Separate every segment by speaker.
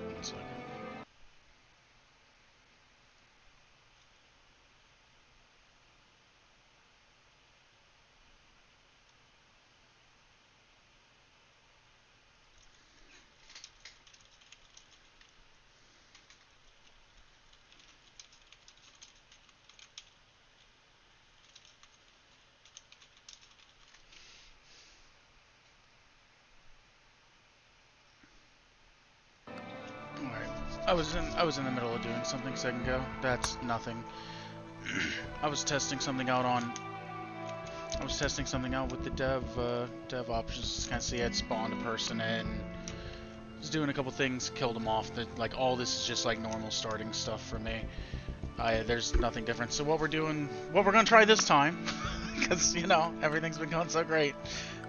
Speaker 1: One second. Alright. I was in the middle of doing something a second ago. That's nothing. I was testing something out with the dev options to kind of see I had spawned a person in. Was doing a couple things, killed them off. Like all this is just like normal starting stuff for me. There's nothing different. So what we're gonna try this time, because you know everything's been going so great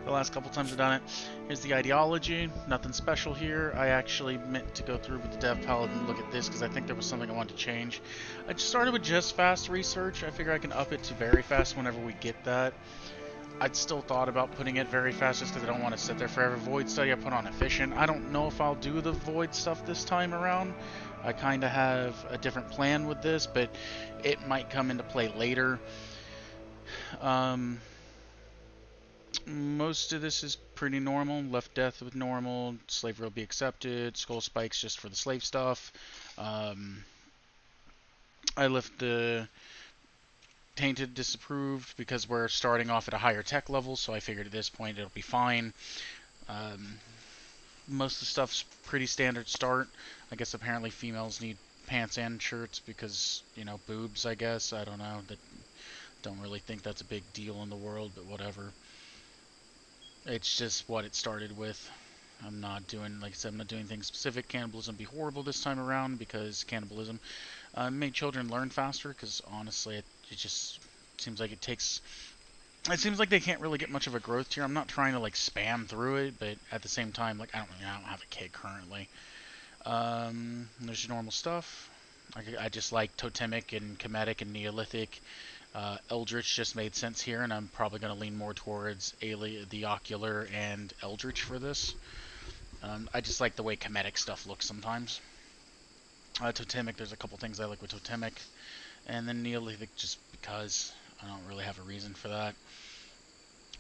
Speaker 1: the last couple times I've done it. Here's the ideology. Nothing special here. I actually meant to go through with the dev palette and look at this because I think there was something I wanted to change. I just started with just fast research. I figure I can up it to very fast whenever we get that. I'd still thought about putting it very fast just because I don't want to sit there forever. Void study I put on efficient. I don't know if I'll do the void stuff this time around. I kind of have a different plan with this, but it might come into play later. Most of this is pretty normal. Left death with normal. Slavery will be accepted. Skull spikes just for the slave stuff. I left the tainted disapproved because we're starting off at a higher tech level, so I figured at this point it'll be fine. Most of the stuff's pretty standard start. I guess apparently females need pants and shirts because, you know, boobs, I guess. I don't know. Don't really think that's a big deal in the world, but whatever. It's just what it started with. I'm not doing, like I said, I'm not doing things specific. Cannibalism be horrible this time around because cannibalism made children learn faster, because honestly it just seems like it seems like they can't really get much of a growth tier. I'm not trying to like spam through it, but at the same time, like I don't have a kid currently. There's your normal stuff. I just like totemic and Kemetic and Neolithic. Eldritch just made sense here, and I'm probably going to lean more towards the Ocular and Eldritch for this. I just like the way Kemetic stuff looks sometimes. Totemic, there's a couple things I like with Totemic. And then Neolithic just because I don't really have a reason for that.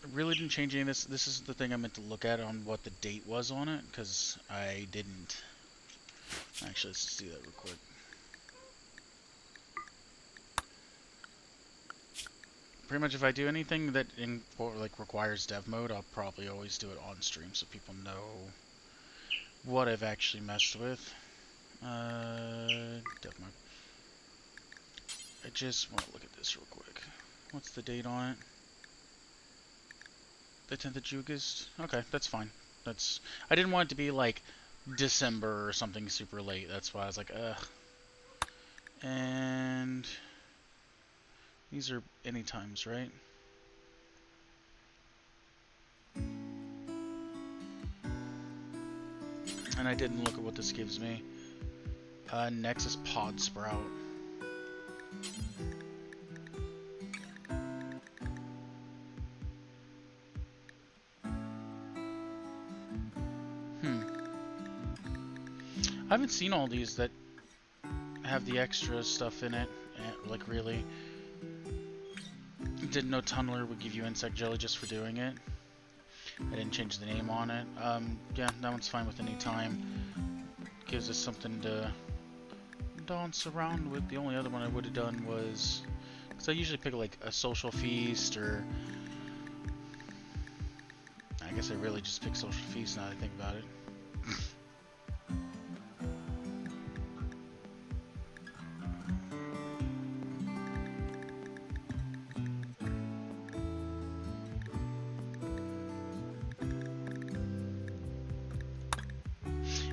Speaker 1: I really didn't change any of this. This is the thing I meant to look at on what the date was on it, because I didn't. Actually, let's just do that real quick. Pretty much if I do anything that requires dev mode, I'll probably always do it on stream so people know what I've actually messed with. Dev mode. I just want to look at this real quick. What's the date on it? The 10th of August? Okay, that's fine. I didn't want it to be like December or something super late. That's why I was like, ugh. And these are any times, right? And I didn't look at what this gives me. Nexus Pod Sprout. I haven't seen all these that have the extra stuff in it, like really. Didn't know Tunneler would give you insect jelly just for doing it. I didn't change the name on it. Yeah, that one's fine with any time. Gives us something to dance around with. The only other one I would have done was, because I usually pick like a social feast, or I guess I really just pick social feast now that I think about it.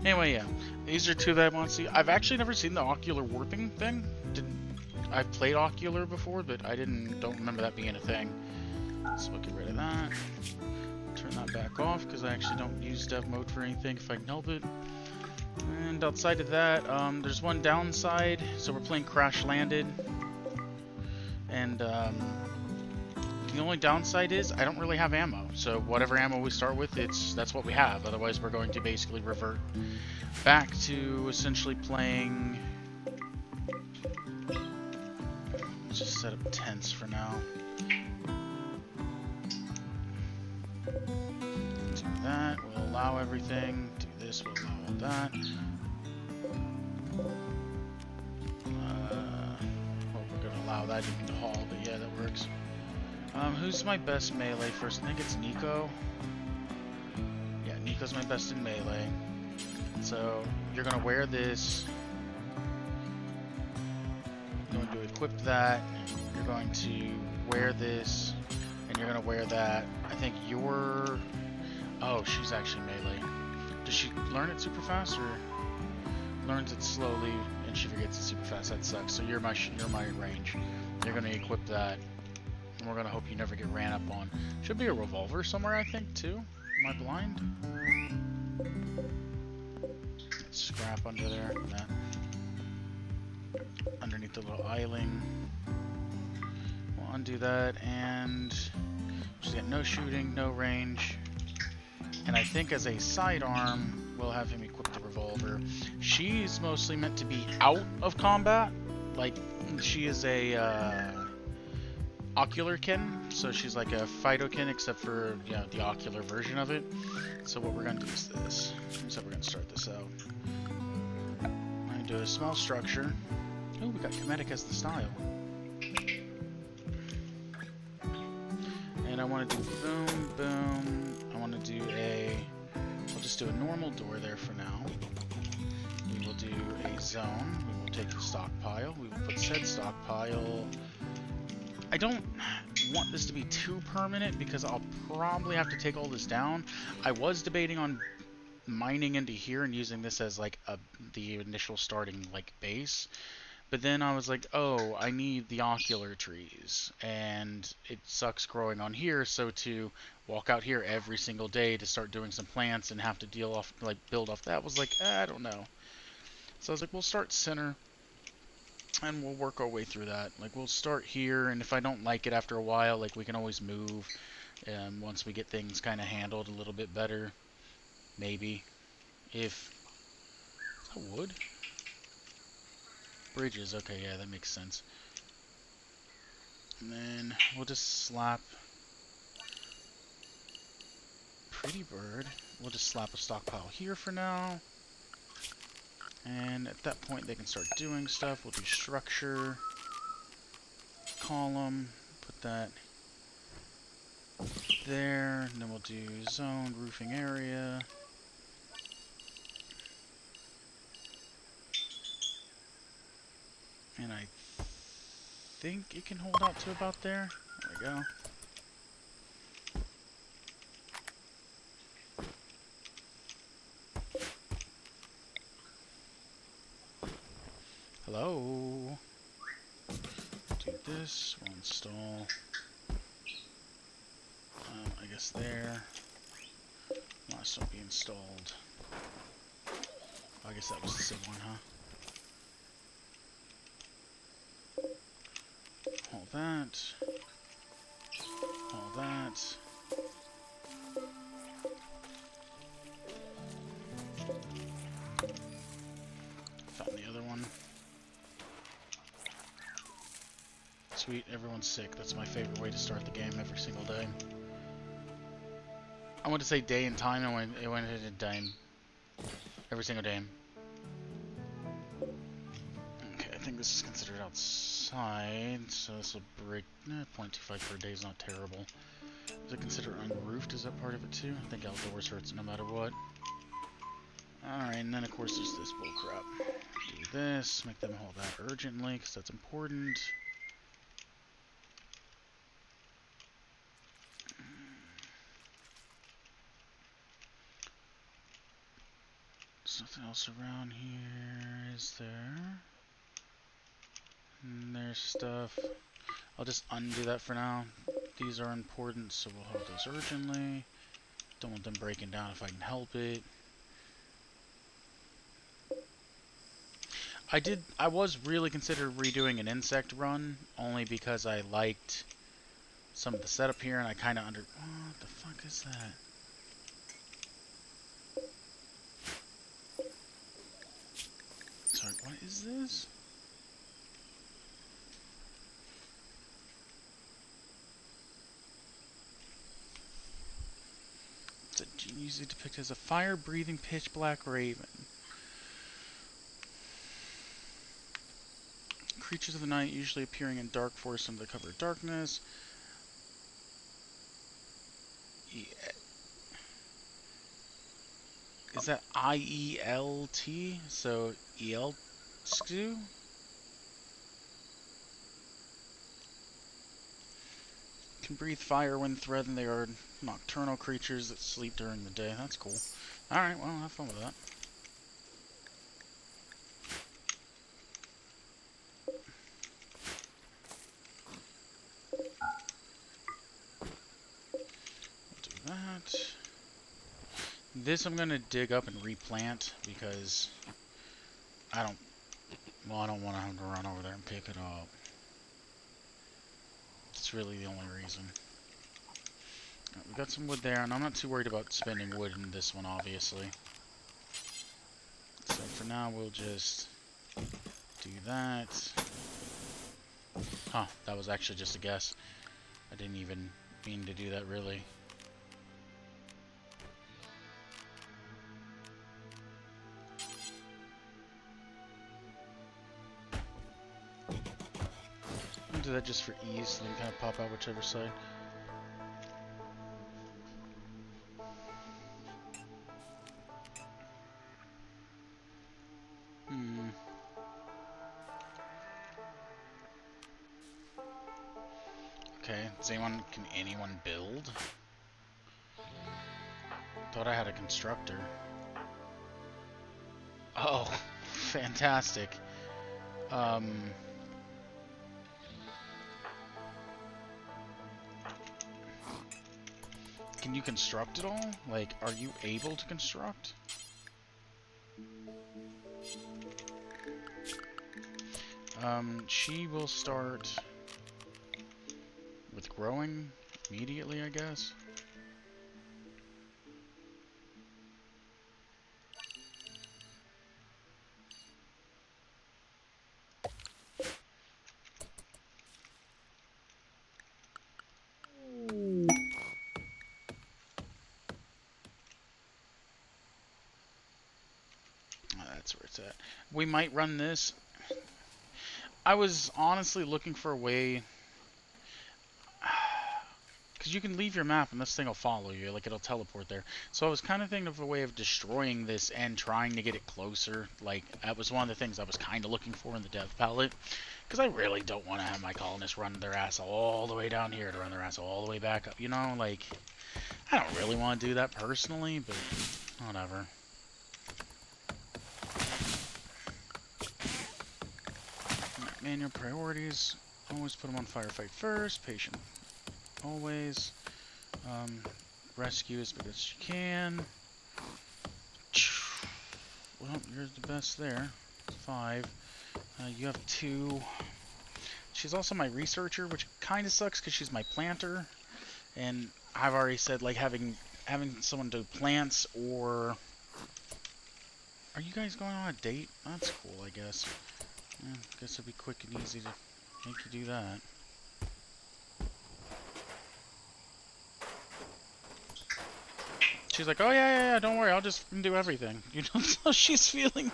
Speaker 1: Anyway, yeah, these are two that I want to see. I've actually never seen the ocular warping thing. I've played ocular before, but I don't remember that being a thing. So we'll get rid of that. Turn that back off because I actually don't use dev mode for anything if I can help it. And outside of that, there's one downside. So we're playing Crash Landed. And the only downside is I don't really have ammo. So whatever ammo we start with, that's what we have. Otherwise, we're going to basically revert back to essentially playing. Let's just set up tents for now. Do that. We'll allow everything. Do this. We'll allow all that. Well, we're gonna allow that even to haul, but yeah, that works. Who's my best melee first? I think it's Nico. Yeah, Nico's my best in melee. So you're gonna wear this. You're going to equip that. You're going to wear this, and you're gonna wear that. I think you're. Oh, she's actually melee. Does she learn it super fast, or learns it slowly and she forgets it super fast? That sucks. So you're my range. You're gonna equip that. And we're gonna hope you never get ran up on. Should be a revolver somewhere, I think, too. Am I blind? Let's scrap under there. That. Underneath the little isling. We'll undo that, and just get no shooting, no range. And I think as a sidearm, we'll have him equip the revolver. She's mostly meant to be out of combat. Like, she is a ocular kin, so she's like a phytokin, except for, you know, the ocular version of it. So what we're gonna do is this. So we're gonna start this out. I'm gonna do a small structure. Oh, we got Comedic as the style. And I want to do boom, boom. I want to do we'll just do a normal door there for now. We will do a zone. We will take the stockpile. We will put said stockpile. I don't want this to be too permanent because I'll probably have to take all this down. I was debating on mining into here and using this as like the initial starting like base. But then I was like, oh, I need the ocular trees, and it sucks growing on here, so to walk out here every single day to start doing some plants and have to build off that was like, I don't know. So I was like, we'll start center, and we'll work our way through that. Like, we'll start here, and if I don't like it after a while, like, we can always move, once we get things kind of handled a little bit better, maybe. Is that wood? Bridges, okay, yeah, that makes sense. And then we'll just slap Pretty Bird. We'll just slap a stockpile here for now. And at that point they can start doing stuff. We'll do structure, column, put that there, and then we'll do zone, roofing area. And I think it can hold out to about there. There we go. Hello. Do this. We'll install. I guess there. Last one be installed. I guess that was the same one, huh? All that. All that. Found the other one. Sweet, everyone's sick. That's my favorite way to start the game every single day. I want to say day and time, and it went into time. Every single day. Okay, I think this is considered outside, so this will break 0.25 per day is not terrible. Is it considered unroofed? Is that part of it too? I think outdoors hurts no matter what. Alright, and then of course there's this bullcrap. Do this, make them hold that urgently, because that's important. There's nothing else around here, is there? And there's stuff. I'll just undo that for now. These are important, so we'll hold those urgently. Don't want them breaking down if I can help it. I was really considering redoing an insect run, only because I liked some of the setup here, and I kind of what the fuck is that? Sorry, what is this? It's usually depicted as a fire-breathing, pitch-black raven. Creatures of the night, usually appearing in dark forests under the cover of darkness. Is that I-E-L-T? So, Eeltsu? Can breathe fire when threatened. They are nocturnal creatures that sleep during the day. That's cool. Alright, well, have fun with that. We'll do that. This I'm going to dig up and replant because I don't want to have to run over there and pick it up. That's really the only reason. We got some wood there, and I'm not too worried about spending wood in this one, obviously. So for now, we'll just do that. Huh, that was actually just a guess. I didn't even mean to do that, really. I'll do that just for ease, then kind of pop out whichever side. Okay, can anyone build? Thought I had a constructor. Oh, fantastic. Can you construct at all? Like, are you able to construct? She will start with growing immediately, I guess. That's where it's at. We might run this. I was honestly looking for a way, because you can leave your map and this thing will follow you, like it'll teleport there. So I was kind of thinking of a way of destroying this and trying to get it closer. Like, that was one of the things I was kind of looking for in the dev palette. Because I really don't want to have my colonists run their ass all the way down here to run their ass all the way back up. You know, like, I don't really want to do that personally, but whatever. Manual priorities. Always put them on firefight first. Patient. Always. Rescue as big as you can. Well, you're the best there. 5. You have 2. She's also my researcher, which kind of sucks because she's my planter. And I've already said, like, having someone do plants or... Are you guys going on a date? That's cool, I guess. Yeah, guess it'll be quick and easy to make you do that. She's like, oh yeah, don't worry, I'll just do everything. You know how she's feeling?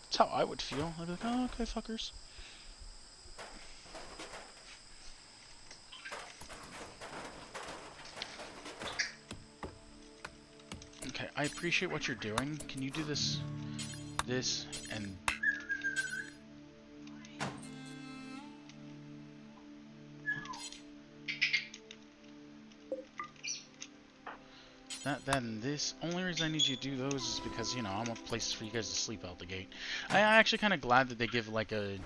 Speaker 1: That's how I would feel. I'd be like, oh, okay, fuckers. Okay, I appreciate what you're doing. Can you do this, and... That and this. Only reason I need you to do those is because, you know, I want places for you guys to sleep out the gate. I'm actually kind of glad that they give, like, a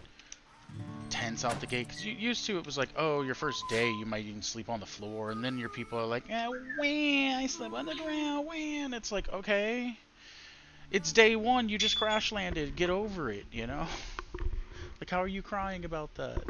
Speaker 1: tense out the gate. Because you used to, it was like, oh, your first day, you might even sleep on the floor. And then your people are like, wah, I slept on the ground, wah. And it's like, okay. It's day one, you just crash landed. Get over it, you know? Like, how are you crying about that?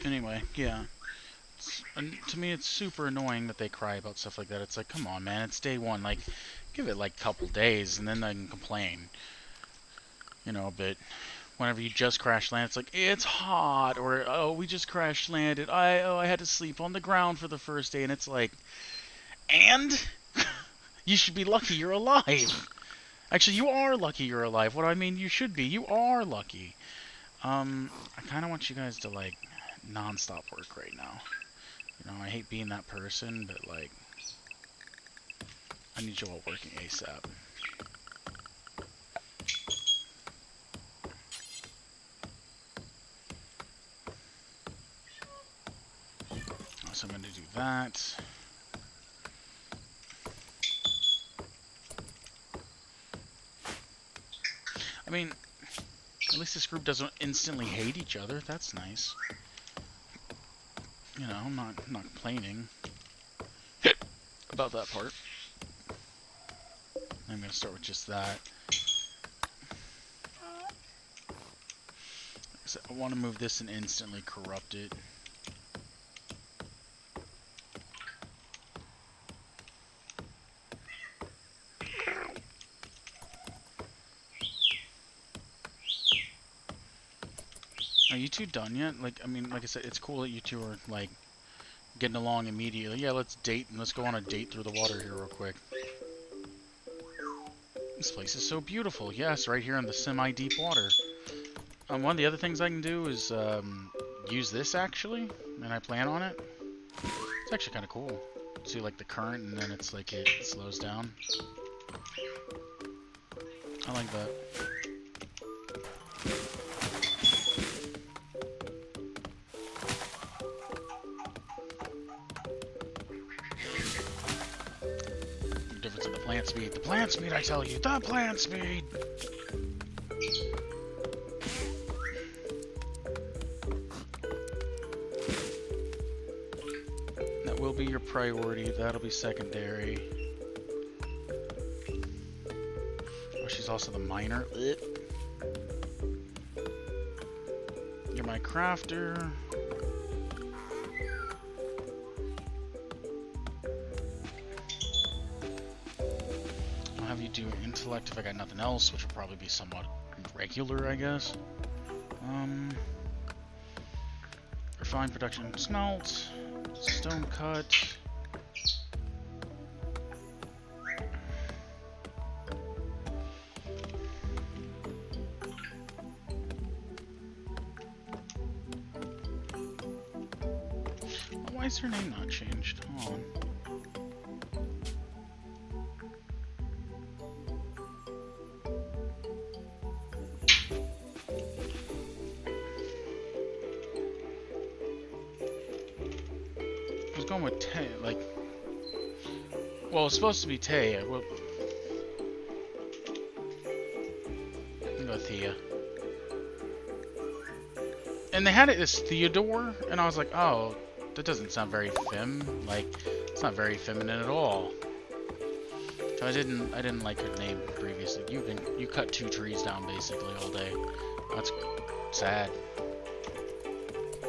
Speaker 1: Anyway, yeah. To me, it's super annoying that they cry about stuff like that. It's like, come on, man, it's day one. Like, give it like a couple days, and then they can complain. You know, but whenever you just crash land, it's like, it's hot, or, oh, we just crash landed. I had to sleep on the ground for the first day, and it's like, and? You should be lucky you're alive. Actually, you are lucky you're alive. What I mean, you should be. You are lucky. I kind of want you guys to, like, non-stop work right now. You know, I hate being that person, but, like, I need you all working ASAP. So I'm going to do that. I mean, at least this group doesn't instantly hate each other. That's nice. You know, I'm not complaining about that part. I'm going to start with just that. So I want to move this and instantly corrupt it. Are you two done yet? Like, I mean, like I said, it's cool that you two are, like, getting along immediately. Yeah, let's date, and let's go on a date through the water here real quick. This place is so beautiful. Yes, right here in the semi-deep water. One of the other things I can do is use this, actually, and I plan on it. It's actually kind of cool. See, like, the current, and then it's like it slows down. I like that. The difference in the plant speed. The plant speed, I tell you. The plant speed! That will be your priority. That'll be secondary. Oh, she's also the miner. You're my crafter. I'll have you do intellect if I got nothing else, which will probably be somewhat regular, I guess. Refine production, smelt, stone cut. Why is her name not changed? Hold on. I was going with Tay, like... Well, it's supposed to be Tay. Well, I'll go Thea. And they had it as Theodore, and I was like, oh, that doesn't sound very like, it's not very feminine at all. So I didn't like her name previously. You cut 2 trees down basically all day. That's sad.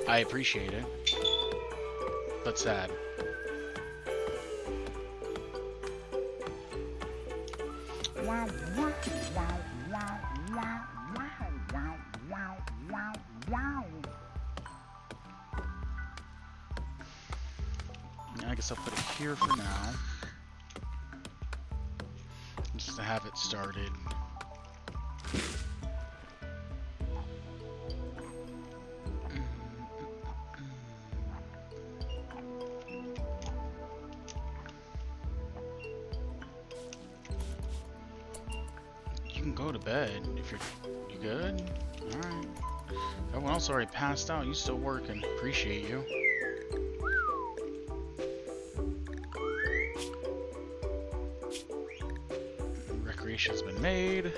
Speaker 1: I appreciate it, but sad. Wow, wow, wow, wow, wow, wow, wow, wow, wow. I guess I'll put it here for now, just to have it started. you can go to bed if you good. All right. Everyone else already passed out. You still working? Appreciate you. Recreation's been made.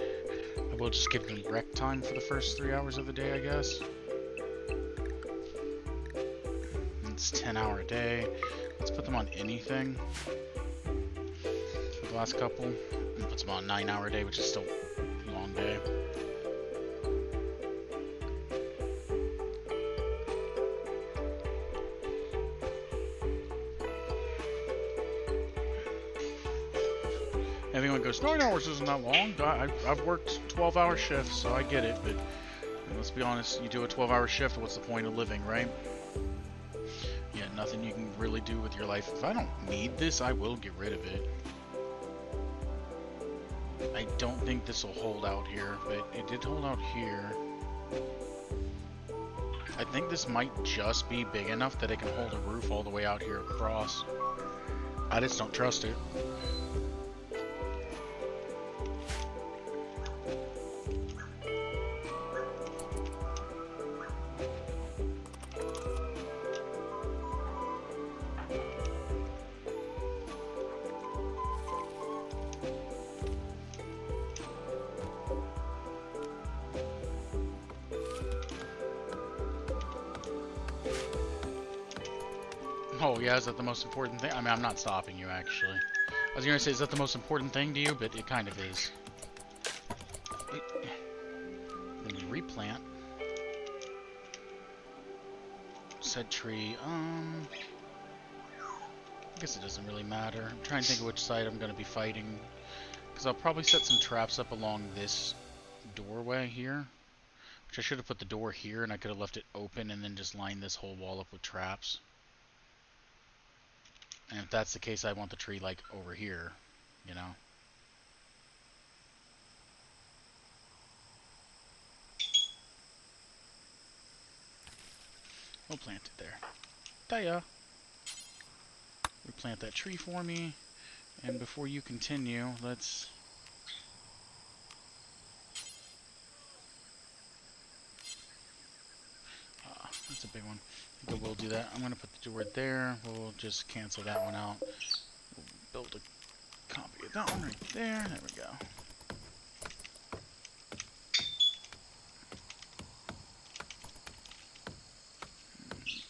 Speaker 1: I will just give them rec time for the first 3 hours of the day, I guess. It's 10-hour a day. Let's put them on anything. For the last couple, and puts them on 9-hour a day, which is still a long day. Everyone goes, 9 hours isn't that long. I've worked 12-hour shifts, so I get it, but let's be honest, you do a 12-hour shift, what's the point of living, right? Yeah, nothing you can really do with your life. If I don't need this, I will get rid of it. I don't think this will hold out here, but it did hold out here. I think this might just be big enough that it can hold a roof all the way out here across. I just don't trust it. Oh yeah, is that the most important thing? I mean, I'm not stopping you, actually. I was gonna say, is that the most important thing to you? But it kind of is. Then you replant. Said tree, I guess it doesn't really matter. I'm trying to think of which side I'm gonna be fighting. Because I'll probably set some traps up along this doorway here. Which I should have put the door here, and I could have left it open and then just lined this whole wall up with traps. And if that's the case, I want the tree, like, over here, you know? We'll plant it there. Taya! Replant that tree for me. And before you continue, let's... that's a big one. I think I will do that. I'm going to put the door there. We'll just cancel that one out. We'll build a copy of that one right there. There we go.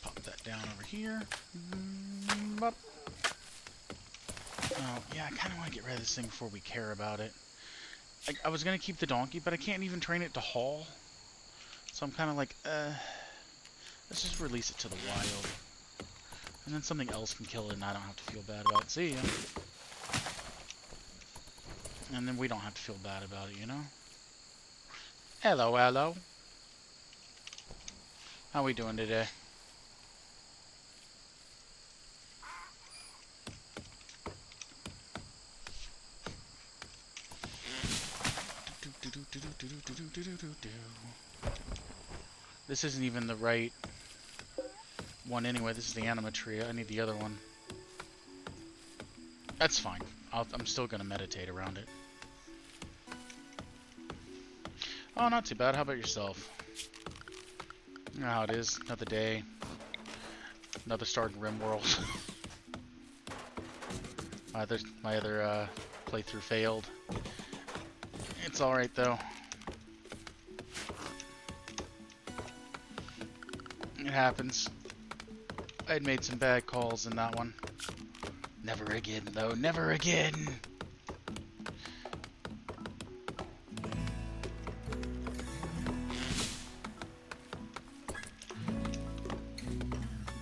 Speaker 1: Pop that down over here. Oh, yeah, I kind of want to get rid of this thing before we care about it. I was going to keep the donkey, but I can't even train it to haul. So I'm kind of like, let's just release it to the wild. And then something else can kill it and I don't have to feel bad about it. See ya. And then we don't have to feel bad about it, you know? Hello, hello. How we doing today? This isn't even the right one anyway. This is the anima tree. I need the other one. That's fine. I'm still going to meditate around it. Oh, not too bad. How about yourself? You know how it is. Another day. Another start in RimWorld. My other playthrough failed. It's alright though. It happens. I'd made some bad calls in that one. Never again, though. Never again!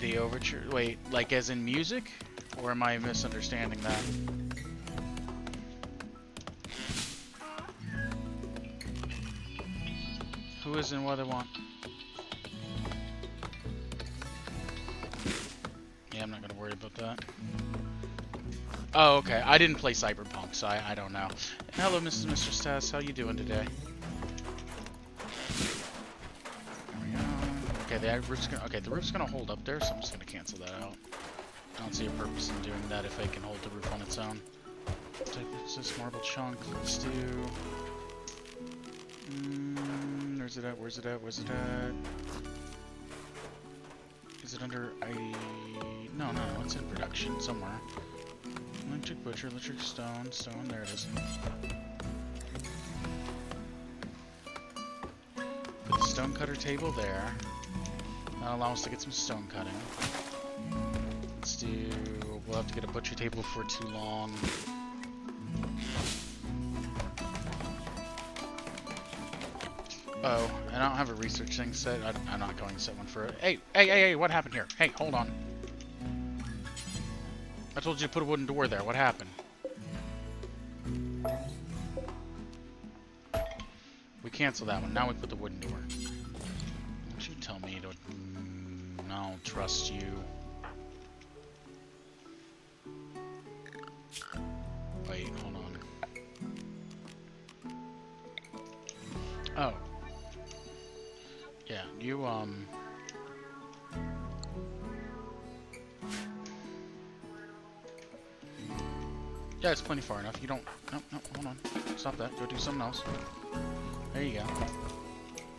Speaker 1: The overture... Wait, like as in music? Or am I misunderstanding that? Who is and what I want? Yeah, I'm not gonna worry about that. Oh, okay. I didn't play Cyberpunk, so I don't know. Hello, Mrs. Mr. Stas. How you doing today? There we go. Okay, the roof's gonna hold up there, so I'm just gonna cancel that out. I don't see a purpose in doing that if I can hold the roof on its own. What's this marble chunk? Let's do Where's it at? Where's it at? Where's it at? Is it under ID? No, no, no, it's in production somewhere. Electric butcher, electric stone, stone, there it is. Put the stone cutter table there. That'll allow us to get some stone cutting. Let's do... We'll have to get a butcher table before too long. Oh, and I don't have a research thing set. I'm not going to set one for it. Hey, hey, hey, hey, what happened here? Hey, hold on. I told you to put a wooden door there. What happened? We cancel that one. Now we put the wooden door. Don't you tell me to... I don't trust you. Wait, hold on. Oh. Yeah, you, Yeah, it's plenty far enough. You don't... No, no, hold on. Stop that. Go do something else. There you go.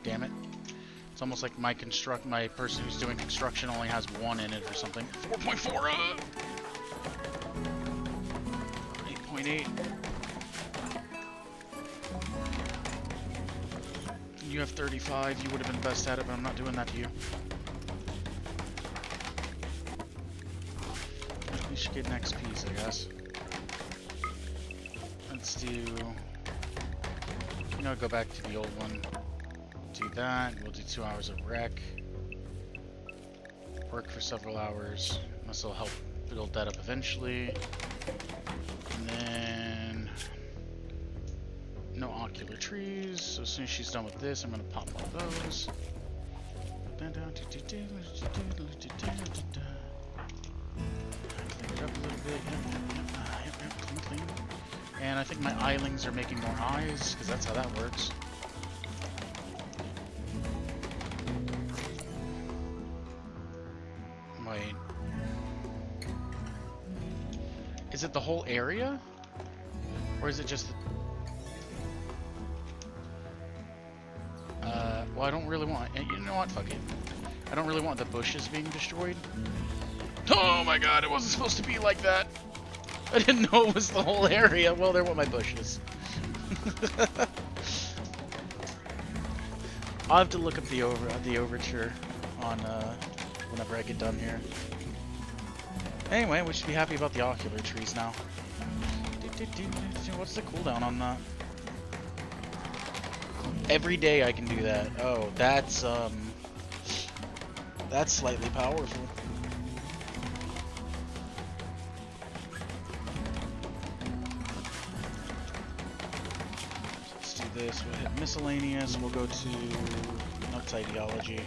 Speaker 1: Damn it. It's almost like my person who's doing construction only has one in it or something. 4.4, 8.8. You have 35. You would have been best at it, but I'm not doing that to you. We should get next piece, I guess. Let's do... You know, go back to the old one. Do that. We'll do 2 hours of rec. Work for several hours. This will help build that up eventually. And then... No ocular trees. So as soon as she's done with this, I'm going to pop one of those. Clean it up a little bit. Clean. And I think my eyelings are making more eyes, because that's how that works. Wait. Is it the whole area? Or is it just the... Well, I don't really want... You know what? Fuck it. I don't really want the bushes being destroyed. Oh my god, it wasn't supposed to be like that! I didn't know it was the whole area. Well, there were my bushes. I'll have to look up the overture on whenever I get done here. Anyway, we should be happy about the ocular trees now. What's the cooldown on that? Every day I can do that. Oh, that's slightly powerful. This, we'll hit miscellaneous, we'll go to Nuts Ideology,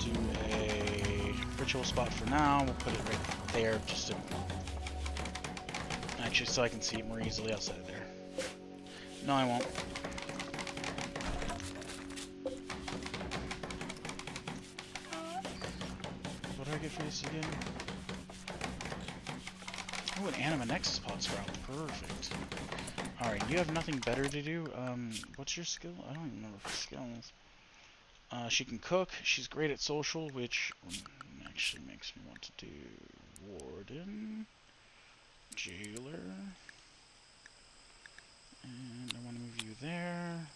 Speaker 1: do a ritual spot for now, we'll put it right there just to, actually so I can see it more easily outside there. No, I won't. What do I get for this again? Oh, an Anima Nexus Pod Sprout, perfect. Alright, you have nothing better to do. What's your skill? I don't even remember her skills. She can cook. She's great at social, which actually makes me want to do Warden, Jailer, and I want to move you there,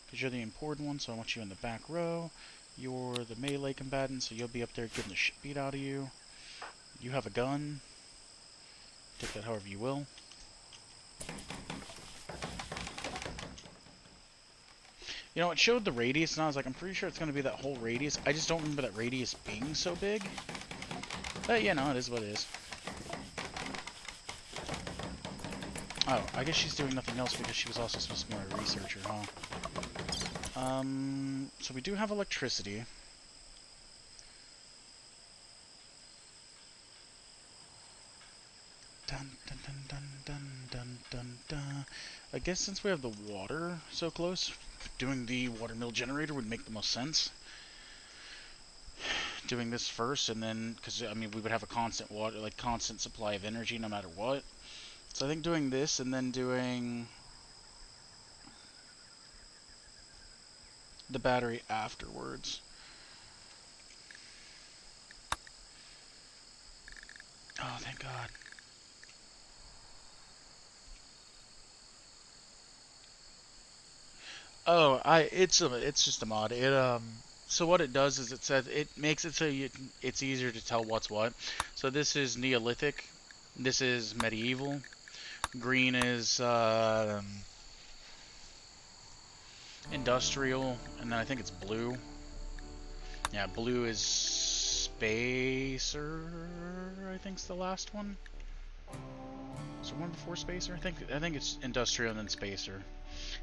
Speaker 1: because you're the important one, so I want you in the back row. You're the melee combatant, so you'll be up there getting the shit beat out of you. You have a gun. Take that however you will. You know, it showed the radius, and I was like, I'm pretty sure it's going to be that whole radius. I just don't remember that radius being so big. But, yeah, no, it is what it is. Oh, I guess she's doing nothing else because she was also supposed to be a researcher, huh? So we do have electricity. Dun, dun, dun, dun, dun, dun, dun, dun. I guess since we have the water so close, doing the water mill generator would make the most sense. Doing this first, and then, because I mean, we would have a constant water, like constant supply of energy no matter what. So I think doing this and then doing the battery afterwards. Oh, thank God. Oh, it's just a mod. So what it does is it says it makes it so it's easier to tell what's what. So this is Neolithic, this is medieval, green is industrial, and then I think it's blue. Yeah, blue is spacer. I think's the last one. Is there one before spacer? I think it's industrial and then spacer.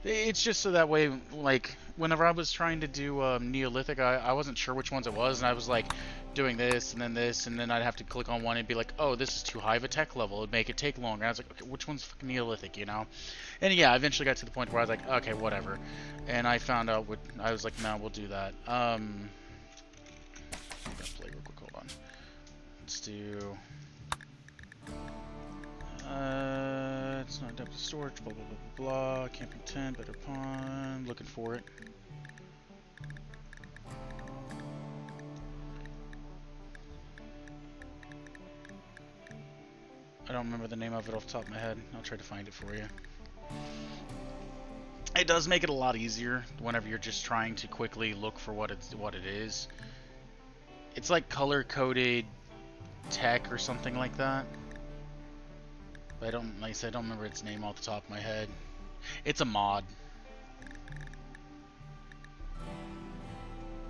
Speaker 1: It's just so that way, like, whenever I was trying to do Neolithic, I wasn't sure which ones it was, and I was, like, doing this, and then I'd have to click on one and be like, oh, this is too high of a tech level, it'd make it take longer. And I was like, okay, which one's fucking Neolithic, you know? And yeah, I eventually got to the point where I was like, okay, whatever. And I found out what, I was like, no, we'll do that. I'm gonna play real quick, hold on. Let's do... it's not depth of storage, blah, blah, blah, blah, blah. Camping tent, better pond, looking for it. I don't remember the name of it off the top of my head. I'll try to find it for you. It does make it a lot easier whenever you're just trying to quickly look for what it is. It's like color-coded tech or something like that. But I don't, like I said, I don't remember its name off the top of my head. It's a mod.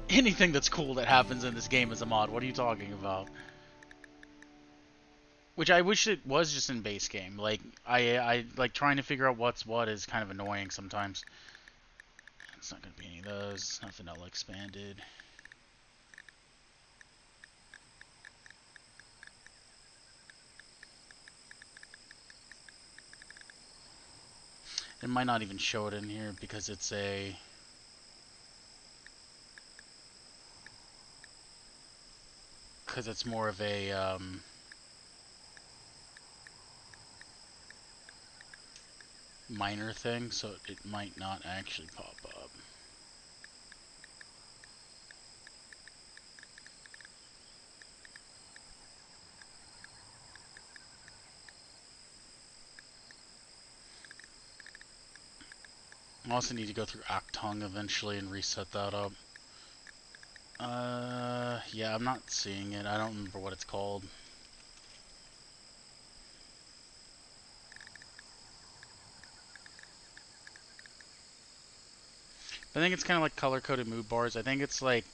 Speaker 1: Anything that's cool that happens in this game is a mod. What are you talking about? Which I wish it was just in base game. Like, I like trying to figure out what's what is kind of annoying sometimes. It's not going to be any of those. Not vanilla expanded. It might not even show it in here because it's a... Because it's more of a, minor thing, so it might not actually pop up. I also need to go through Actung eventually and reset that up. Yeah, I'm not seeing it. I don't remember what it's called. I think it's kind of like color-coded mood bars. I think it's like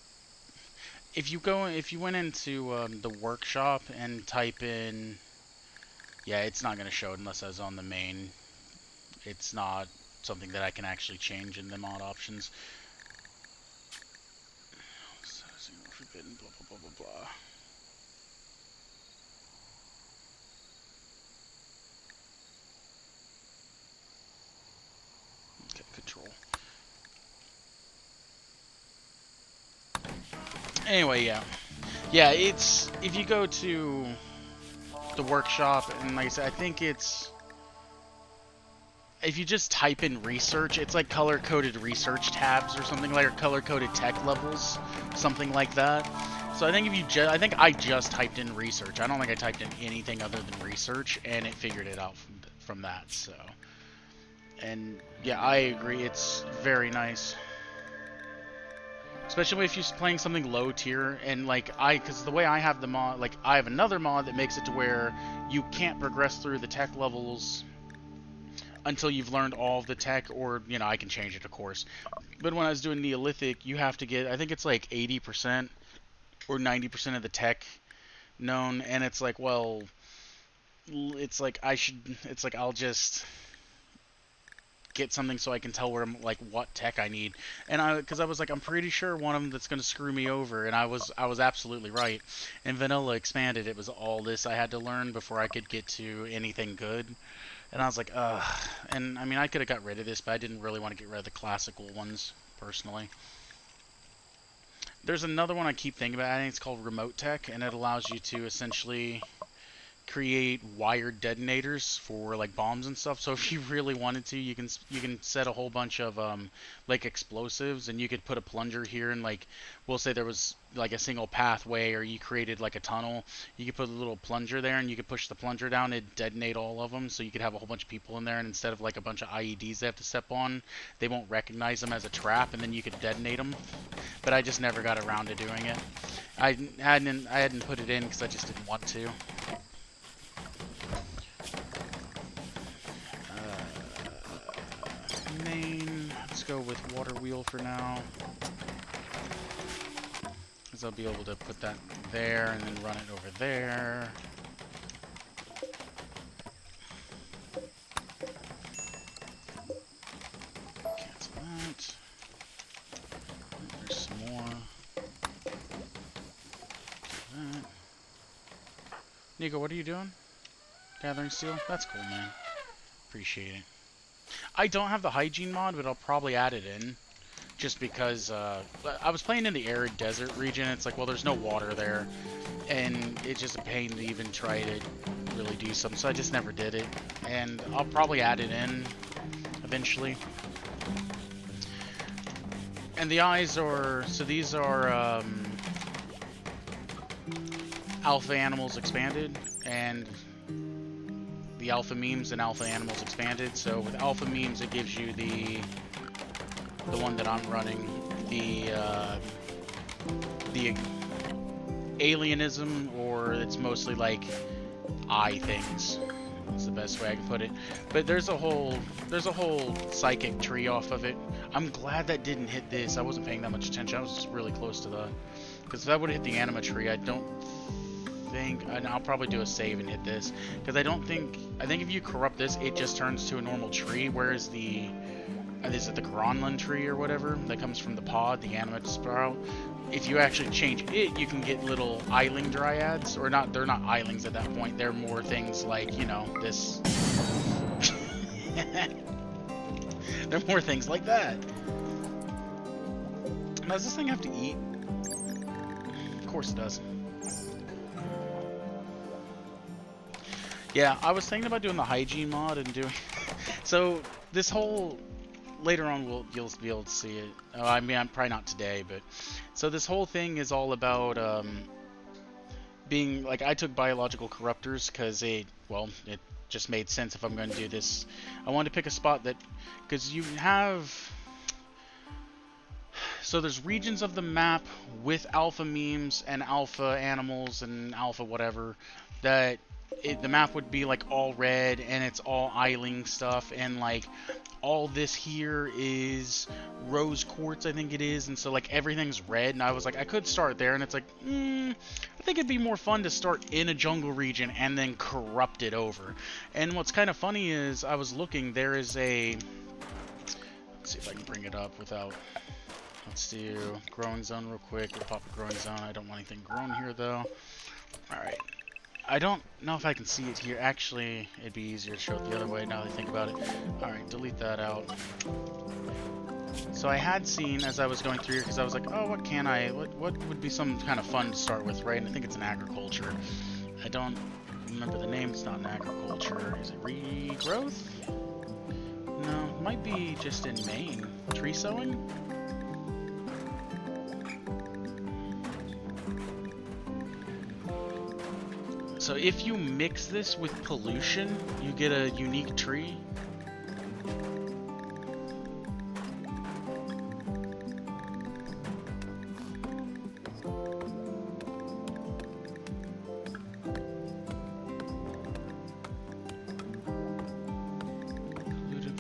Speaker 1: if you went into the workshop and type in, yeah, it's not gonna show it unless I was on the main. It's not something that I can actually change in the mod options. Forbidden, blah blah blah blah blah. Okay, control. Anyway, yeah, it's if you go to the workshop and like I said, I think it's if you just type in research, it's like color-coded research tabs or something like, or color-coded tech levels, something like that. So I think if you I think I just typed in research. I don't think I typed in anything other than research, and it figured it out from that. So, and yeah, I agree. It's very nice. Especially if you're playing something low tier, and like because the way I have the mod, like I have another mod that makes it to where you can't progress through the tech levels until you've learned all of the tech, or, you know, I can change it, of course. But when I was doing Neolithic, you have to get, I think it's like 80% or 90% of the tech known, and it's like, well, it's like I'll just get something so I can tell where I'm, like, what tech I need. And because I was like, I'm pretty sure one of them that's going to screw me over, and I was absolutely right. And Vanilla Expanded, it was all this I had to learn before I could get to anything good. And I was like, ugh. And, I mean, I could have got rid of this, but I didn't really want to get rid of the classical ones, personally. There's another one I keep thinking about. I think it's called Remote Tech, and it allows you to essentially create wired detonators for like bombs and stuff. So if you really wanted to, you can set a whole bunch of like explosives, and you could put a plunger here, and like we'll say there was like a single pathway, or you created like a tunnel. You could put a little plunger there, and you could push the plunger down and detonate all of them. So you could have a whole bunch of people in there, and instead of like a bunch of IEDs they have to step on, they won't recognize them as a trap, and then you could detonate them. But I just never got around to doing it. I hadn't put it in because I just didn't want to. Main. Let's go with water wheel for now, because I'll be able to put that there and then run it over there. Cancel that. There's some more. That. Nico, what are you doing? Gathering steel? That's cool, man. Appreciate it. I don't have the hygiene mod, but I'll probably add it in. Just because I was playing in the arid desert region. It's like, well, there's no water there. And it's just a pain to even try to really do something. So I just never did it. And I'll probably add it in eventually. And the eyes are... So these are alpha animals expanded. And... the alpha memes and alpha animals expanded. So with alpha memes, it gives you the one that I'm running, the alienism, or it's mostly like eye things. That's the best way I can put it. But there's a whole psychic tree off of it. I'm glad that didn't hit this. I wasn't paying that much attention. I was just really close to the, because if that would have hit the anima tree, I don't think, and I'll probably do a save and hit this, because I think if you corrupt this, it just turns to a normal tree, whereas the is it the Gronlund tree or whatever that comes from the pod, the anima spiral, if you actually change it, you can get little isling dryads, or not, they're not islings at that point, they're more things like, you know, this. They're more things like that. Now, does this thing have to eat? Of course it does. Yeah, I was thinking about doing the hygiene mod and doing... So, this whole... Later on, you'll be able to see it. I mean, I'm probably not today, but... So this whole thing is all about being... Like, I took biological corruptors because it just made sense if I'm going to do this. I wanted to pick a spot that... Because you have... So there's regions of the map with alpha memes and alpha animals and alpha whatever that... the map would be like all red, and it's all isling stuff, and like all this here is rose quartz, I think it is, and so like everything's red, and I was like, I could start there, and it's like, I think it'd be more fun to start in a jungle region and then corrupt it over. And what's kind of funny is I was looking, there is a, let's see if I can bring it up without, let's do growing zone real quick. We'll pop a growing zone. I don't want anything grown here though. Alright. I don't know if I can see it here. Actually, it'd be easier to show it the other way now that I think about it. Alright, delete that out. So I had seen, as I was going through here, because I was like, oh, what would be some kind of fun to start with, right? And I think it's an agriculture. I don't remember the name. It's not an agriculture. Is it regrowth? No, it might be just in Maine. Tree sowing? So if you mix this with pollution, you get a unique tree.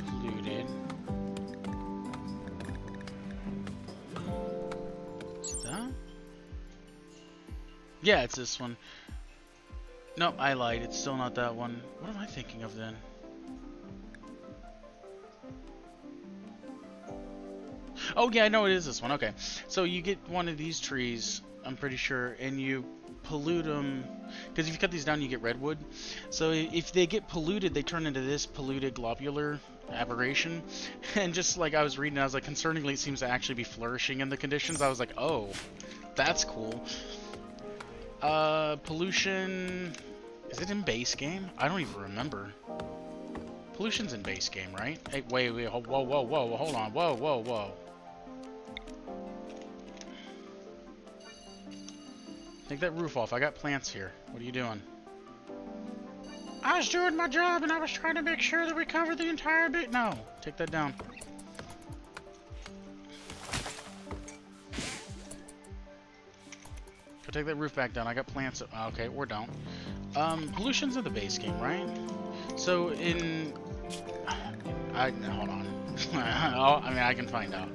Speaker 1: Polluted. Is that? Yeah, it's this one. No, I lied. It's still not that one. What am I thinking of then? Oh, yeah, I know it is this one. Okay. So you get one of these trees, I'm pretty sure, and you pollute them. Because if you cut these down, you get redwood. So if they get polluted, they turn into this polluted globular aberration. And just like I was reading, I was like, concerningly, it seems to actually be flourishing in the conditions. I was like, oh, that's cool. Pollution... Is it in base game? I don't even remember. Pollution's in base game, right? Hey, wait, whoa, whoa, whoa, hold on, whoa, whoa, whoa. Take that roof off. I got plants here. What are you doing? I was doing my job and I was trying to make sure that we covered the entire bit. No, take that down. Go take that roof back down. I got plants. Okay, or don't. Pollution's in the base game, right? So in... hold on. I mean, I can find out.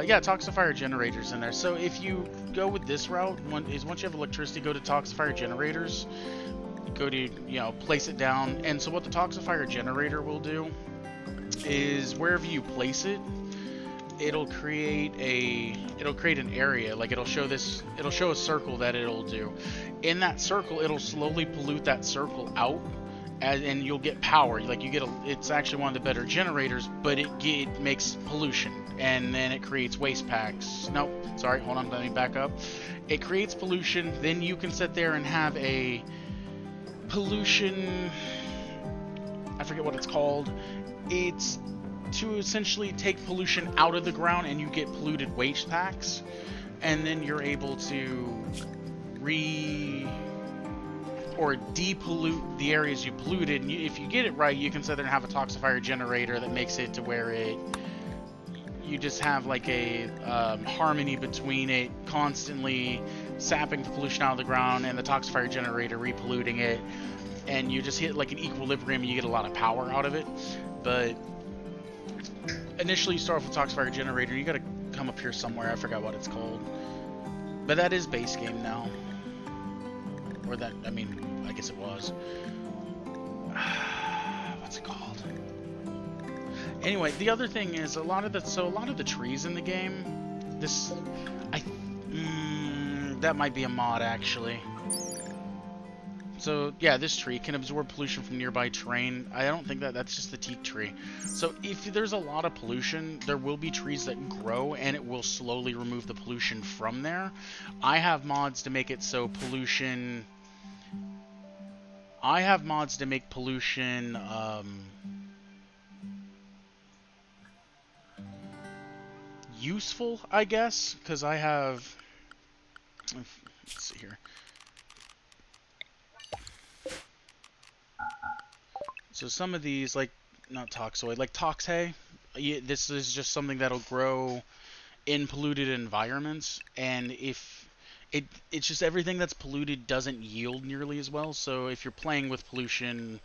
Speaker 1: Yeah, toxifier generators in there. So if you go with this route, once you have electricity, go to toxifier generators. Go to, you know, place it down. And so what the toxifier generator will do is wherever you place it, it'll create an area. Like it'll show a circle that it'll do. In that circle, it'll slowly pollute that circle out. And you'll get power. Like it's actually one of the better generators, but it makes pollution, and then it creates waste packs. Nope, sorry, hold on, let me back up. It creates pollution, then you can sit there and have a pollution, I forget what it's called. It's to essentially take pollution out of the ground, and you get polluted waste packs, and then you're able to depollute the areas you polluted. And if you get it right, you can sit there and have a toxifier generator that makes it to where you just have like a harmony between it constantly sapping the pollution out of the ground and the toxifier generator repolluting it, and you just hit like an equilibrium and you get a lot of power out of it. But initially you start off with toxifier generator. You gotta come up here somewhere, I forgot what it's called, but that is base game now. Or that, I mean, I guess it was. What's it called? Anyway, the other thing is a lot of the trees in the game, that might be a mod actually. So yeah, this tree can absorb pollution from nearby terrain. I don't think that's just the teak tree. So if there's a lot of pollution, there will be trees that grow and it will slowly remove the pollution from there. I have mods to make it so pollution... I have mods to make pollution useful, I guess, because I have... Let's see here. So some of these, like, not toxoid, like tox hay, this is just something that'll grow in polluted environments, and it's just everything that's polluted doesn't yield nearly as well. So if you're playing with pollution,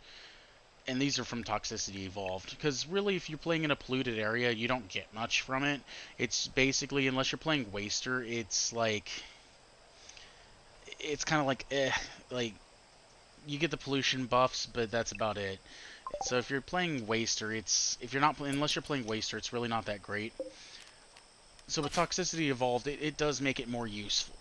Speaker 1: and these are from Toxicity Evolved, because really if you're playing in a polluted area, you don't get much from it. It's basically, unless you're playing Waster, it's like, it's kind of like, like, you get the pollution buffs, but that's about it. So if you're playing Waster, unless you're playing Waster, it's really not that great. So with Toxicity Evolved, it does make it more useful.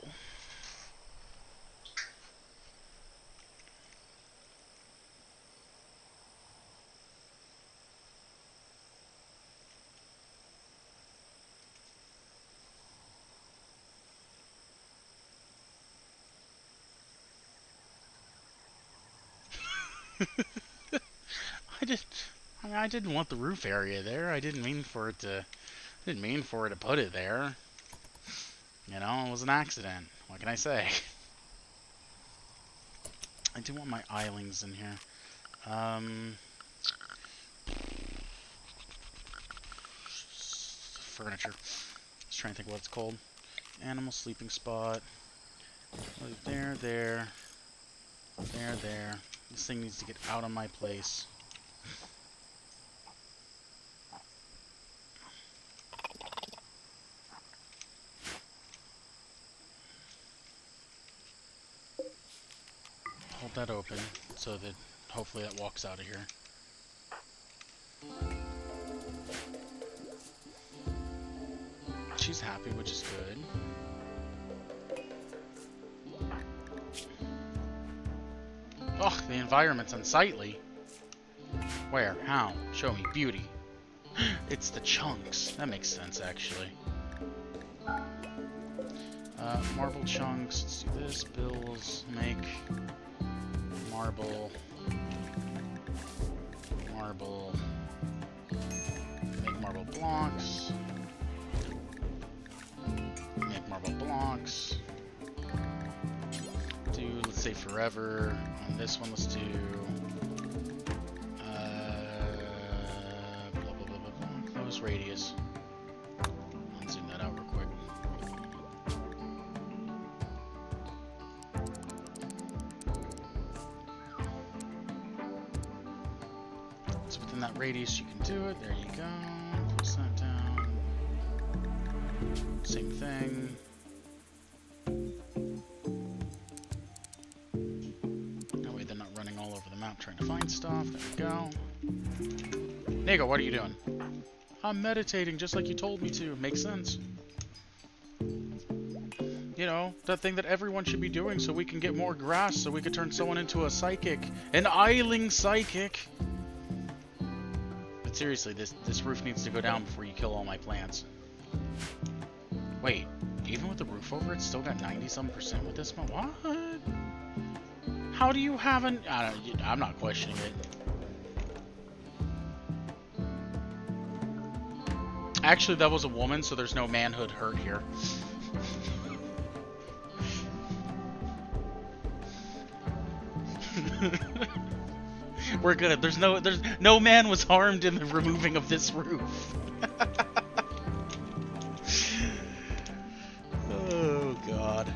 Speaker 1: I didn't want the roof area there. I didn't mean for it to put it there. You know, it was an accident. What can I say? I do want my islings in here. Furniture. Just trying to think what it's called. Animal sleeping spot. There. This thing needs to get out of my place. Hold that open so that hopefully that walks out of here. She's happy, which is good. Ugh, the environment's unsightly. Where? How? Show me. Beauty. It's the chunks. That makes sense, actually. Marble chunks. Let's do this. Bills. Make. marble, marble, make marble blocks, make marble blocks, do, let's say forever, on this one let's do, blah, blah, blah, blah, blah, close radius. I'll zoom that out real quick. So within that radius you can do it, there you go, close that down, same thing. That way they're not running all over the map trying to find stuff, there we go. Nego, what are you doing? I'm meditating just like you told me to, makes sense. You know, that thing that everyone should be doing so we can get more grass, so we could turn someone into a psychic. An Eiling psychic! But seriously, this roof needs to go down before you kill all my plants. Wait, even with the roof over, it's still got 90-some% with this one? What? How do you have an... I'm not questioning it. Actually, that was a woman, so there's no manhood hurt here. We're good. There's no man was harmed in the removing of this roof. Oh God.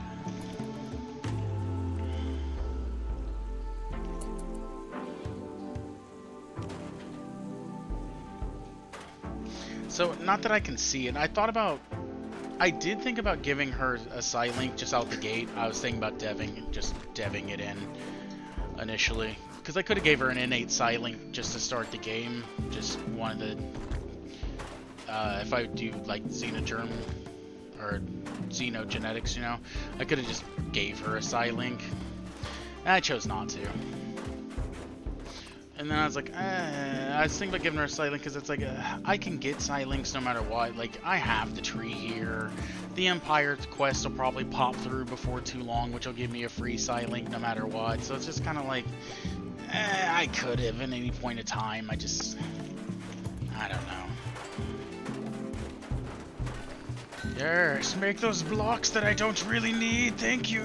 Speaker 1: So, not that I can see it. I did think about giving her a side link just out the gate. I was thinking about just deving it in initially. Because I could have gave her an innate side link just to start the game. Just wanted to, if I do like Xenogerm or Xenogenetics, you know, I could have just gave her a side link. And I chose not to. And then I was like, I was thinking about giving her a side link because it's like, I can get side links no matter what. Like, I have the tree here. The Empire quest will probably pop through before too long, which will give me a free side link no matter what. So it's just kind of like, I could have at any point in time. I don't know. Yes, make those blocks that I don't really need. Thank you.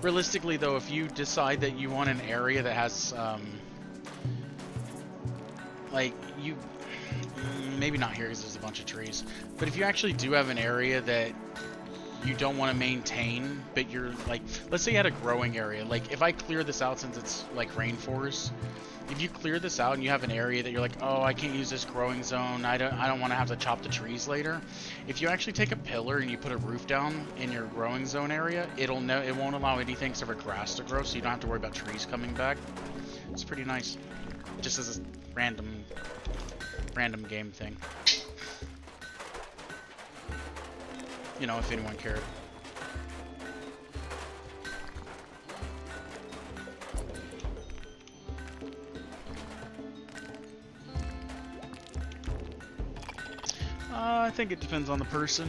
Speaker 1: Realistically, though, if you decide that you want an area that has, like, maybe not here because there's a bunch of trees, but if you actually do have an area that you don't want to maintain, but you're, like, let's say you had a growing area, like, if I clear this out since it's, like, rainforest, if you clear this out and you have an area that you're like, oh, I can't use this growing zone, I don't want to have to chop the trees later. If you actually take a pillar and you put a roof down in your growing zone area, it won't allow anything except for grass to grow, so you don't have to worry about trees coming back. It's pretty nice. Just as a random game thing. You know, if anyone cared. I think it depends on the person.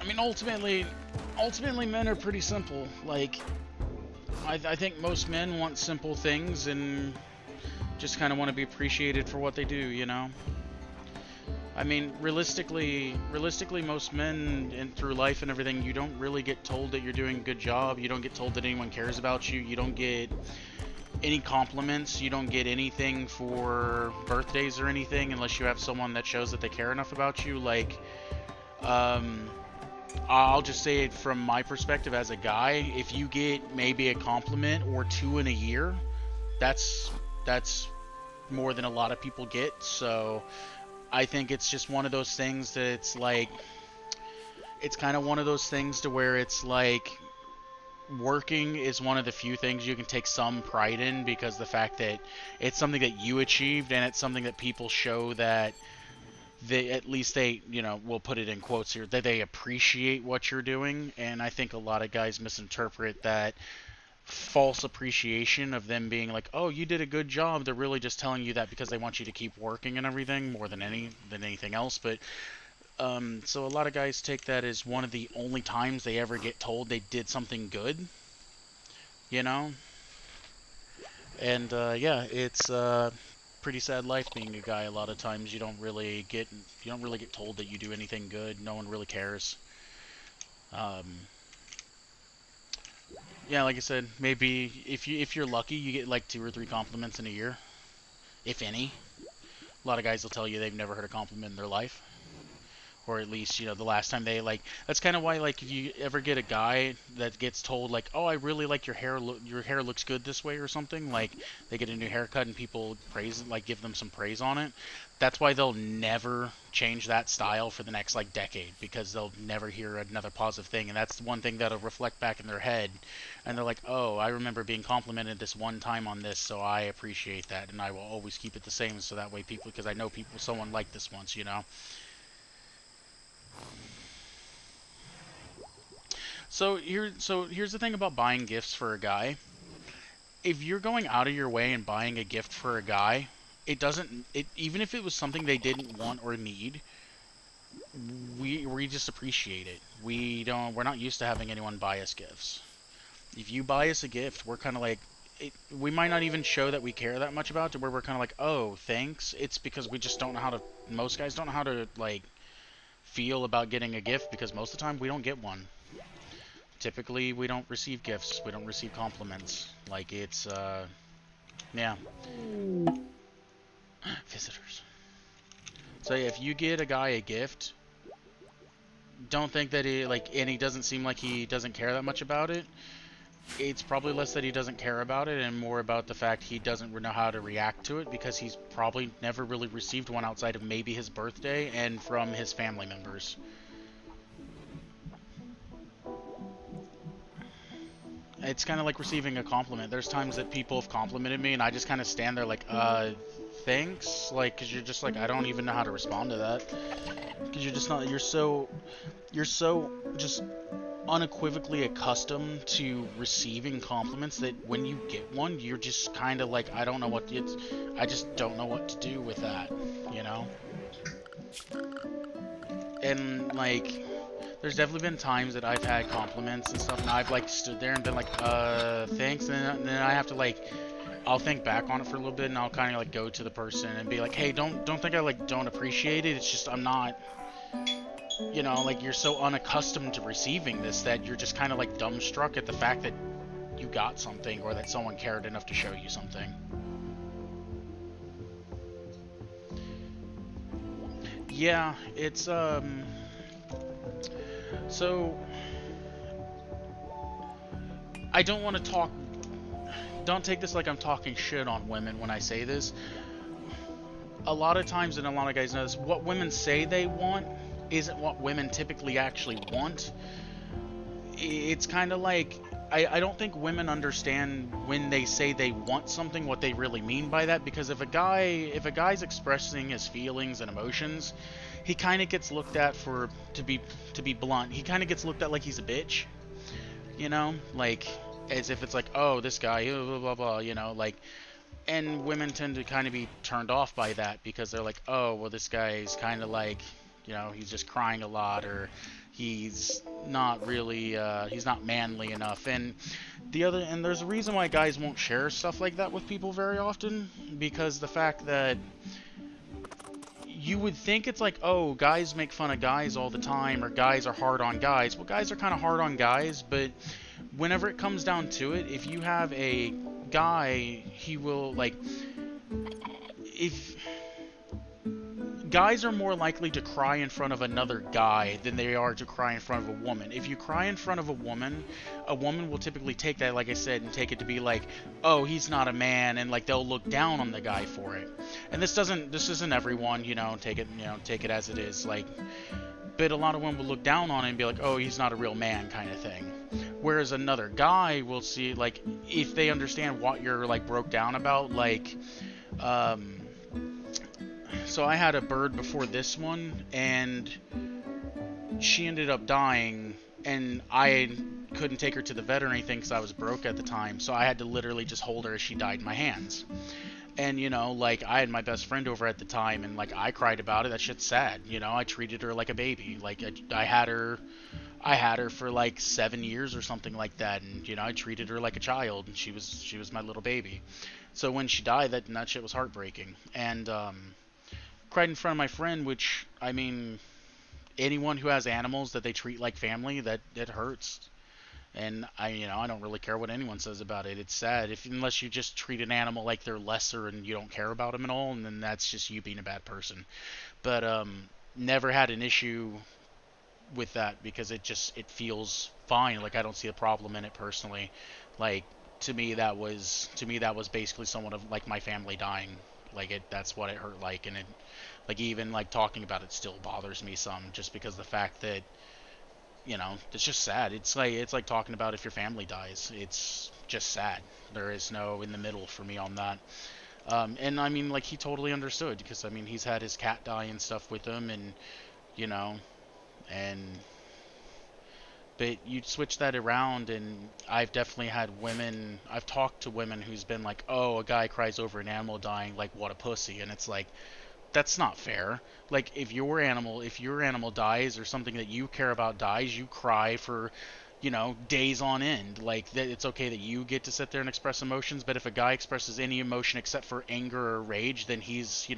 Speaker 1: I mean, ultimately men are pretty simple. Like, I think most men want simple things and just kind of want to be appreciated for what they do, you know? I mean, realistically, most men through life and everything, you don't really get told that you're doing a good job. You don't get told that anyone cares about you. You don't get any compliments. You don't get anything for birthdays or anything unless you have someone that shows that they care enough about you. Like, I'll just say it from my perspective as a guy, if you get maybe a compliment or two in a year, that's more than a lot of people get. So I think it's just one of those things that it's like, it's kind of one of those things to where it's like, working is one of the few things you can take some pride in, because the fact that it's something that you achieved and it's something that people show that they at least they will put it in quotes here that they appreciate what you're doing. And I think a lot of guys misinterpret that false appreciation of them being like, oh, you did a good job. They're really just telling you that because they want you to keep working and everything more than anything else. But so a lot of guys take that as one of the only times they ever get told they did something good, you know. And yeah, it's pretty sad life being a guy. A lot of times you don't really get told that you do anything good. No one really cares. Um, yeah, like I said, maybe if you're lucky, you get like 2 or 3 compliments in a year, if any. A lot of guys will tell you they've never heard a compliment in their life. Or at least the last time they like. That's kind of why, like, if you ever get a guy that gets told like, oh, I really like your hair, your hair looks good this way or something, like they get a new haircut and people praise, like, give them some praise on it. That's why they'll never change that style for the next like decade, because they'll never hear another positive thing. And that's one thing that'll reflect back in their head, and they're like, oh, I remember being complimented this one time on this, so I appreciate that, and I will always keep it the same, so that way people, because I know people, someone liked this once. So here's the thing about buying gifts for a guy. If you're going out of your way and buying a gift for a guy, even if it was something they didn't want or need, we just appreciate it. We're not used to having anyone buy us gifts. If you buy us a gift, we're kind of like, we might not even show that we care that much about it, where we're kind of like, oh, thanks. It's because we just don't know how to. Most guys don't know how to like feel about getting a gift, because most of the time we don't get one. Typically, we don't receive gifts. We don't receive compliments. Like, it's, yeah. Visitors. So, yeah, if you get a guy a gift, don't think that and he doesn't seem like he doesn't care that much about it. It's probably less that he doesn't care about it and more about the fact he doesn't know how to react to it, because he's probably never really received one outside of maybe his birthday and from his family members. It's kind of like receiving a compliment. There's times that people have complimented me, and I just kind of stand there like, thanks? Like, because you're just like, I don't even know how to respond to that. Because you're just not, you're so just unequivocally accustomed to receiving compliments that when you get one, you're just kind of like, I just don't know what to do with that, you know? And, like, there's definitely been times that I've had compliments and stuff, and I've like stood there and been like, thanks, and then I have to like, I'll think back on it for a little bit, and I'll kind of like go to the person and be like, hey, don't think I like don't appreciate it. It's just I'm not, like you're so unaccustomed to receiving this that you're just kind of like dumbstruck at the fact that you got something or that someone cared enough to show you something. Yeah, it's so I don't want to talk. Don't take this like I'm talking shit on women when I say this. A lot of times, and a lot of guys know this, what women say they want isn't what women typically actually want. It's kind of like, I don't think women understand when they say they want something what they really mean by that, because if a guy's expressing his feelings and emotions, he kind of gets looked at for to be blunt. He kind of gets looked at like he's a bitch, like as if it's like, oh, this guy, blah blah blah, like. And women tend to kind of be turned off by that, because they're like, oh, well, this guy's kind of like, he's just crying a lot, or he's not really, he's not manly enough. And there's a reason why guys won't share stuff like that with people very often, because the fact that you would think it's like, oh, guys make fun of guys all the time, or guys are hard on guys. Well, guys are kind of hard on guys, but whenever it comes down to it, if you have a guy, he will, like, if guys are more likely to cry in front of another guy than they are to cry in front of a woman. If you cry in front of a woman will typically take that, like I said, and take it to be like, oh, he's not a man, and like they'll look down on the guy for it. And this isn't everyone, take it as it is, like, but a lot of women will look down on it and be like, oh, he's not a real man, kind of thing. Whereas another guy will see, like, if they understand what you're like broke down about, like, So I had a bird before this one, and she ended up dying, and I couldn't take her to the vet or anything because I was broke at the time, so I had to literally just hold her as she died in my hands. And like I had my best friend over at the time, and like I cried about it. That shit's sad. I treated her like a baby. Like I had her for like 7 years or something like that, and I treated her like a child, and she was my little baby. So when she died, that shit was heartbreaking, and cried in front of my friend, which I mean, anyone who has animals that they treat like family, that it hurts. And I don't really care what anyone says about it. It's sad if unless you just treat an animal like they're lesser and you don't care about them at all, and then that's just you being a bad person. But never had an issue with that because it feels fine. Like I don't see a problem in it personally. Like to me that was basically someone of like my family dying. Like that's what it hurt like, and it like even like talking about it still bothers me some, just because the fact that it's just sad. It's like talking about if your family dies. It's just sad. There is no in the middle for me on that. And I mean, like he totally understood because I mean he's had his cat die and stuff with him, and you know, and but you switch that around, and I've definitely had women. I've talked to women who's been like, "Oh, a guy cries over an animal dying, like what a pussy," and it's like that's not fair. Like if your animal dies or something that you care about dies, you cry for, days on end. Like that it's okay that you get to sit there and express emotions, but if a guy expresses any emotion except for anger or rage, then he's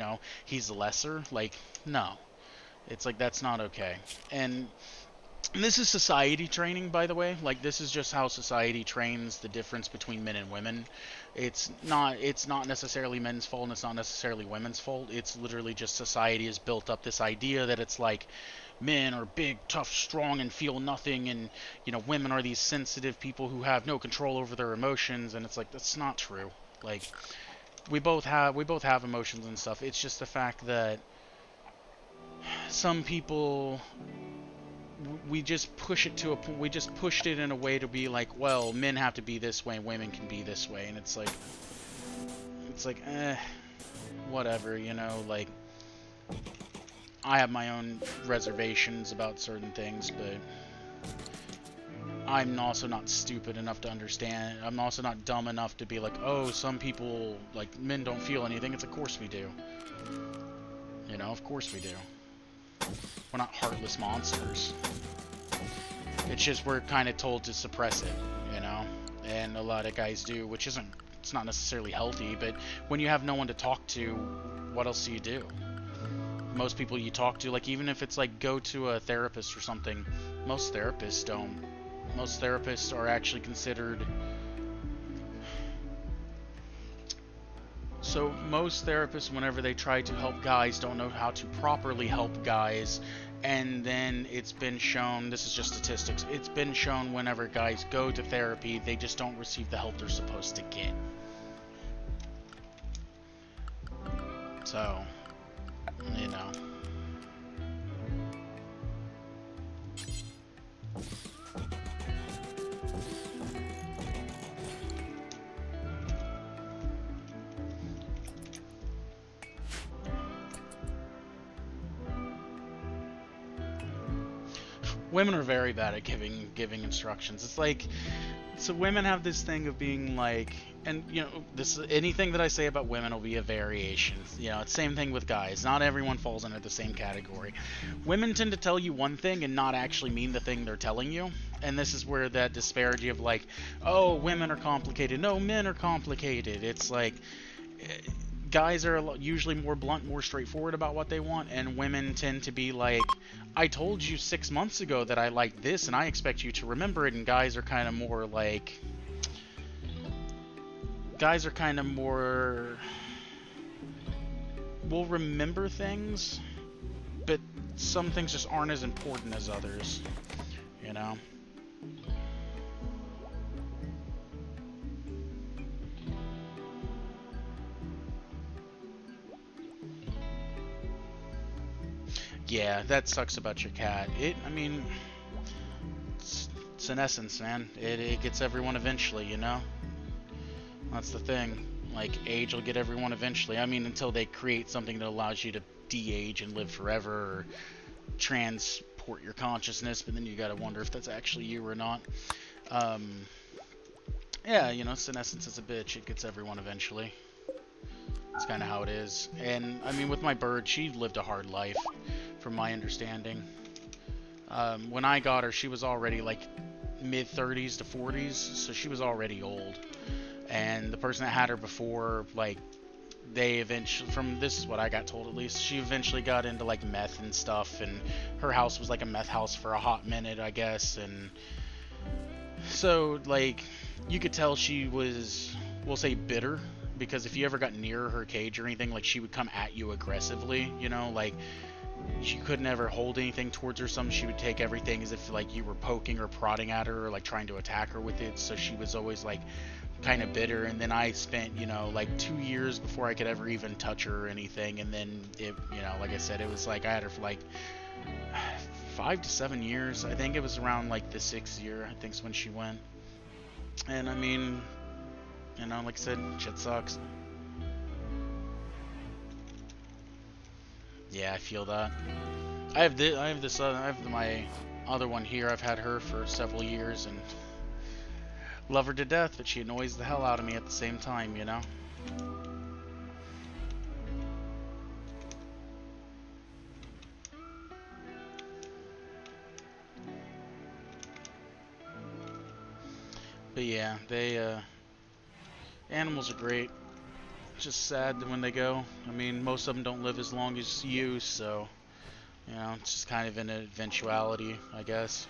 Speaker 1: lesser. Like no. It's like that's not okay. And this is society training, by the way. Like this is just how society trains the difference between men and women. It's not necessarily men's fault and it's not necessarily women's fault. It's literally just society has built up this idea that it's like men are big, tough, strong and feel nothing, and women are these sensitive people who have no control over their emotions, and it's like that's not true. Like we both have emotions and stuff. It's just the fact that some people we just push it to a point. We just pushed it in a way to be like, well, men have to be this way and women can be this way, and it's like whatever, like I have my own reservations about certain things, but I'm also not stupid enough to understand. I'm also not dumb enough to be like, oh, some people, like, men don't feel anything. It's of course we do. Of course we do. We're not heartless monsters. It's just we're kind of told to suppress it. And a lot of guys do, which it's not necessarily healthy, but when you have no one to talk to, what else do you do? Most people you talk to, like even if it's like go to a therapist or something, most therapists don't. Most therapists are actually considered. So most therapists, whenever they try to help guys, don't know how to properly help guys, and then it's been shown, this is just statistics, it's been shown whenever guys go to therapy, they just don't receive the help they're supposed to get. So, you know. Women are very bad at giving instructions. It's like, so women have this thing of being like, and this anything that I say about women will be a variation. It's same thing with guys. Not everyone falls under the same category. Women tend to tell you one thing and not actually mean the thing they're telling you. And this is where that disparity of like, oh, women are complicated. No, men are complicated. It's like guys are usually more blunt, more straightforward about what they want, and women tend to be like, I told you 6 months ago that I like this, and I expect you to remember it, and guys are kind of more like, will remember things, but some things just aren't as important as others, you know? Yeah, that sucks about your cat. I mean, it's an essence, man. It gets everyone eventually. That's the thing. Like, age will get everyone eventually. I mean, until they create something that allows you to de-age and live forever, or transport your consciousness, but then you gotta wonder if that's actually you or not. Yeah, you know, senescence is a bitch. It gets everyone eventually. It's kind of how it is. And, I mean, with my bird, she lived a hard life, from my understanding. When I got her, she was already, like, mid-30s to 40s, so she was already old. And the person that had her before, like, they eventually, from this is what I got told at least, she eventually got into, like, meth and stuff, and her house was, like, a meth house for a hot minute, I guess, and so, like, you could tell she was, we'll say, bitter, because if you ever got near her cage or anything, like, she would come at you aggressively, you know, like, she could never hold anything towards her. She would take everything as if, like, you were poking or prodding at her or, like, trying to attack her with it, so she was always, like, kind of bitter. And then I spent, you know, like, 2 years before I could ever even touch her or anything, and then it, you know, like I said, it was like I had her for, like, 5 to 7 years. I think it was around, like, the 6th year, I think, is when she went. And, I mean, you know, like I said, shit sucks. Yeah, I feel that. I have my other one here. I've had her for several years and love her to death, but she annoys the hell out of me at the same time, you know? But yeah, animals are great. Just sad when they go. I mean, most of them don't live as long as you, so, you know, it's just kind of an eventuality, I guess.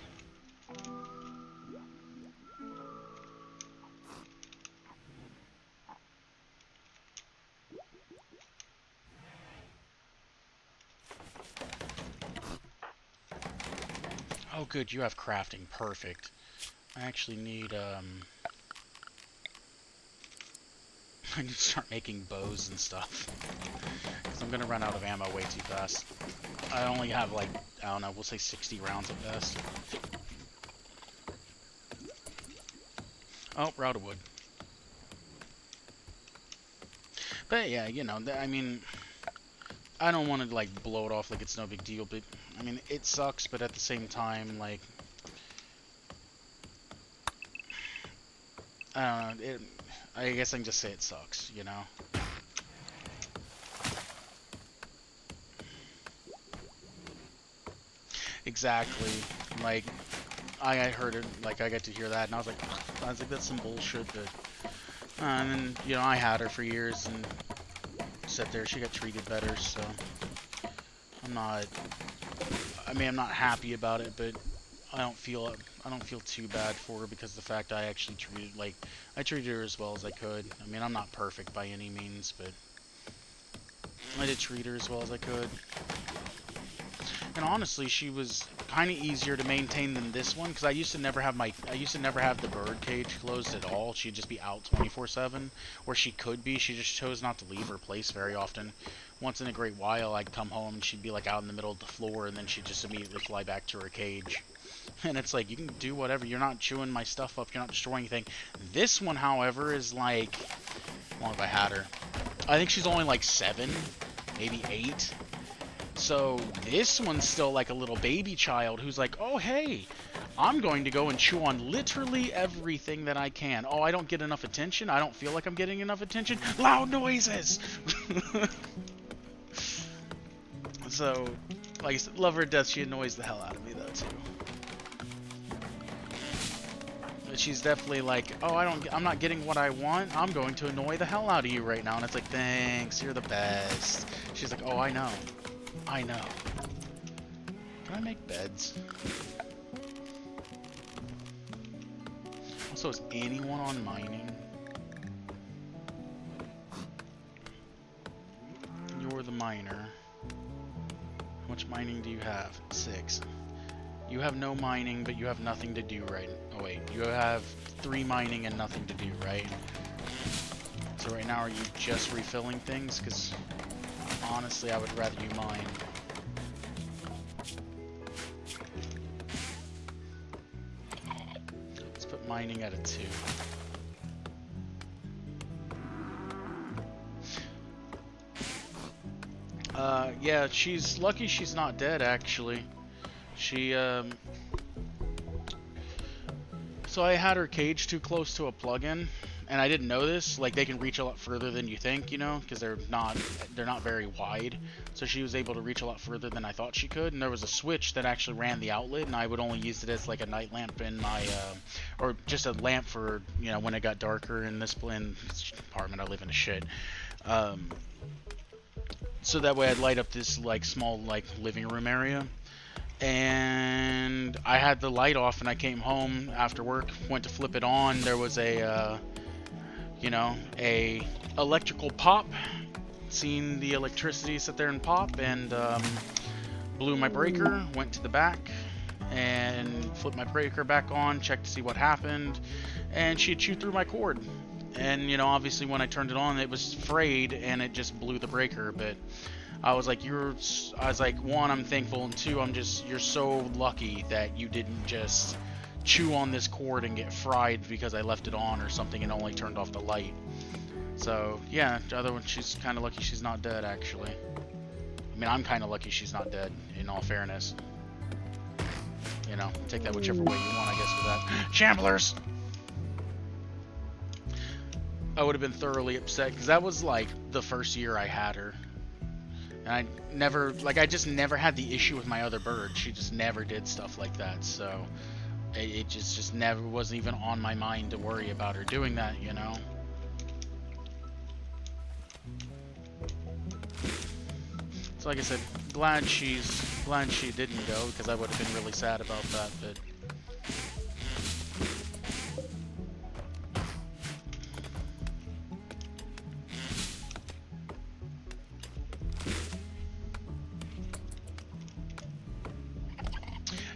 Speaker 1: Oh, good, you have crafting. Perfect. I actually need, I need to start making bows and stuff. Because I'm going to run out of ammo way too fast. I only have, like, I don't know, we'll say 60 rounds at best. Oh, we're out of wood. But yeah, you know, I mean, I don't want to, like, blow it off like it's no big deal, but, I mean, it sucks, but at the same time, like, I don't know, I guess I can just say it sucks, you know? Exactly. Like, I heard it, like, I got to hear that, and I was like, that's some bullshit, but, and then, you know, I had her for years, and sat there, she got treated better, so, I'm not, I mean, I'm not happy about it, but I don't feel too bad for her, because the fact I actually I treated her as well as I could. I mean, I'm not perfect by any means, but I did treat her as well as I could. And honestly, she was kind of easier to maintain than this one, because I used to never have the bird cage closed at all. She'd just be out 24/7, or she could be. She just chose not to leave her place very often. Once in a great while, I'd come home and she'd be like out in the middle of the floor, and then she'd just immediately fly back to her cage. And it's like, you can do whatever. You're not chewing my stuff up. You're not destroying anything. This one, however, is like, how long have I had her? I think she's only like 7, maybe 8. So this one's still like a little baby child who's like, oh, hey, I'm going to go and chew on literally everything that I can. Oh, I don't get enough attention? I don't feel like I'm getting enough attention? Loud noises! So, like I said, love her to death, she annoys the hell out of me, though, too. But she's definitely like, oh, I'm not getting what I want. I'm going to annoy the hell out of you right now. And it's like, thanks, you're the best. She's like, oh, I know. I know. Can I make beds? Also, is anyone on mining? You're the miner. How much mining do you have? 6. You have no mining, but you have nothing to do right. Oh wait, you have 3 mining and nothing to do, right? So right now, are you just refilling things? Because honestly, I would rather you mine. Let's put mining at a 2. Yeah, she's lucky she's not dead, actually. She, So I had her cage too close to a plug-in, and I didn't know this. Like, they can reach a lot further than you think, you know, because they're not very wide. So she was able to reach a lot further than I thought she could. And there was a switch that actually ran the outlet, and I would only use it as like a night lamp in my, or just a lamp for, you know, when it got darker in this apartment. I live in a shit. Um, so that way I'd light up this like small like living room area. And I had the light off, and I came home after work, went to flip it on. There was a, you know, a electrical pop. Seen the electricity sit there and pop, and blew my breaker. Went to the back and flipped my breaker back on, checked to see what happened, and she had chewed through my cord. And you know, obviously, when I turned it on, it was frayed, and it just blew the breaker. But I was like, one, I'm thankful, and two, you're so lucky that you didn't just chew on this cord and get fried because I left it on or something and only turned off the light. So, yeah, the other one, she's kind of lucky she's not dead, actually. I mean, I'm kind of lucky she's not dead, in all fairness. You know, take that whichever way you want, I guess, for that. Shamblers! I would have been thoroughly upset, because that was, like, the first year I had her. And I just never had the issue with my other bird. She just never did stuff like that, so it just never wasn't even on my mind to worry about her doing that, you know? So like I said, glad she didn't go, because I would have been really sad about that, but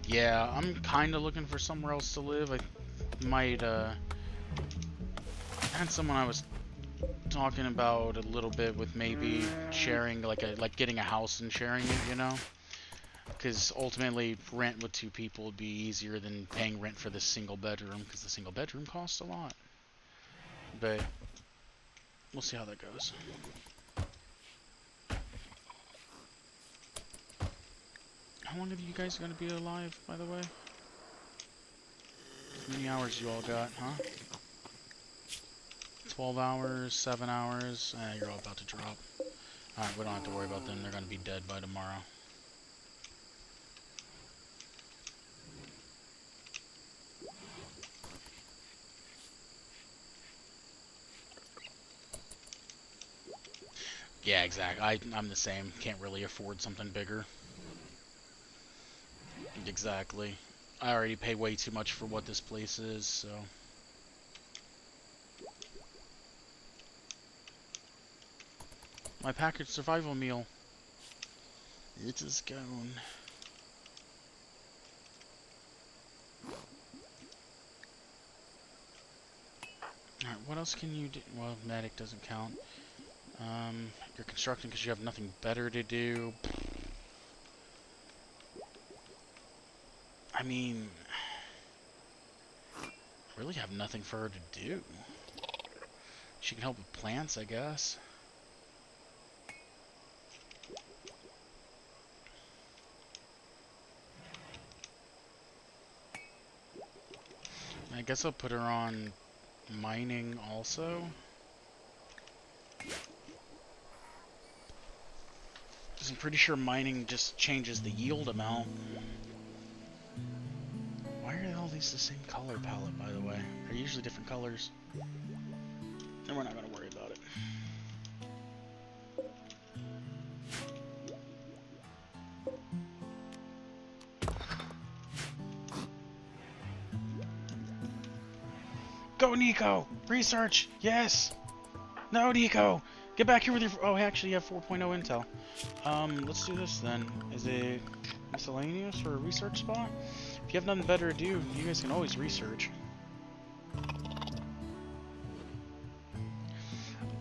Speaker 1: yeah, I'm kind of looking for somewhere else to live. I might, I had someone I was talking about a little bit with maybe sharing, like getting a house and sharing it, you know? Because ultimately, rent with two people would be easier than paying rent for this single bedroom, because the single bedroom costs a lot. But we'll see how that goes. How long are you guys going to be alive, by the way? How many hours you all got, huh? 12 hours, 7 hours. You're all about to drop. Alright, we don't have to worry about them. They're going to be dead by tomorrow. Yeah, exactly. I'm the same. Can't really afford something bigger. Exactly. I already pay way too much for what this place is, so... My package survival meal. It is gone. Alright, what else can you do? Well, medic doesn't count. You're constructing because you have nothing better to do. I mean... I really have nothing for her to do. She can help with plants, I guess. I guess I'll put her on mining also. Because I'm pretty sure mining just changes the yield amount. Why are all these the same color palette, by the way? They're usually different colors. And we're not going to worry about it. Go, Nico! Research! Yes! No, Nico! Get back here with your... Oh, actually, you have 4.0 intel. Let's do this then. Is it miscellaneous for a research spot? If you have nothing better to do, you guys can always research.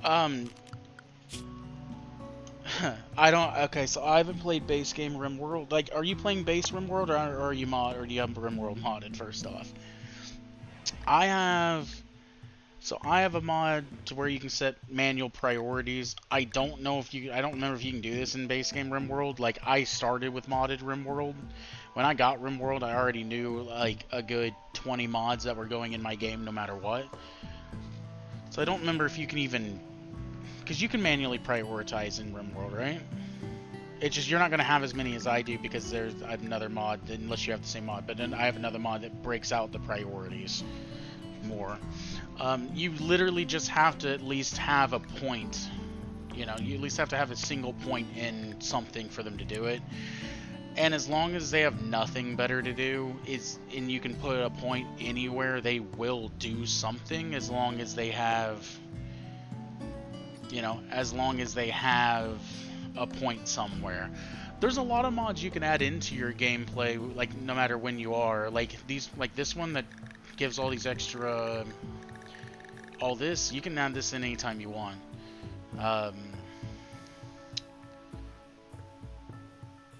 Speaker 1: I don't... Okay, so I haven't played base game RimWorld. Like, are you playing base RimWorld, or are you mod, or do you have RimWorld modded, first off? I have So I have a mod to where you can set manual priorities. I don't remember if you can do this in base game RimWorld. Like I started with modded RimWorld. When I got RimWorld, I already knew like a good 20 mods that were going in my game no matter what. So I don't remember if you can even, because you can manually prioritize in RimWorld, right? It's just you're not going to have as many as I do because I have another mod, unless you have the same mod, but then I have another mod that breaks out the priorities more. You literally just have to at least have a point. You know, you at least have to have a single point in something for them to do it. And as long as they have nothing better to do, and you can put a point anywhere, they will do something as long as they have, as long as they have a point somewhere. There's a lot of mods you can add into your gameplay, like no matter when you are. Like this one that gives all these extra, all this. You can add this in anytime you want.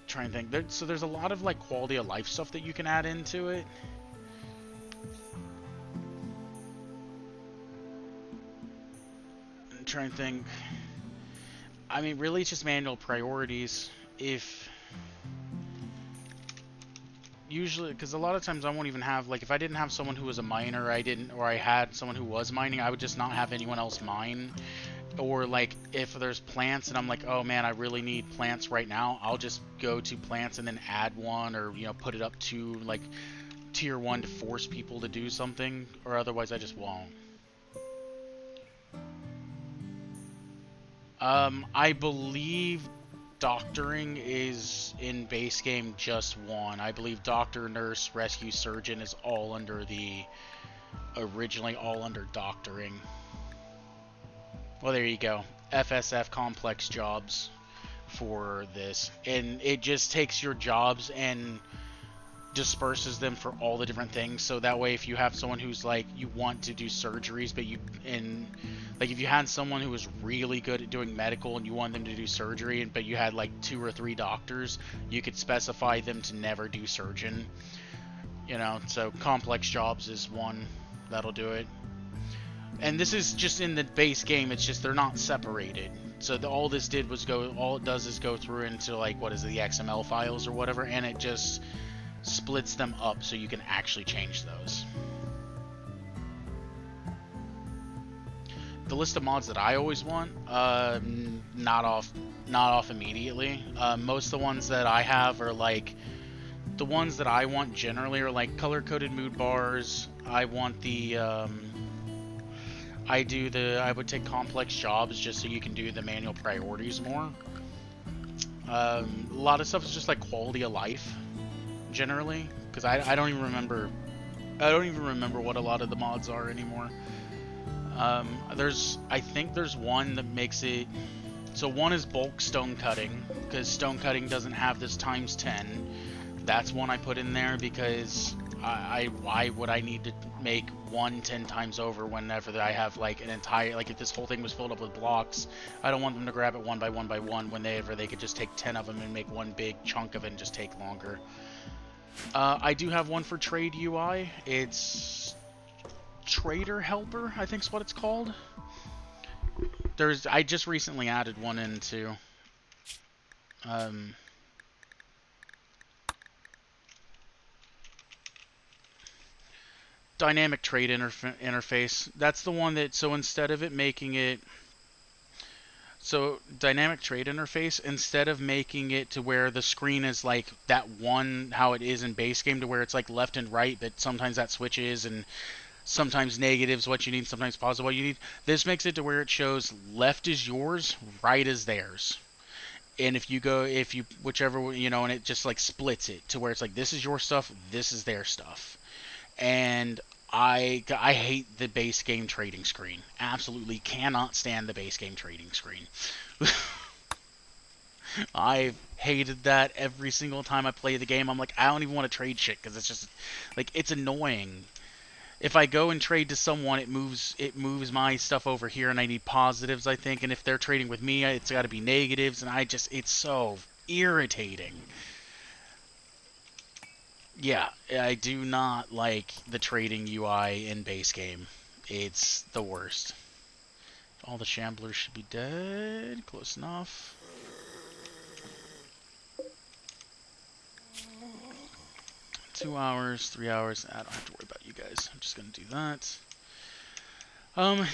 Speaker 1: Trying to think. So there's a lot of like quality of life stuff that you can add into it. I'm trying to think. I mean, really, it's just manual priorities. Usually, because a lot of times I won't even have, like, if I didn't have someone who was a miner, or I had someone who was mining, I would just not have anyone else mine. Or, like, if there's plants and I'm like, oh man, I really need plants right now, I'll just go to plants and then add one, or, put it up to, like, tier 1 to force people to do something, or otherwise I just won't. I believe doctoring is in base game just one. I believe doctor, nurse, rescue, surgeon is all under originally all under doctoring. Well, there you go. FSF complex jobs for this. And it just takes your jobs and disperses them for all the different things. So that way, if you have someone who's like, you want to do surgeries, but like if you had someone who was really good at doing medical and you want them to do surgery, but you had like 2 or 3 doctors, you could specify them to never do surgeon. So complex jobs is one that'll do it. And this is just in the base game. It's just they're not separated. So all this did was all it does is go through into like, what is it, the XML files or whatever, and it just splits them up so you can actually change those. The list of mods that I always want, not off immediately. Most of the ones that I have are like, the ones that I want generally are like color-coded mood bars. I want I would take complex jobs just so you can do the manual priorities more. A lot of stuff is just like quality of life, generally, because I don't even remember what a lot of the mods are anymore. I think there's one that makes it, so one is bulk stone cutting, because stone cutting doesn't have this times 10. That's one I put in there because why would I need to make 1 10 times over whenever I have like an entire, like if this whole thing was filled up with blocks, I don't want them to grab it one by one whenever they could just take 10 of them and make one big chunk of it and just take longer. I do have one for trade UI. It's Trader Helper, I think is what it's called. I just recently added one into dynamic trade interface. That's the one that, so instead of it making it, so dynamic trade interface, instead of making it to where the screen is like that one, how it is in base game, to where it's like left and right, but sometimes that switches, and sometimes negatives what you need, sometimes positive what you need. This makes it to where it shows left is yours, right is theirs. And if you whichever, and it just like splits it to where it's like, this is your stuff, this is their stuff. And I hate the base game trading screen. Absolutely cannot stand the base game trading screen. I've hated that every single time I play the game. I'm like, I don't even want to trade shit because it's just like, it's annoying. If I go and trade to someone, it moves my stuff over here, and I need positives, I think. And if they're trading with me, it's got to be negatives, and it's so irritating. Yeah, I do not like the trading UI in base game It's the worst. All the shamblers should be dead. Close enough. Two hours, 3 hours. I don't have to worry about you guys. I'm just gonna do that.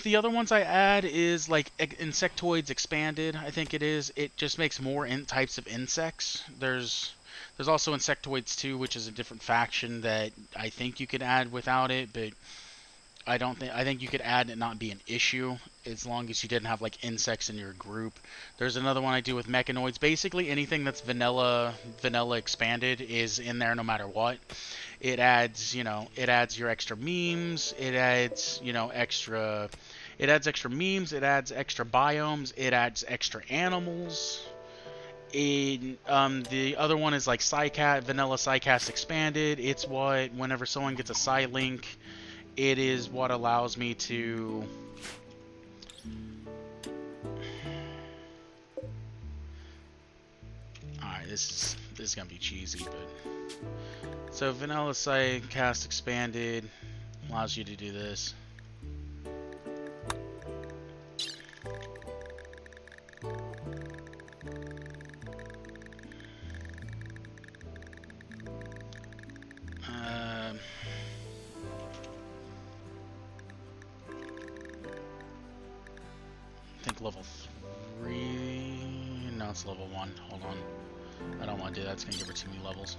Speaker 1: The other ones I add is like insectoids expanded. I think it is. It just makes more types of insects. There's also insectoids too, which is a different faction that I think you could add without it, but I don't think I think you could add and not be an issue as long as you didn't have like insects in your group. There's another one I do with mechanoids. Basically anything that's vanilla expanded is in there no matter what. It adds, it adds your extra memes, it adds, extra memes, it adds extra biomes, it adds extra animals. The other one is like vanilla Psycast expanded. It's what whenever someone gets a Psy link, it is what allows me to Alright, this is gonna be cheesy, but so vanilla Psycast expanded allows you to do this. I think level 3. No, it's level 1. Hold on. I don't want to do that. It's going to give her too many levels.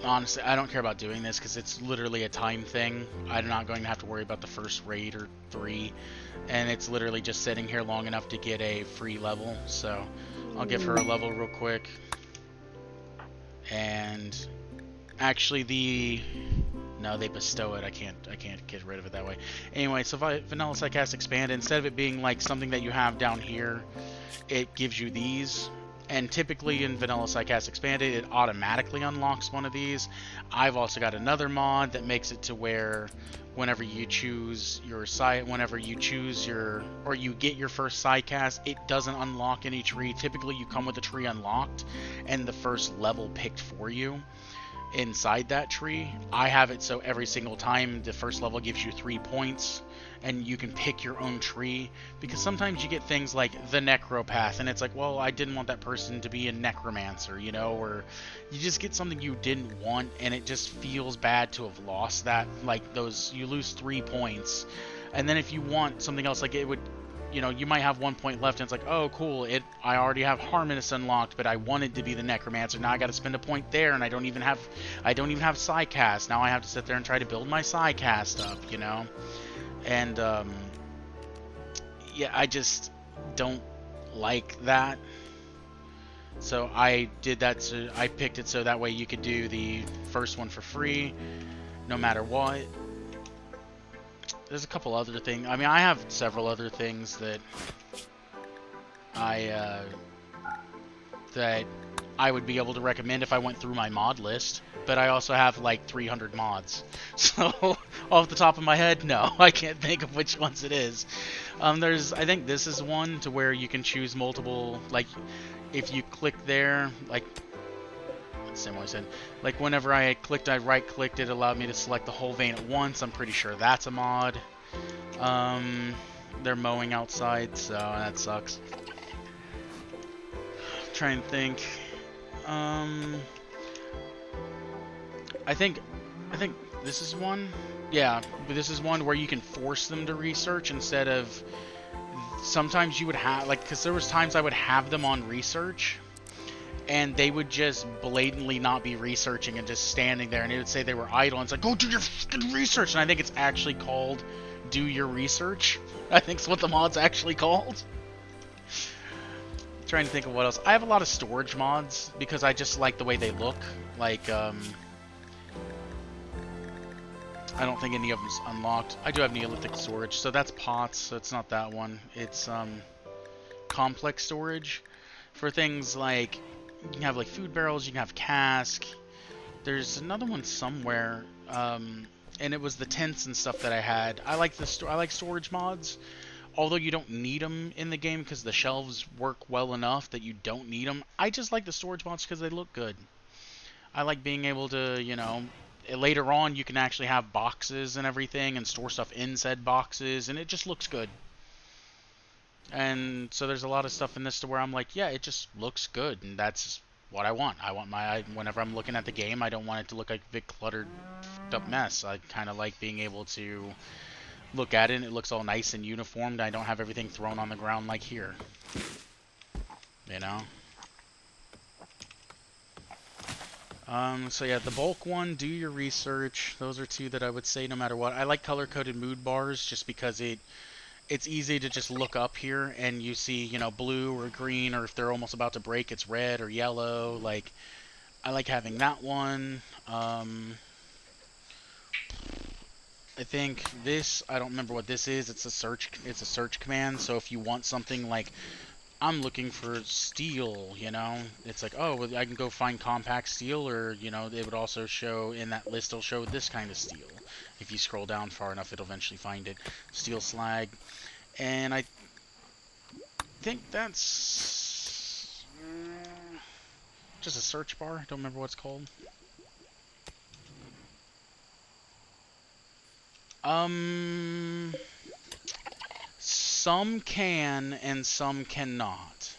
Speaker 1: Honestly, I don't care about doing this because it's literally a time thing. I'm not going to have to worry about the first raid or 3. And it's literally just sitting here long enough to get a free level. So I'll give her a level real quick. And actually no, they bestow it. I can't get rid of it that way. Anyway, so Vanilla Psycast Expanded, instead of it being like something that you have down here, it gives you these. And typically in Vanilla Psycast Expanded, it automatically unlocks one of these. I've also got another mod that makes it to where whenever you choose your or you get your first Psycast, it doesn't unlock any tree. Typically you come with the tree unlocked and the first level picked for you inside that tree. I have it so every single time the first level gives you 3 points and you can pick your own tree, because sometimes you get things like the necropath and it's like, well, I didn't want that person to be a necromancer, or you just get something you didn't want and it just feels bad to have lost that. Like you lose 3 points, and then if you want something else, like it would, you might have 1 point left and it's like, oh cool, I already have Harmonious unlocked, but I wanted to be the Necromancer. Now I got to spend a point there, and I don't even have Psycast. Now I have to sit there and try to build my Psycast up, And yeah, I just don't like that. So I did that. So I picked it so that way you could do the first one for free, no matter what. There's a couple other things. I mean, I have several other things that I would be able to recommend if I went through my mod list, but I also have like 300 mods. So off the top of my head, no, I can't think of which ones it is. I think this is one to where you can choose multiple, like if you click there, like same way I said, like whenever I right clicked, it allowed me to select the whole vein at once. I'm pretty sure that's a mod. They're mowing outside, so that sucks. Trying to think. I think this is one. Yeah, but this is one where you can force them to research instead of. Sometimes you would have, like, because there was times I would have them on research, and they would just blatantly not be researching and just standing there, and it would say they were idle, and it's like, go do your fucking research. And I think it's actually called do your research. I think it's what the mod's actually called. Trying to think of what else. I have a lot of storage mods because I just like the way they look. Like, I don't think any of them's unlocked. I do have Neolithic storage, so that's pots, so it's not that one. It's complex storage for things like, you can have like food barrels, you can have cask. There's another one somewhere, and it was the tents and stuff that I had. I like storage mods, although you don't need them in the game because the shelves work well enough that you don't need them. I just like the storage mods because they look good. I like being able to, later on you can actually have boxes and everything and store stuff in said boxes, and it just looks good. And so there's a lot of stuff in this to where I'm like, yeah, it just looks good, and that's what I want. I want whenever I'm looking at the game, I don't want it to look like a big cluttered, fucked up mess. I kind of like being able to look at it and it looks all nice and uniformed. I don't have everything thrown on the ground like here. You know? So yeah, the bulk one, do your research. Those are two that I would say no matter what. I like color-coded mood bars just because it's easy to just look up here and you see, you know, blue or green, or if they're almost about to break, it's red or yellow. Like, I like having that one. I think this, I don't remember what this is. It's a search command. So if you want something like, I'm looking for steel, you know, it's like, oh, well, I can go find compact steel, or, you know, it would also show in that list, it'll show this kind of steel. If you scroll down far enough, it'll eventually find it. Steel slag. And I think that's just a search bar. I don't remember what it's called. Some can and some cannot.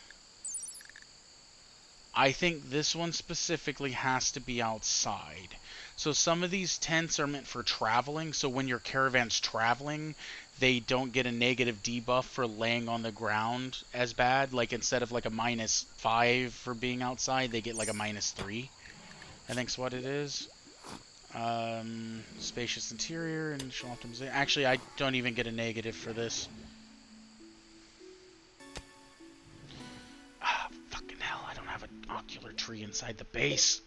Speaker 1: I think this one specifically has to be outside. So some of these tents are meant for traveling, so when your caravan's traveling, they don't get a negative debuff for laying on the ground as bad. Like, instead of like a -5 for being outside, they get like a -3, I think's what it is. Spacious interior, initial optimization. Actually, I don't even get a negative for this. Ah, fucking hell, I don't have an ocular tree inside the base.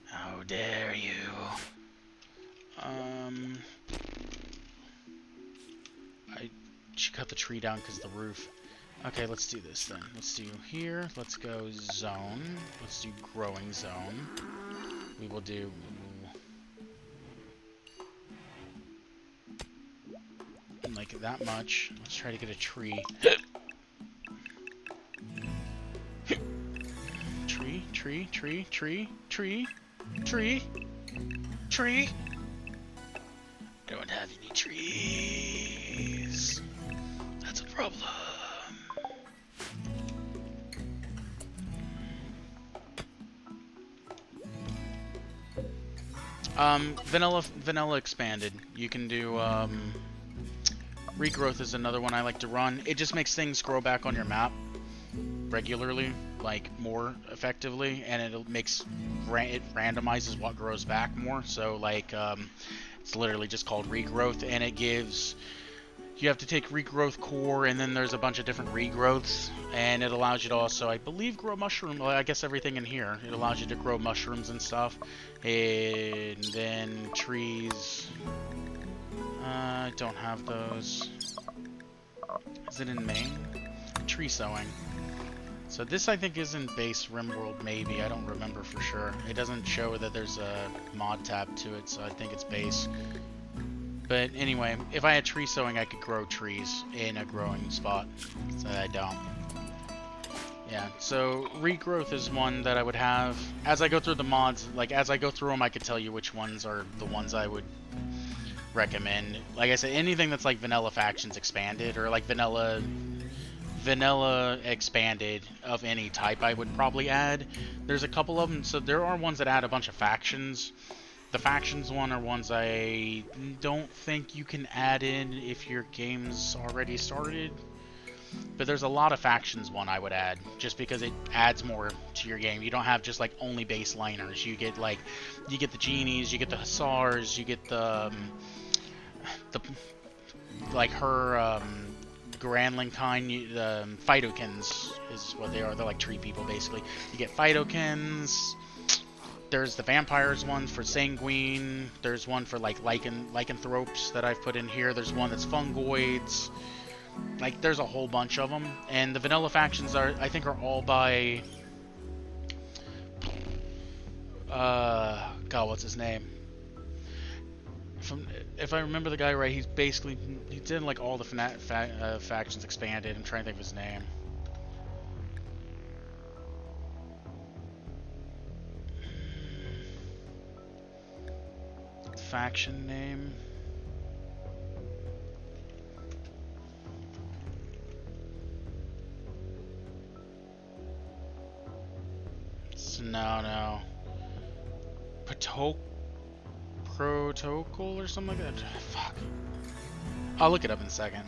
Speaker 1: How dare you. I should cut the tree down because of the roof. Okay, let's do this then. Let's do here. Let's go zone. Let's do growing zone. We will do... like that much. Let's try to get a tree. Tree, tree, tree, tree, tree, tree, tree. I don't have any trees. That's a problem. Vanilla expanded. You can do, regrowth is another one I like to run. It just makes things grow back on your map regularly, like more effectively, and it randomizes what grows back more. So like, it's literally just called regrowth, and it gives, you have to take regrowth core, and then there's a bunch of different regrowths, and it allows you to also, I believe, grow mushroom. Well, I guess everything in here. It allows you to grow mushrooms and stuff, and then trees. I don't have those. Is it in main? Tree sowing. So this, I think, is in base RimWorld, maybe. I don't remember for sure. It doesn't show that there's a mod tab to it, so I think it's base. But anyway, if I had tree sowing, I could grow trees in a growing spot. So I don't. Yeah, so regrowth is one that I would have. As I go through the mods, like, as I go through them, I could tell you which ones are the ones I would recommend. Like I said, anything that's like vanilla factions expanded, or like vanilla expanded of any type, I would probably add. There's a couple of them, so there are ones that add a bunch of factions. The factions one are ones I don't think you can add in if your game's already started. But there's a lot of factions one I would add, just because it adds more to your game. You don't have just like only baseliners. You get like, you get the genies, you get the hussars, you get the like her Grandling kind, the Phytokins is what they are. They're like tree people, basically. You get Phytokins. There's the vampires one for Sanguine. There's one for like lycanthropes that I've put in here. There's one that's fungoids. Like, there's a whole bunch of them. And the vanilla factions are, I think, are all by... God, what's his name? If I remember the guy right, he's basically, he did like all the factions expanded. I'm trying to think of his name. faction name. No. Protocol or something like that? Fuck. I'll look it up in a second.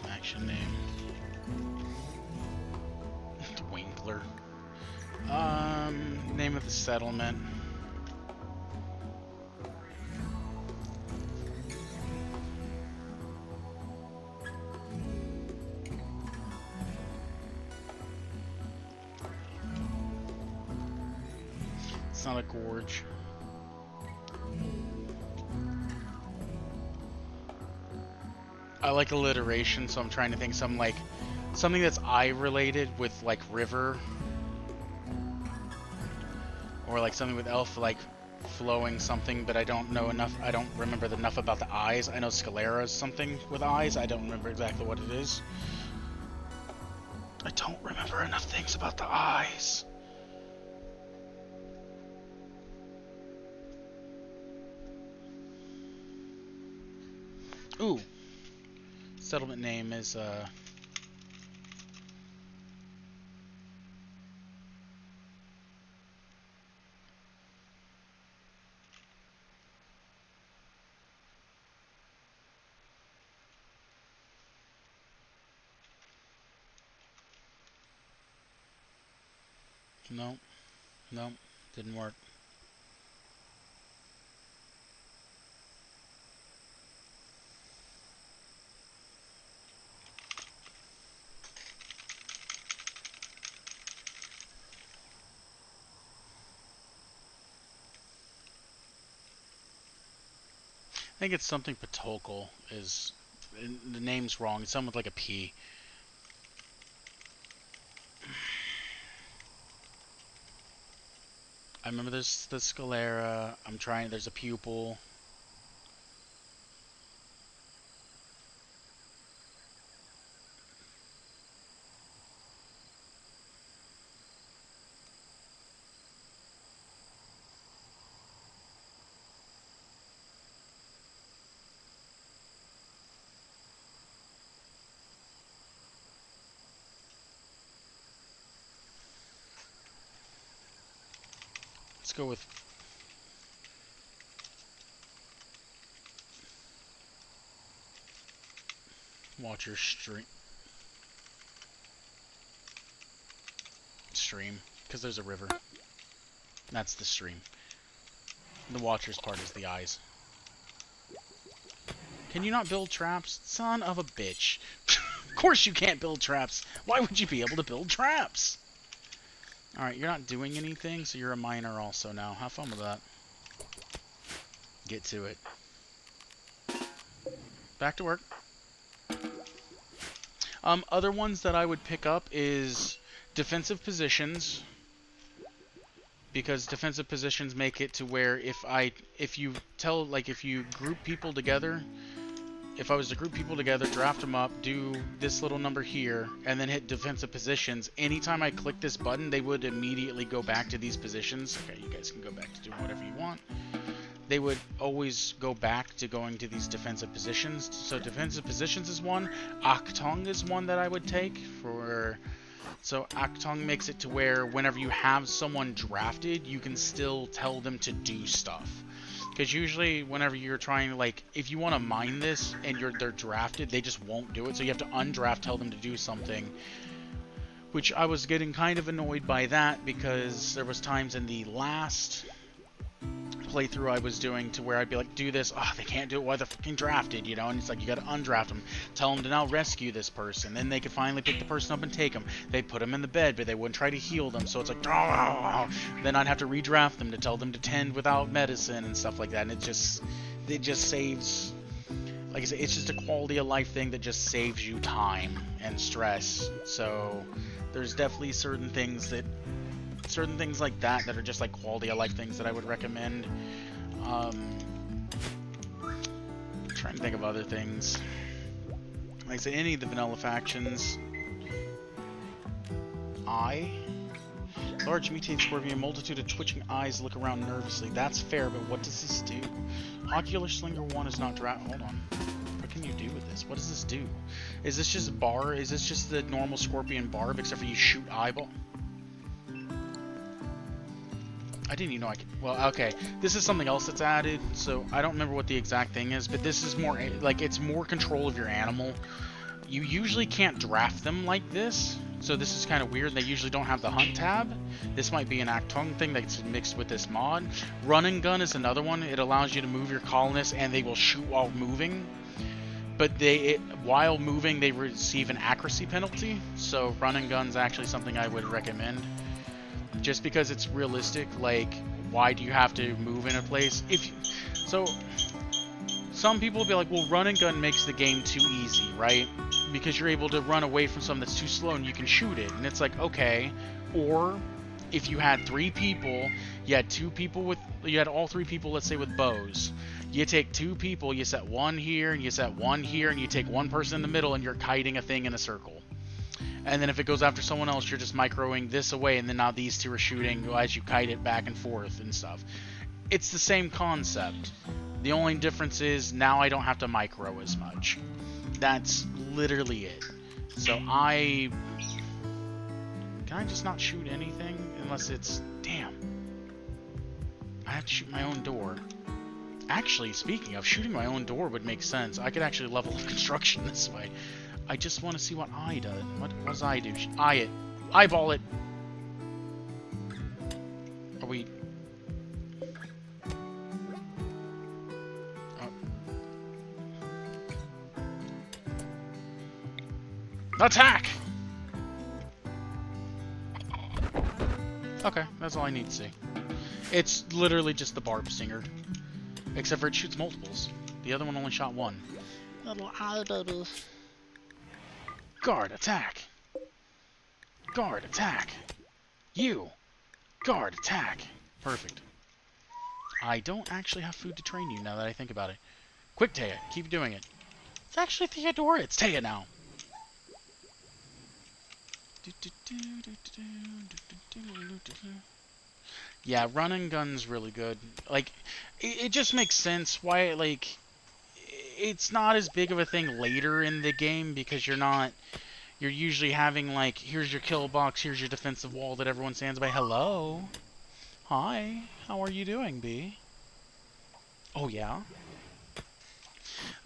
Speaker 1: Faction name. Winkler. Name of the settlement. It's not a gorge. I like alliteration, so I'm trying to think something that's I related with like river, or like something with elf, like flowing something, but I don't know enough. I don't remember enough about the eyes. I know Scalera is something with eyes. I don't remember exactly what it is. I don't remember enough things about the eyes. Ooh. Settlement name is, no, didn't work. I think it's something Patokal is, the name's wrong. It's something with like a P. I remember there's the Scalera. There's a pupil. Let's go with Watcher stream, because there's a river. That's the stream. The Watcher's part is the eyes. Can you not build traps? Son of a bitch. Of course you can't build traps. Why would you be able to build traps? Alright, you're not doing anything, so you're a miner also now. Have fun with that. Get to it. Back to work. Other ones that I would pick up is defensive positions. Because defensive positions make it to where if you group people together, if I was to group people together, draft them up, do this little number here, and then hit defensive positions, anytime I click this button, they would immediately go back to these positions. Okay, you guys can go back to doing whatever you want. They would always go back to going to these defensive positions. So defensive positions is one. Aktong is one that I would take for... So Aktong makes it to where whenever you have someone drafted, you can still tell them to do stuff. Because usually whenever you're trying to, like, if you want to mine this and they're drafted, they just won't do it. So you have to undraft, tell them to do something. Which I was getting kind of annoyed by that, because there was times in the last playthrough I was doing to where I'd be like, do this, oh, they can't do it while they're fucking drafted, you know, and it's like, you gotta undraft them, tell them to now rescue this person, then they could finally pick the person up and take them, they'd put them in the bed, but they wouldn't try to heal them, so it's like, oh, then I'd have to redraft them to tell them to tend without medicine and stuff like that, and it just saves like I said, it's just a quality of life thing that just saves you time and stress. So there's definitely certain things like that are just like quality of life things that I would recommend. Trying to think of other things. Like I said, any of the vanilla factions. Large mutated scorpion, multitude of twitching eyes look around nervously. That's fair, but what does this do? Ocular Slinger 1 is not dra- Hold on. What can you do with this? What does this do? Is this just barb? Is this just the normal scorpion barb, except for you shoot eyeball? I didn't even know I could... Well, okay. This is something else that's added, so I don't remember what the exact thing is, but this is more... Like, it's more control of your animal. You usually can't draft them like this, so this is kind of weird. They usually don't have the hunt tab. This might be an Actung thing that's mixed with this mod. Run and gun is another one. It allows you to move your colonists, and they will shoot while moving. But while moving, they receive an accuracy penalty. So run and gun's actually something I would recommend. Just because it's realistic, like, why do you have to move in a place? So, some people will be like, well, run and gun makes the game too easy, right? Because you're able to run away from something that's too slow and you can shoot it. And it's like, okay. Or, if you had 3 people, you had all 3 people, let's say, with bows. You take 2 people, you set 1 here, and you set 1 here, and you take 1 person in the middle, and you're kiting a thing in a circle. And then if it goes after someone else, you're just microing this away, and then now these 2 are shooting as you kite it back and forth and stuff. It's the same concept. The only difference is now I don't have to micro as much. That's literally it. So can I just not shoot anything? Unless it's... Damn. I have to shoot my own door. Actually, speaking of, shooting my own door would make sense. I could actually level up construction this way. I just want to see what I does. What does I do? Eye it. Eyeball it. Are we... Attack! Okay, that's all I need to see. It's literally just the barb stinger. Except for it shoots multiples. The other one only shot 1. Little eye baby. Guard, attack! Guard, attack! You! Guard, attack! Perfect. I don't actually have food to train you now that I think about it. Quick, Taya, keep doing it. It's actually Theodora, it's Taya now. Yeah, run and gun's really good. Like, it just makes sense why, like, it's not as big of a thing later in the game because you're usually having, like, here's your kill box, here's your defensive wall that everyone stands by. Hello? Hi, how are you doing, B? Oh, yeah?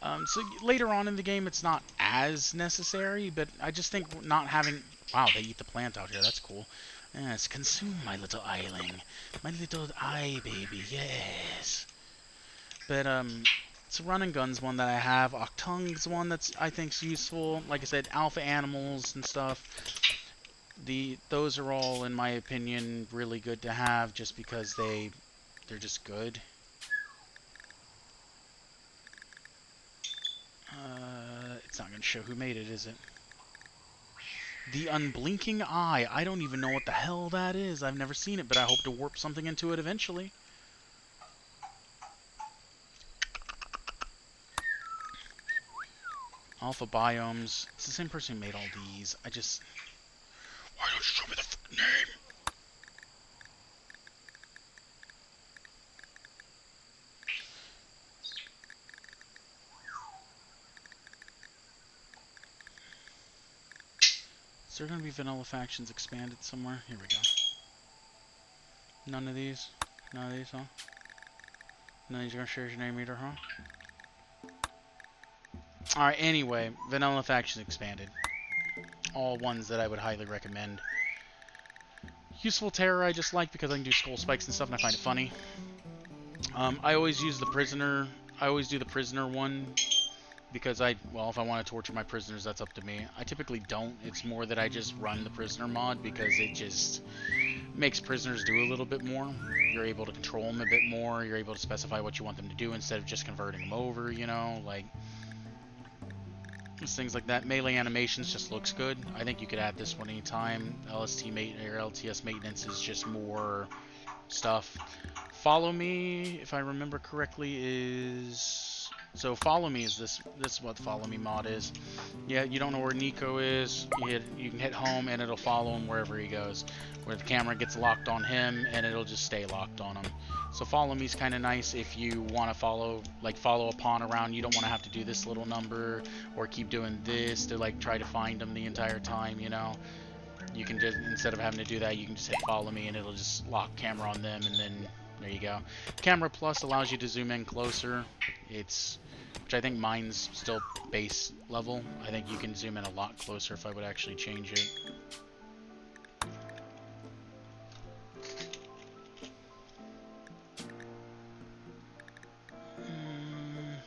Speaker 1: So later on in the game, it's not as necessary, but I just think not having... Wow, they eat the plant out here. That's cool. Yes, consume my little eyeling. My little eye baby, yes. But, so run and gun's one that I have. Octung's one that's, I think's useful. Like I said, alpha animals and stuff. Those are all, in my opinion, really good to have just because they're just good. It's not going to show who made it, is it? The Unblinking Eye. I don't even know what the hell that is. I've never seen it, but I hope to warp something into it eventually. Alpha Biomes. It's the same person who made all these. Why don't you show me the fucking name? Is there going to be vanilla factions expanded somewhere? Here we go. None of these? None of these, huh? None of these are going to share your name either, huh? Alright, anyway, vanilla factions expanded. All ones that I would highly recommend. Useful Terror I just like because I can do skull spikes and stuff and I find it funny. I always use the prisoner. I always do the prisoner one. Because well, if I want to torture my prisoners, that's up to me. I typically don't. It's more that I just run the prisoner mod because it just makes prisoners do a little bit more. You're able to control them a bit more. You're able to specify what you want them to do instead of just converting them over, you know? Like, Just things like that. Melee animations just looks good. I think you could add this one anytime. LST mate or LTS maintenance is just more stuff. Follow me, if I remember correctly, is so follow me is this. This is what the follow me mod is. Yeah, you don't know where Nico is. You can hit home and it'll follow him wherever he goes. Where the camera gets locked on him and it'll just stay locked on him. So follow me is kind of nice if you want to follow a pawn around. You don't want to have to do this little number or keep doing this to like try to find him the entire time. You know, you can just instead of having to do that, you can just hit follow me and it'll just lock camera on them and then there you go. Camera Plus allows you to zoom in closer. Which I think mine's still base level. I think you can zoom in a lot closer if I would actually change it.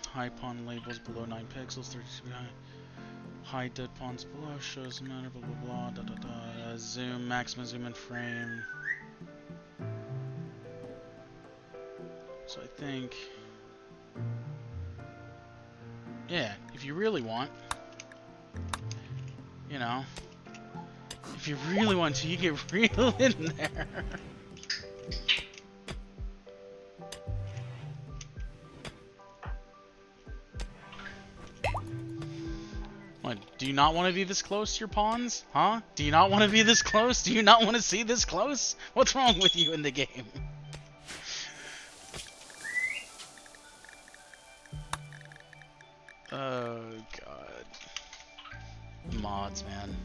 Speaker 1: High pawn labels below 9 pixels, 32 high. Hide dead pawns below, shows matter, blah blah blah, da da da. Zoom, maximum zoom in frame. So I think, yeah, if you really want, you know, if you really want to, you get real in there. What, do you not want to be this close to your pawns? Huh? Do you not want to be this close? Do you not want to see this close? What's wrong with you in the game? Oh, God. Mods, man.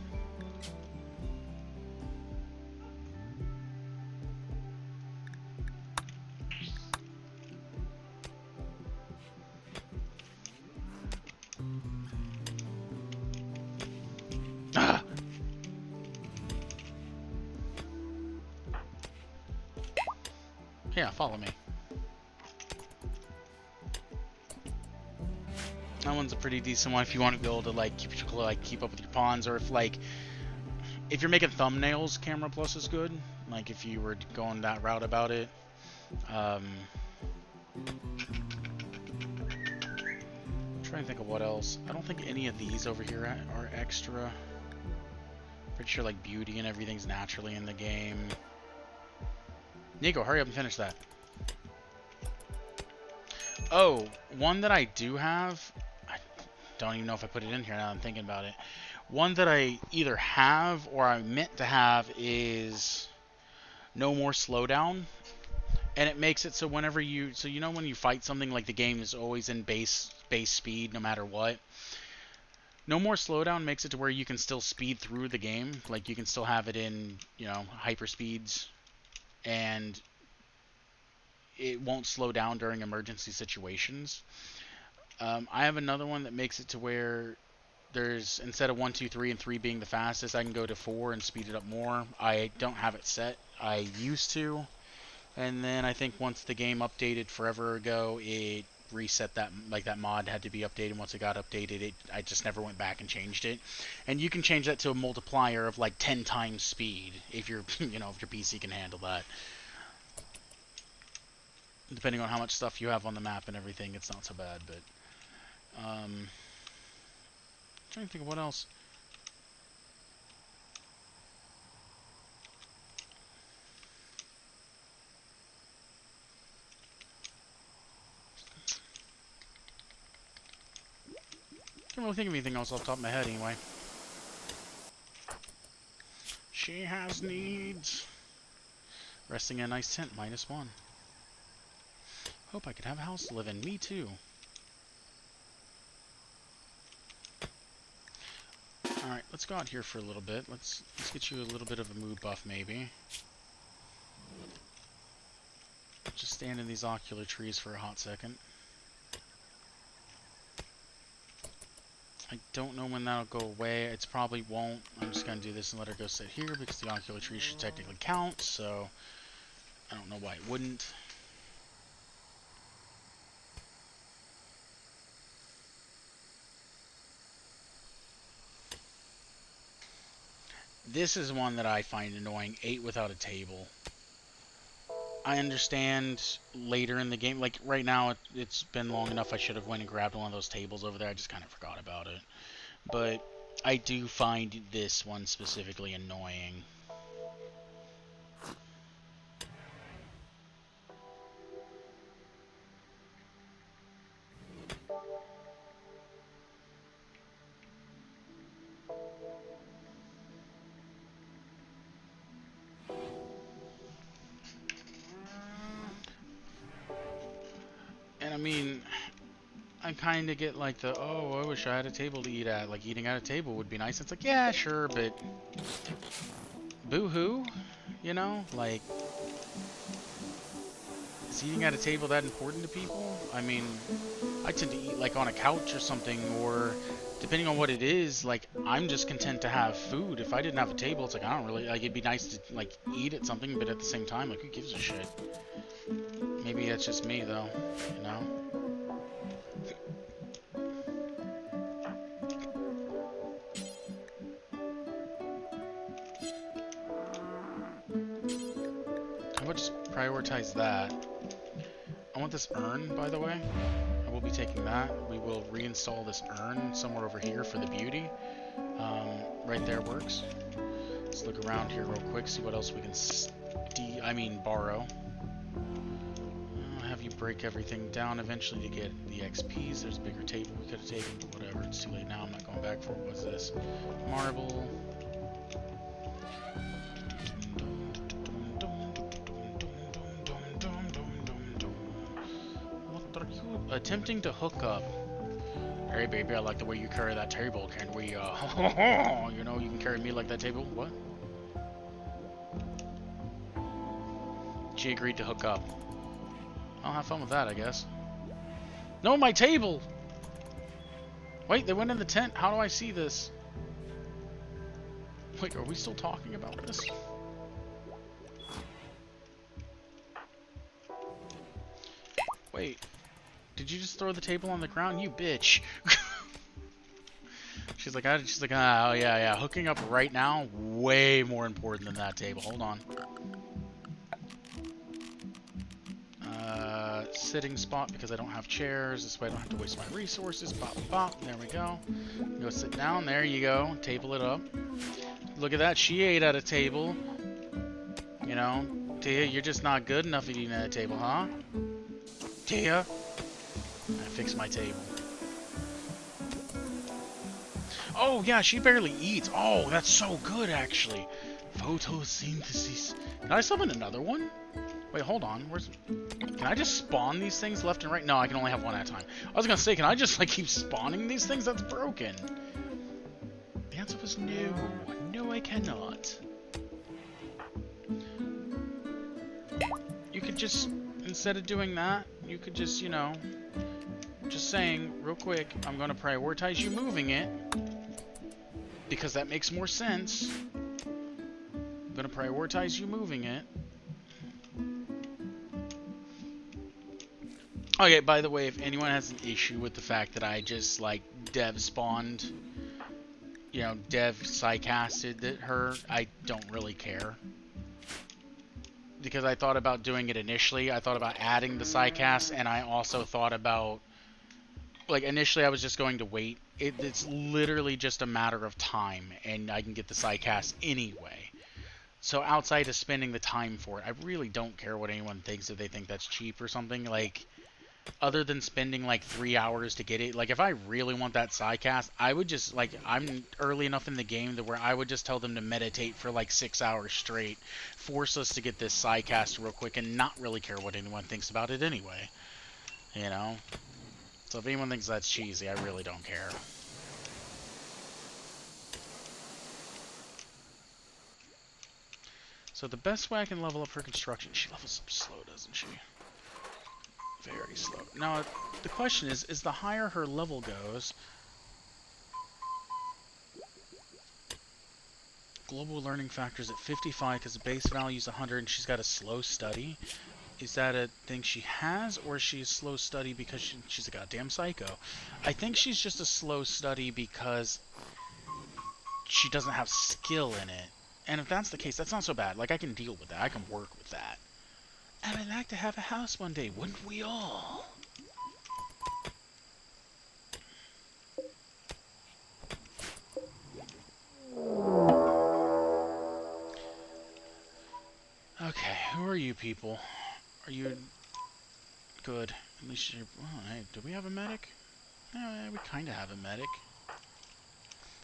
Speaker 1: Ah! Yeah, follow me. That one's a pretty decent one if you want to be able to like keep up with your pawns, or if you're making thumbnails, Camera Plus is good. Like if you were going that route about it. Trying to think of what else. I don't think any of these over here are extra. Pretty sure like beauty and everything's naturally in the game. Nico, hurry up and finish that. Oh, one that I do have. I don't even know if I put it in here now I'm thinking about it. One that I either have or I meant to have is no more slowdown. And it makes it so whenever you know when you fight something, like the game is always in base speed no matter what. No more slowdown makes it to where you can still speed through the game. Like you can still have it in, you know, hyper speeds, and it won't slow down during emergency situations. I have another one that makes it to where there's, instead of 1, 2, 3 and 3 being the fastest, I can go to 4 and speed it up more. I don't have it set. I used to. And then I think once the game updated forever ago, it reset that, like that mod had to be updated. Once it got updated, I just never went back and changed it. And you can change that to a multiplier of like 10 times speed if you're, you know, if your PC can handle that. Depending on how much stuff you have on the map and everything, it's not so bad. But trying to think of what else. Can't really think of anything else off the top of my head anyway. She has needs. Resting in a nice tent, -1. Hope I could have a house to live in. Me too. Alright, let's go out here for a little bit. Let's get you a little bit of a mood buff, maybe. Just stand in these ocular trees for a hot second. I don't know when that'll go away. It probably won't. I'm just going to do this and let her go sit here because the ocular tree should technically count, so I don't know why it wouldn't. This is one that I find annoying. 8 without a table. I understand later in the game, like right now it's been long enough I should have went and grabbed one of those tables over there. I just kind of forgot about it. but I do find this one specifically annoying. And I mean, I kind of get like the, oh, I wish I had a table to eat at. Like, eating at a table would be nice. It's like, yeah, sure, but boo-hoo? You know? Like, is eating at a table that important to people? I mean, I tend to eat like on a couch or something, or depending on what it is, like, I'm just content to have food. If I didn't have a table, it's like, I don't really, like, it'd be nice to, like, eat at something, but at the same time, like, who gives a shit? Maybe that's just me, though, you know? How about just prioritize that? I want this urn, by the way. I will be taking that. We will reinstall this urn somewhere over here for the beauty. Right there works. Let's look around here real quick, see what else we can borrow. I'll have you break everything down eventually to get the XPs. There's a bigger table we could have taken, but whatever. It's too late now. I'm not going back for it. What's this? Marble. What are you attempting to hook up? Hey baby, I like the way you carry that table. Can we, you know, you can carry me like that table? What? She agreed to hook up. I'll have fun with that, I guess. No, my table! Wait, they went in the tent. How do I see this? Wait, are we still talking about this? Wait. Did you just throw the table on the ground? You bitch. She's like, oh yeah. Hooking up right now, way more important than that table. Hold on. Sitting spot because I don't have chairs. This way I don't have to waste my resources. Bop, bop. There we go. Go sit down. There you go. Table it up. Look at that. She ate at a table. You know, Tia, you're just not good enough at eating at a table, huh? Tia? I fixed my table. Oh, yeah, she barely eats. Oh, that's so good, actually. Photosynthesis. Can I summon another one? Wait, hold on. Can I just spawn these things left and right? No, I can only have one at a time. I was gonna say, can I just, like, keep spawning these things? That's broken. The answer was no. No, I cannot. You could just, instead of doing that, you could just, you know, just saying, real quick, I'm gonna prioritize you moving it. Because that makes more sense. I'm gonna prioritize you moving it. Okay, by the way, if anyone has an issue with the fact that I just, like, dev spawned, you know, dev psycasted her, I don't really care. Because I thought about doing it initially. I thought about adding the psycast, and I also thought about, like, initially I was just going to wait. It's literally just a matter of time, and I can get the psycast anyway. So outside of spending the time for it, I really don't care what anyone thinks, if they think that's cheap or something. Like, other than spending like 3 hours to get it, like if I really want that sidecast, I would just, like, I'm early enough in the game that where I would just tell them to meditate for like 6 hours straight, force us to get this sidecast real quick, and not really care what anyone thinks about it anyway, you know? So if anyone thinks that's cheesy, I really don't care. So the best way I can level up her construction, she levels up slow, doesn't she? Very slow. Now, the question is the higher her level goes, global learning factor is at 55 because the base value is 100 and she's got a slow study. Is that a thing she has, or is she a slow study because she's a goddamn psycho? I think she's just a slow study because she doesn't have skill in it. And if that's the case, that's not so bad. Like, I can deal with that. I can work with that. And I'd like to have a house one day, wouldn't we all? Okay, who are you people? Are you good? At least you're... Oh, hey, do we have a medic? Yeah, we kind of have a medic.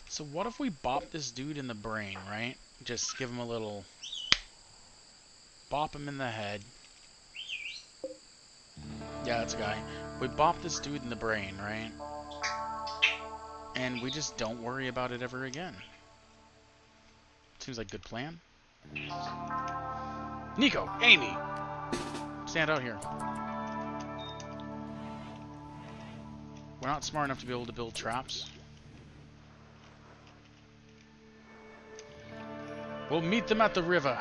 Speaker 1: So what if we bop this dude in the brain, right? Just give him a little... Bop him in the head. Yeah, that's a guy. We bop this dude in the brain, right? And we just don't worry about it ever again. Seems like a good plan. Nico! Amy! Stand out here. We're not smart enough to be able to build traps. We'll meet them at the river.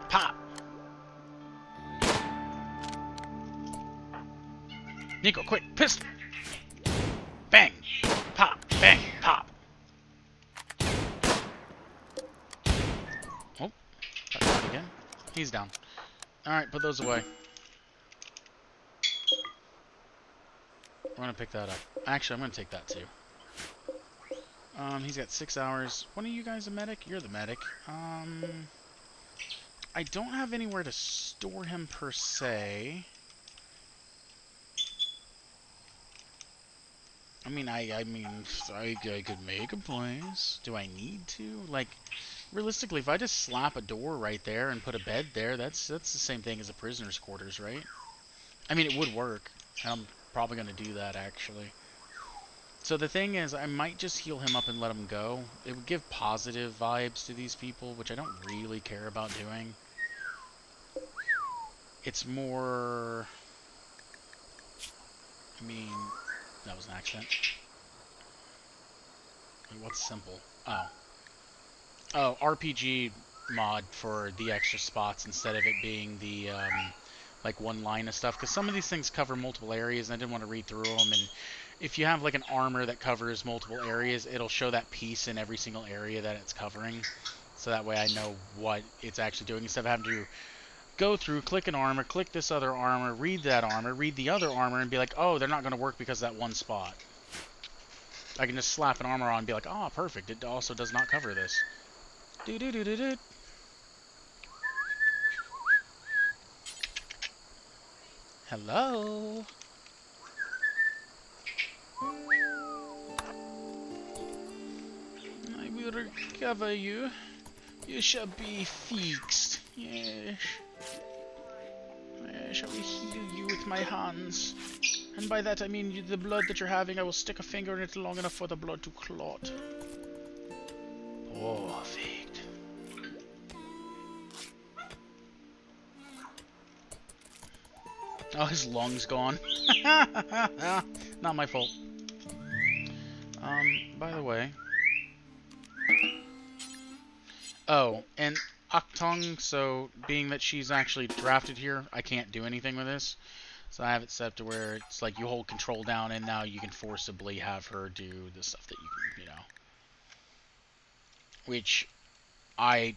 Speaker 1: Pop! Nico, quick! Pistol! Bang! Pop! Bang! Pop! Oh, got that again. He's down. Alright, put those away. We're gonna pick that up. Actually, I'm gonna take that too. He's got 6 hours. One of you guys a medic? You're the medic. I don't have anywhere to store him per se. I mean, I could make a place. Do I need to? Like, realistically, if I just slap a door right there and put a bed there, that's the same thing as a prisoner's quarters, right? I mean, it would work. And I'm probably going to do that, actually. So the thing is, I might just heal him up and let him go. It would give positive vibes to these people, which I don't really care about doing. It's more... I mean... That was an accident. What's simple? Oh. Oh, RPG mod for the extra spots instead of it being the, like, one line of stuff. Because some of these things cover multiple areas, and I didn't want to read through them. And if you have, like, an armor that covers multiple areas, it'll show that piece in every single area that it's covering. So that way I know what it's actually doing, instead of having to go through, click an armor, click this other armor, read that armor, read the other armor, and be like, oh, they're not going to work because of that one spot. I can just slap an armor on and be like, oh, perfect, it also does not cover this. Do-do-do-do-do. Hello? I will recover you. You shall be fixed. Yes. I will heal you with my hands. And by that I mean the blood that you're having, I will stick a finger in it long enough for the blood to clot. Perfect. Oh, his lung's gone. Not my fault. By the way. Oh, and Aktong, so being that she's actually drafted here, I can't do anything with this. So I have it set to where it's like you hold control down and now you can forcibly have her do the stuff that you know. Which I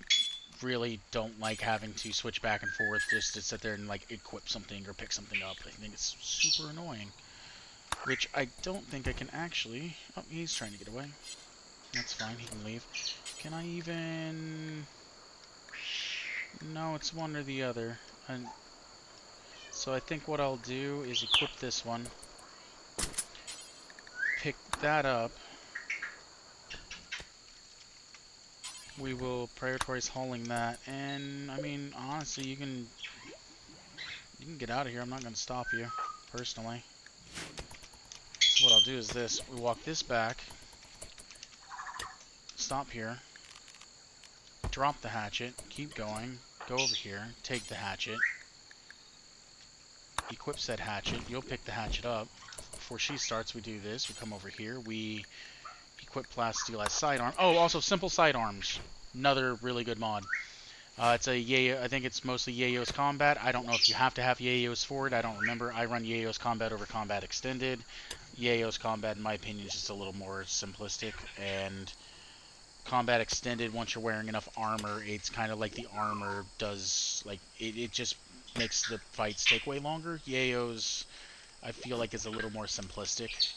Speaker 1: really don't like having to switch back and forth just to sit there and like equip something or pick something up. I think it's super annoying. Which I don't think I can actually... Oh, he's trying to get away. That's fine, he can leave. Can I even... No, it's one or the other. And so I think what I'll do is equip this one. Pick that up. We will prioritize hauling that. And, I mean, honestly, you can get out of here. I'm not going to stop you, personally. So what I'll do is this. We walk this back. Stop here. Drop the hatchet. Keep going. Go over here. Take the hatchet. Equip said hatchet. You'll pick the hatchet up. Before she starts, we do this. We come over here. We equip plasteel as sidearm. Oh, also simple sidearms. Another really good mod. It's a Yayo. I think it's mostly Yayo's Combat. I don't know if you have to have Yayo's for it. I don't remember. I run Yayo's Combat over Combat Extended. Yayo's Combat, in my opinion, is just a little more simplistic. And Combat Extended, once you're wearing enough armor, it's kind of like the armor does, like, it just makes the fights take way longer. Yayo's, I feel like, is a little more simplistic.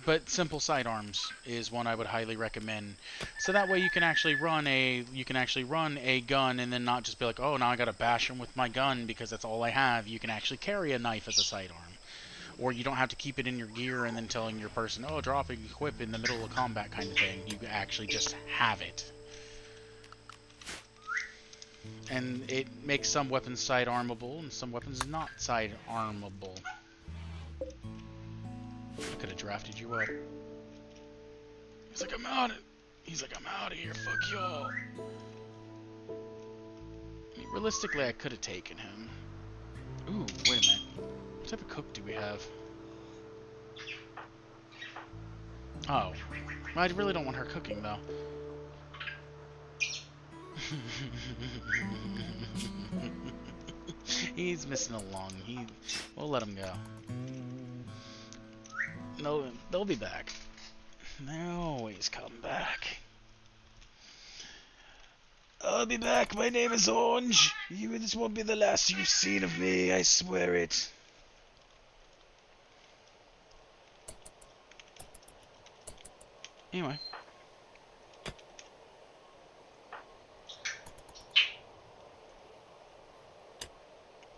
Speaker 1: But simple sidearms is one I would highly recommend. So that way you can actually run a gun and then not just be like, oh, now I gotta bash him with my gun because that's all I have. You can actually carry a knife as a sidearm. Or you don't have to keep it in your gear and then telling your person, oh, drop and equip in the middle of combat kind of thing. You actually just have it. And it makes some weapons sidearmable and some weapons not sidearmable. I could have drafted you up. He's like, I'm out. He's like, I'm out of here. Fuck y'all. I mean, realistically, I could have taken him. Ooh, wait a minute. What type of cook do we have? Oh. I really don't want her cooking, though. He's missing a lung. We'll let him go. No, they'll be back. They always come back. I'll be back. My name is Orange. This won't be the last you've seen of me. I swear it. Anyway.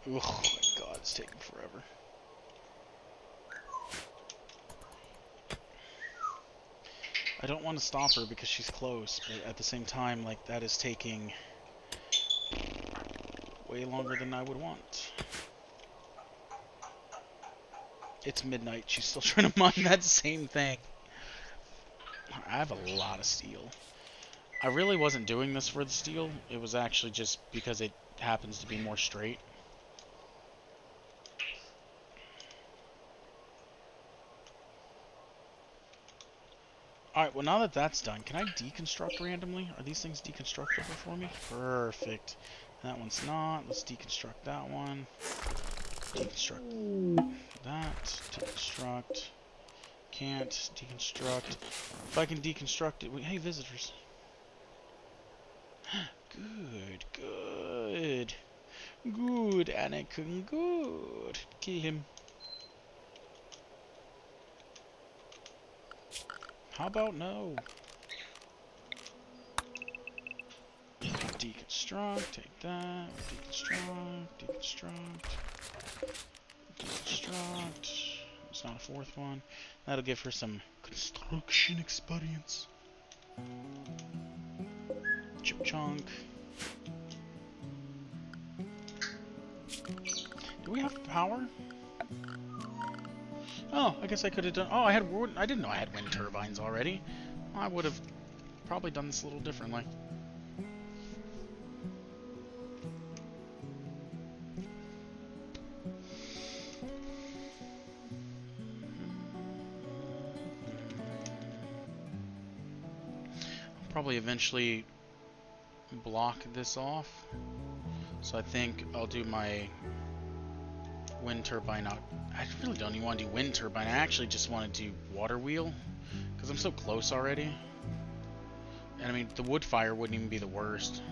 Speaker 1: Oh my god, it's taking forever. I don't want to stop her because she's close, but at the same time, like, that is taking way longer than I would want. It's midnight, she's still trying to mine that same thing. I have a lot of steel. I really wasn't doing this for the steel, it was actually just because it happens to be more straight. Alright, well now that that's done, can I deconstruct randomly? Are these things deconstructible for me? Perfect. That one's not. Let's deconstruct that one. Deconstruct that. Deconstruct. Can't. Deconstruct. If I can deconstruct it... Hey, visitors. Good, good. Good, Anakin, good. Kill him. How about no? Deconstruct, take that, deconstruct, deconstruct, deconstruct. It's not a fourth one. That'll give her some construction experience. Chip chunk. Do we have power? Oh, I guess I could have done... Oh, I didn't know I had wind turbines already. I would have probably done this a little differently. I'll probably eventually block this off. So I think I'll do my wind turbine out. I really don't even want to do wind turbine. I actually just want to do water wheel because I'm so close already. And I mean, the wood fire wouldn't even be the worst.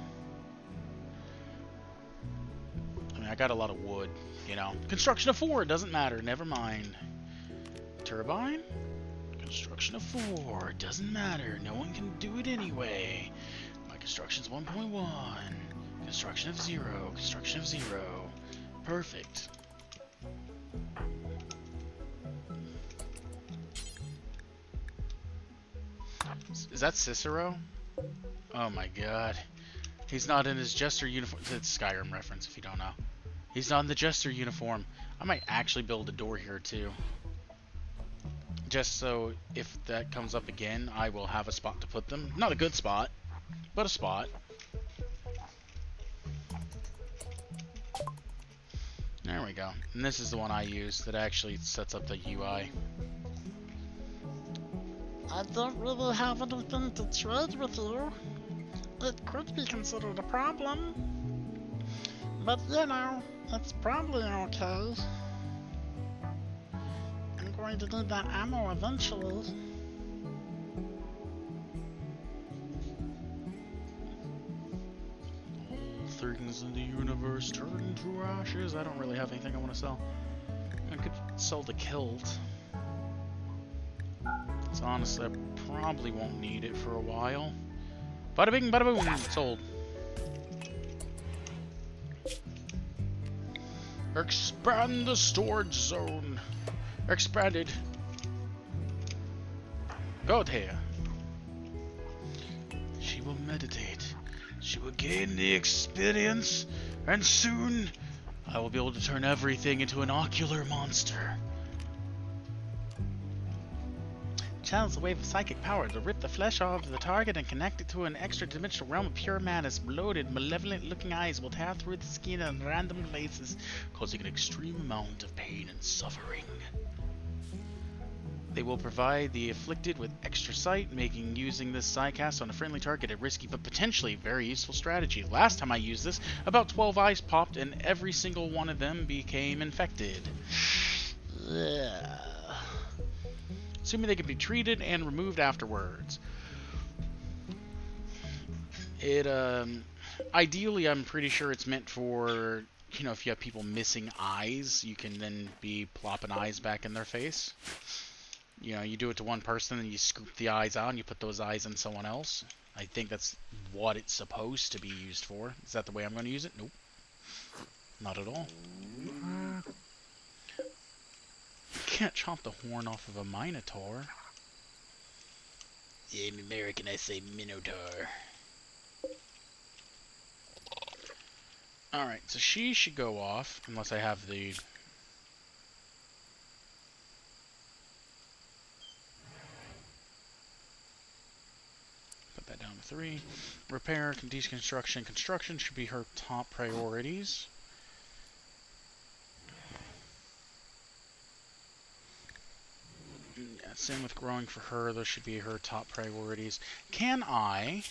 Speaker 1: I mean, I got a lot of wood, you know. Construction of 4 doesn't matter. Never mind. Turbine. Construction of 4 doesn't matter. No one can do it anyway. My construction's 1.1. Construction of 0. Construction of 0. Perfect. Is that Cicero? Oh my god. He's not in his Jester uniform. It's a Skyrim reference if you don't know. He's not in the Jester uniform. I might actually build a door here too. Just so if that comes up again, I will have a spot to put them. Not a good spot, but a spot. There we go. And this is the one I use that actually sets up the UI.
Speaker 2: I don't really have anything to trade with you. It could be considered a problem. But you know, it's probably okay. I'm going to need that ammo eventually.
Speaker 1: All things in the universe turn to ashes. I don't really have anything I want to sell. I could sell the kilt. So honestly, I probably won't need it for a while. Bada bing, bada boom, sold. Expand the storage zone. Expanded. Go there. She will meditate. She will gain the experience, and soon I will be able to turn everything into an ocular monster. Channels a wave of psychic power to rip the flesh off the target and connect it to an extra-dimensional realm of pure madness. Bloated, malevolent-looking eyes will tear through the skin in random places, causing an extreme amount of pain and suffering. They will provide the afflicted with extra sight, making using this psycast on a friendly target a risky but potentially very useful strategy. Last time I used this, about 12 eyes popped and every single one of them became infected. Assuming they can be treated and removed afterwards. It, ideally, I'm pretty sure it's meant for, you know, if you have people missing eyes, you can then be plopping eyes back in their face. You know, you do it to one person and you scoop the eyes out and you put those eyes in someone else. I think that's what it's supposed to be used for. Is that the way I'm going to use it? Nope. Not at all. Can't chomp the horn off of a minotaur. Yeah, I'm American, I say minotaur. Alright, so she should go off, unless I have the... Put that down to 3. Repair, deconstruction, construction should be her top priorities. Yeah, same with growing for her, those should be her top priorities. Can I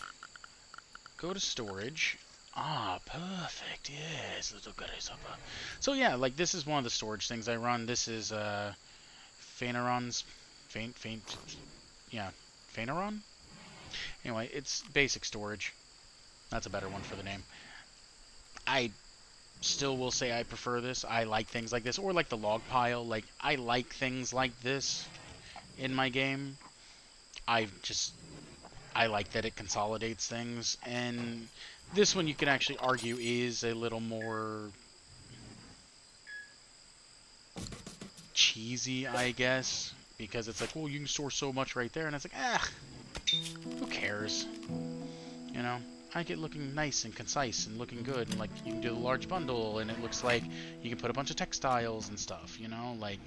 Speaker 1: go to storage? Ah, perfect, yes, little grasshopper. So yeah, like this is one of the storage things I run. This is Phaneron's, yeah, Phaneron? Anyway, it's basic storage. That's a better one for the name. I still will say I prefer this. I like things like this, or like the log pile. Like, I like things like this in my game. I like that it consolidates things, and this one you can actually argue is a little more cheesy, I guess, because it's like, well, you can store so much right there, and it's like, who cares? You know, I get looking nice and concise and looking good, and like you can do the large bundle, and it looks like you can put a bunch of textiles and stuff. You know, like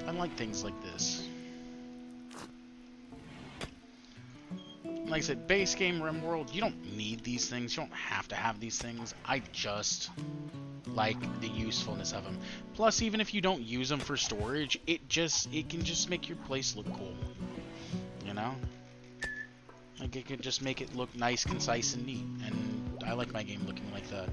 Speaker 1: I like things like this. Like I said, base game RimWorld, you don't need these things. You don't have to have these things. I just like the usefulness of them. Plus, even if you don't use them for storage, it can just make your place look cool. You know? Like, it could just make it look nice, concise, and neat. And I like my game looking like that.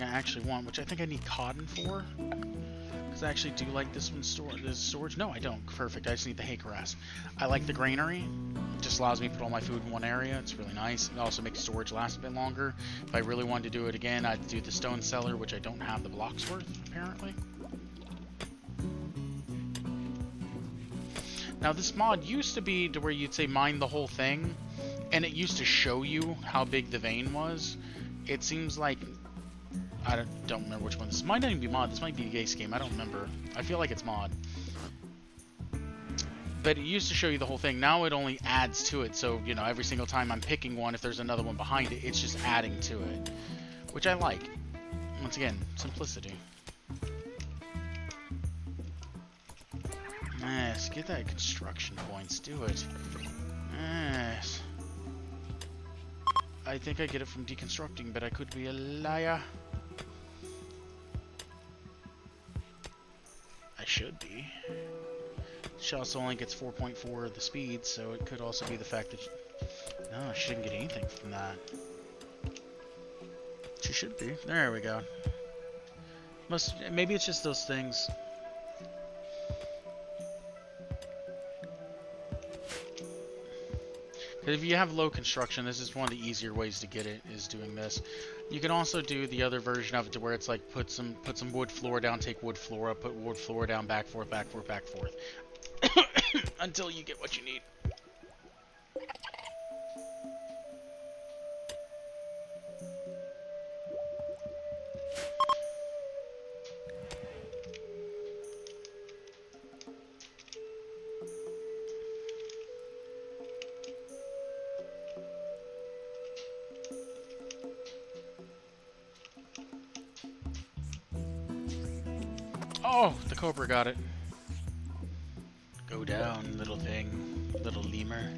Speaker 1: I actually want, which I think I need cotton for, because I actually do like this one storage. No, I don't. Perfect. I just need the hay grass. I like the granary. It just allows me to put all my food in one area. It's really nice. It also makes storage last a bit longer. If I really wanted to do it again, I'd do the stone cellar, which I don't have the blocks worth, apparently. Now, this mod used to be to where you'd say mine the whole thing, and it used to show you how big the vein was. It seems like I don't remember which one. This might not even be mod. This might be a base game. I don't remember. I feel like it's mod. But it used to show you the whole thing. Now it only adds to it. So, you know, every single time I'm picking one, if there's another one behind it, it's just adding to it. Which I like. Once again, simplicity. Yes, get that construction points. Do it. Yes. I think I get it from deconstructing, but I could be a liar. I should be. She also only gets 4.4 of the speed, so it could also be the fact that... No, she didn't get anything from that. She should be. There we go. Maybe it's just those things. If you have low construction, this is one of the easier ways to get it, is doing this. You can also do the other version of it to where it's like put some wood floor down, take wood floor up, put wood floor down, back forth, back forth, back forth. Until you get what you need. Oh, the cobra got it. Go down, little thing. Little lemur.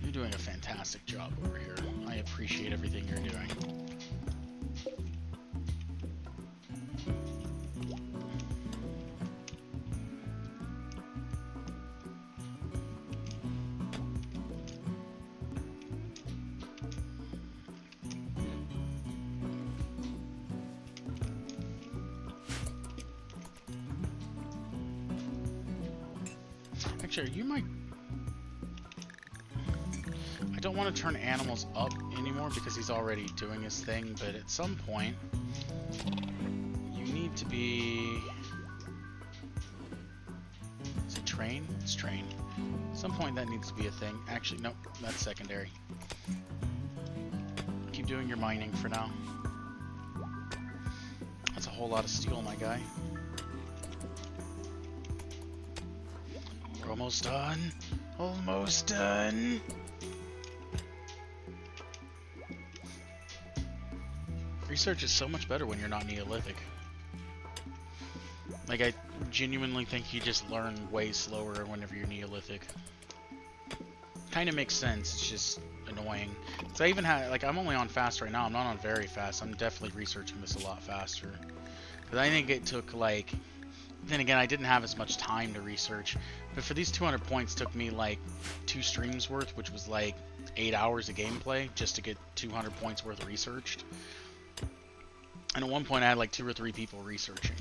Speaker 1: You're doing a fantastic job over here. I appreciate everything you're doing. Actually, you might... I don't want to turn animals up anymore because he's already doing his thing, but at some point, you need to be... Is it train? It's train. At some point that needs to be a thing. Actually, nope, that's secondary. Keep doing your mining for now. That's a whole lot of steel, my guy. We're almost done. Almost done. Research is so much better when you're not Neolithic. Like, I genuinely think you just learn way slower whenever you're Neolithic. Kind of makes sense, it's just annoying. So I even have, like, I'm only on fast right now, I'm not on very fast. I'm definitely researching this a lot faster. Because I think it took, like... Then again, I didn't have as much time to research. But for these 200 points, took me, like, 2 streams worth, which was, like, 8 hours of gameplay, just to get 200 points worth researched. And at one point, I had, like, 2 or 3 people researching.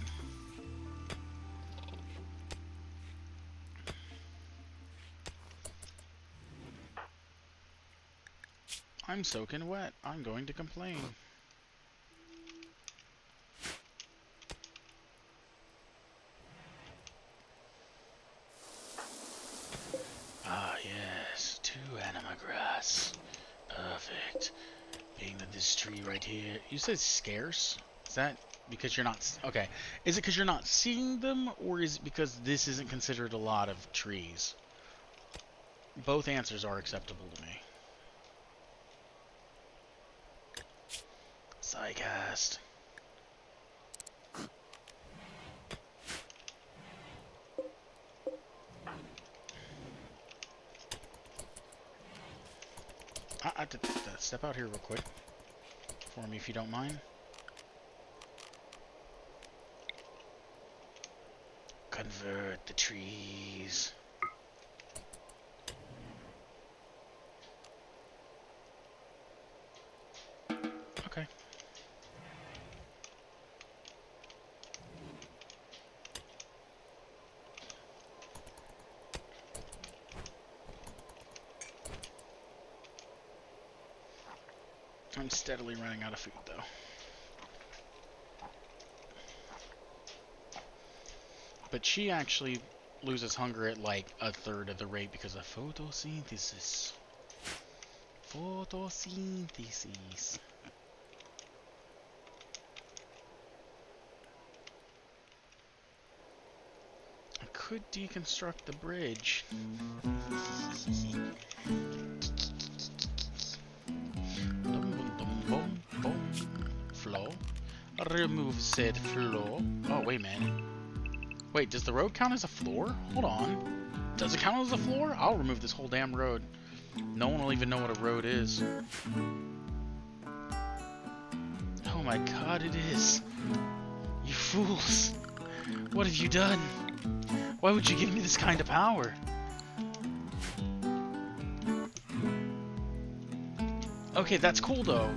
Speaker 1: I'm soaking wet. I'm going to complain. Ah, yes. 2 anima grass. Perfect. Being that this tree right here... You said scarce? Is that because you're not... Okay. Is it because you're not seeing them, or is it because this isn't considered a lot of trees? Both answers are acceptable to me. Psycast. Step out here real quick for me if you don't mind. Convert the trees. Okay. I'm steadily running out of food, though. But she actually loses hunger at like 1/3 of the rate because of photosynthesis. Photosynthesis. I could deconstruct the bridge. Flow. Remove said floor. Oh, wait a minute. Wait, does the road count as a floor? Hold on. Does it count as a floor? I'll remove this whole damn road. No one will even know what a road is. Oh my god, it is. You fools. What have you done? Why would you give me this kind of power? Okay, that's cool though.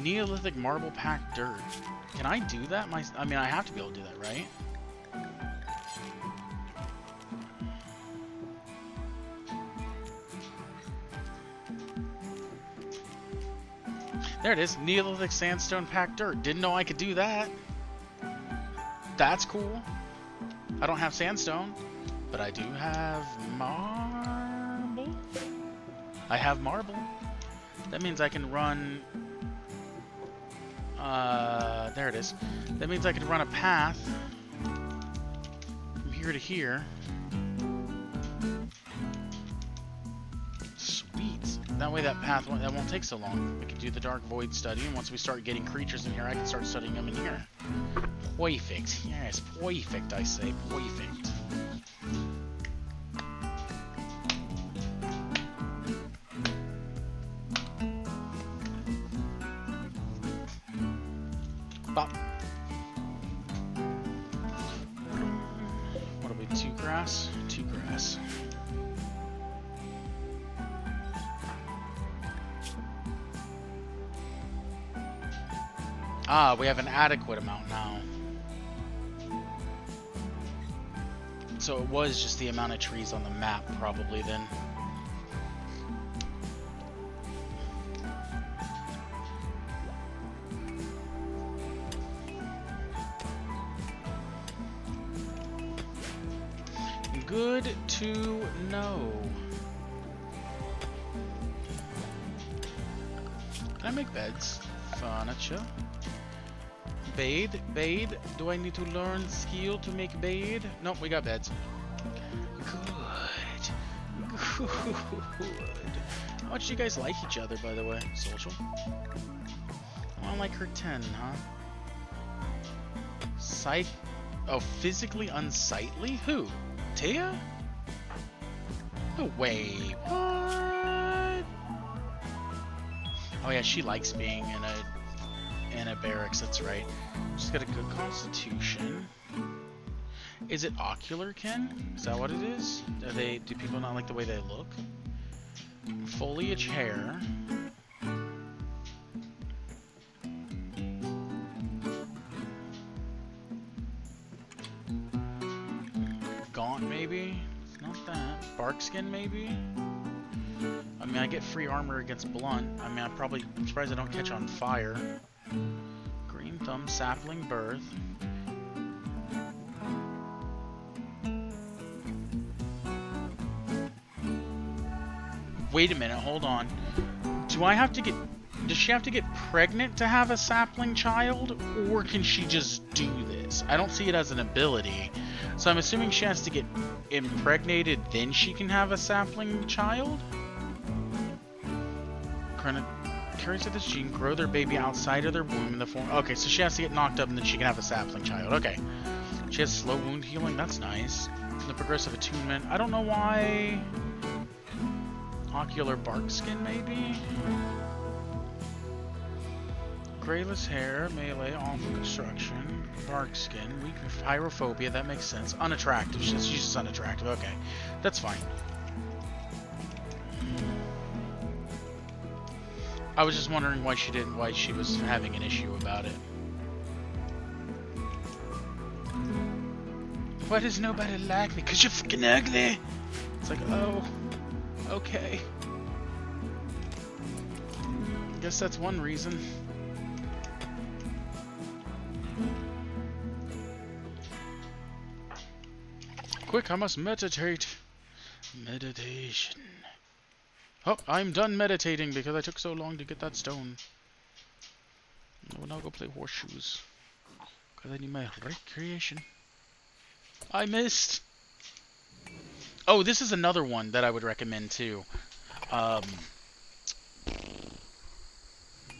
Speaker 1: Neolithic marble packed dirt. Can I do that? I mean, I have to be able to do that, right? There it is. Neolithic sandstone packed dirt. Didn't know I could do that. That's cool. I don't have sandstone, but I do have marble. I have marble. That means I can run... there it is. That means I can run a path from here to here. Sweet. That way that path that won't take so long. We can do the Dark Void study, and once we start getting creatures in here, I can start studying them in here. Perfect. Yes, perfect, I say. Perfect. Bop. What are we, 2 grass? 2 grass. Ah, we have an adequate amount now. So it was just the amount of trees on the map, probably, then. Good to know. Can I make beds? Furniture. Bathe? Bathe? Do I need to learn skill to make bathe? Nope, we got beds. Good. Good. How much do you guys like each other, by the way? Social? I don't like her 10, huh? Oh, physically unsightly? Who? Tia? Oh, wait. What? Oh yeah, she likes being in a barracks, that's right. She's got a good constitution. Is it ocular kin? Is that what it is? Do people not like the way they look? Foliage hair. Gaunt maybe? It's not that. Bark skin maybe? I mean, I get free armor against blunt. I mean, I'm surprised I don't catch on fire. Green thumb, sapling birth. Wait a minute, hold on. Does she have to get pregnant to have a sapling child? Or can she just do this? I don't see it as an ability. So I'm assuming she has to get impregnated, then she can have a sapling child? Carriers of this gene grow their baby outside of their womb in the form... Okay, so she has to get knocked up and then she can have a sapling child. Okay. She has slow wound healing. That's nice. The progressive attunement. I don't know why... Ocular bark skin, maybe? Grayless hair, melee, awful construction, bark skin, weak pyrophobia, that makes sense. Unattractive, she's just unattractive, okay. That's fine. I was just wondering why she was having an issue about it. Why does nobody like me? 'Cause you're fucking ugly! It's like, oh, okay. Guess that's one reason. Quick, I must meditate. Meditation. Oh, I'm done meditating because I took so long to get that stone. I will now go play horseshoes. Because I need my recreation. I missed! Oh, this is another one that I would recommend too.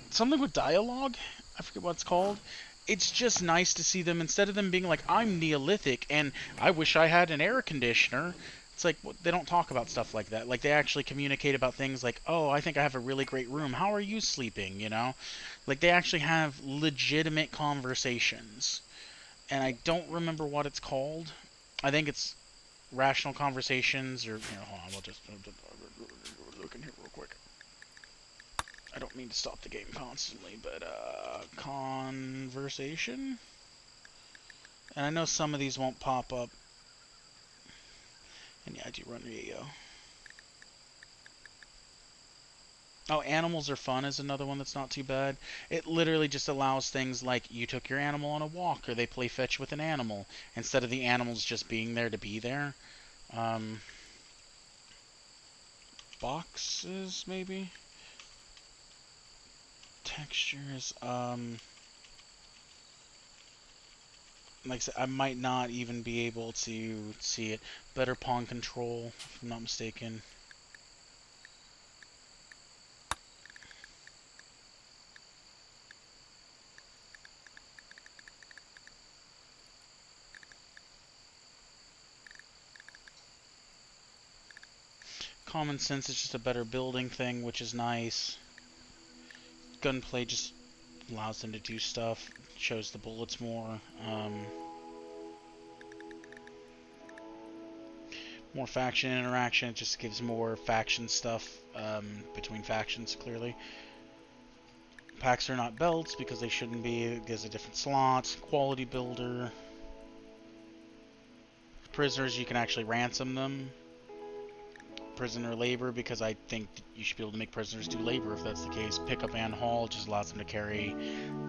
Speaker 1: Something with dialogue? I forget what it's called. It's just nice to see them, instead of them being like, I'm Neolithic and I wish I had an air conditioner. It's like, they don't talk about stuff like that. Like, they actually communicate about things like, oh, I think I have a really great room. How are you sleeping, you know? Like, they actually have legitimate conversations. And I don't remember what it's called. I think it's Rational Conversations, or, you know, hold on, we'll just look in here real quick. I don't mean to stop the game constantly, but conversation. And I know some of these won't pop up. And yeah, I do run radio. Oh, animals are fun is another one that's not too bad. It literally just allows things like you took your animal on a walk, or they play fetch with an animal, instead of the animals just being there to be there. Um, boxes, maybe? Textures, like I said, I might not even be able to see it. Better pawn control, if I'm not mistaken. Common sense is just a better building thing, which is nice. Gunplay just allows them to do stuff, shows the bullets more. More faction interaction, it just gives more faction stuff between factions, clearly. Packs are not belts because they shouldn't be. It gives a different slot. Quality builder. Prisoners, you can actually ransom them. Prisoner labor, because I think you should be able to make prisoners do labor if that's the case. Pickup and haul just allows them to carry.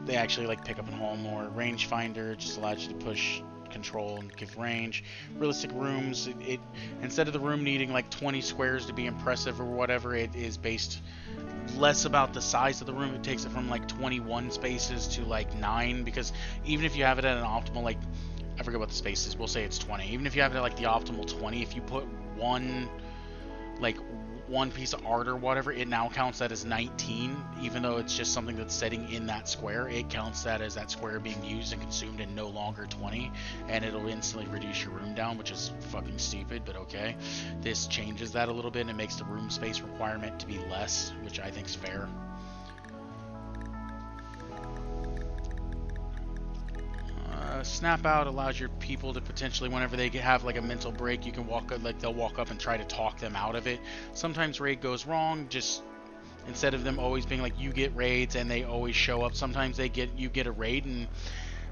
Speaker 1: They actually like pickup and haul more. Rangefinder just allows you to push control and give range. Realistic rooms, it instead of the room needing like 20 squares to be impressive or whatever, it is based less about the size of the room. It takes it from like 21 spaces to like 9, because even if you have it at an optimal, like, I forget what the space is, we'll say it's 20. Even if you have it at like the optimal 20, if you put one piece of art or whatever, it now counts that as 19, even though it's just something that's sitting in that square. It counts that as that square being used and consumed and no longer 20, and it'll instantly reduce your room down, which is fucking stupid, but okay. This changes that a little bit and it makes the room space requirement to be less, which I think is fair. Snap out allows your people to potentially, whenever they have like a mental break, you can walk up, like they'll walk up and try to talk them out of it. Sometimes raid goes wrong, just instead of them always being like you get raids and they always show up, sometimes you get a raid and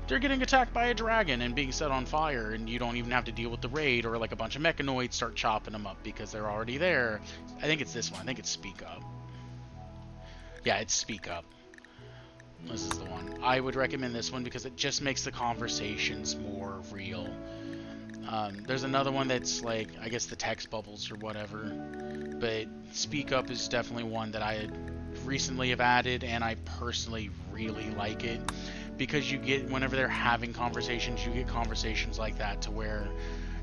Speaker 1: they're getting attacked by a dragon and being set on fire, and you don't even have to deal with the raid, or like a bunch of mechanoids start chopping them up because they're already there. I think it's this one. I think it's Speak Up. Yeah, it's Speak Up. This is the one. I would recommend this one because it just makes the conversations more real. There's another one that's like, I guess the text bubbles or whatever, but Speak Up is definitely one that I recently have added, and I personally really like it, because you get, whenever they're having conversations, you get conversations like that to where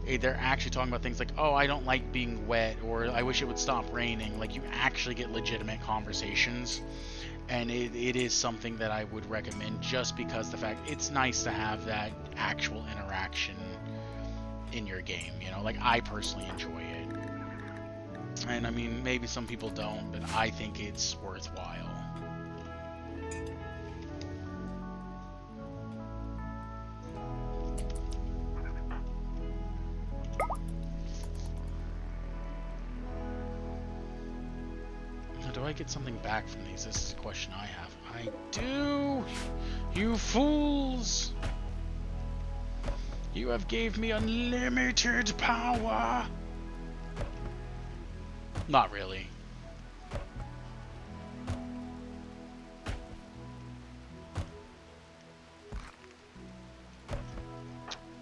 Speaker 1: they're actually talking about things like, oh, I don't like being wet, or I wish it would stop raining. Like, you actually get legitimate conversations. And it is something that I would recommend, just because the fact it's nice to have that actual interaction in your game, you know, like I personally enjoy it. And I mean, maybe some people don't, but I think it's worthwhile. Do I get something back from these? This is a question I have. I do! You fools! You have gave me unlimited power! Not really.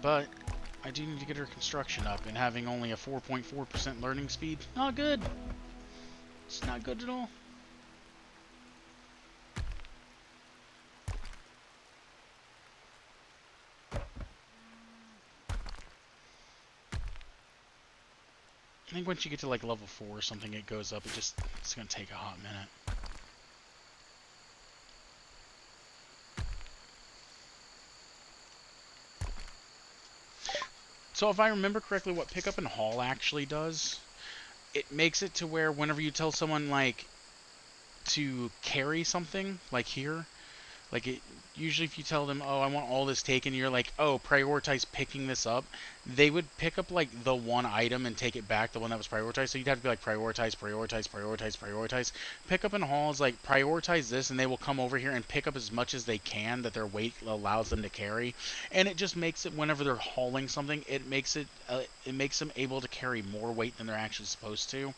Speaker 1: But I do need to get her construction up, and having only a 4.4% learning speed, not good. It's not good at all. I think once you get to like level 4 or something, it goes up. It's gonna take a hot minute. So if I remember correctly, what Pickup and Haul actually does, it makes it to where whenever you tell someone like to carry something, like here, Like it usually if you tell them, "Oh, I want all this taken," you're like, "Oh, prioritize picking this up." They would pick up like the one item and take it back, the one that was prioritized. So you'd have to be like prioritize, prioritize, prioritize, prioritize. Pick up in halls like prioritize this, and they will come over here and pick up as much as they can that their weight allows them to carry. And it just makes it whenever they're hauling something, it makes them able to carry more weight than they're actually supposed to.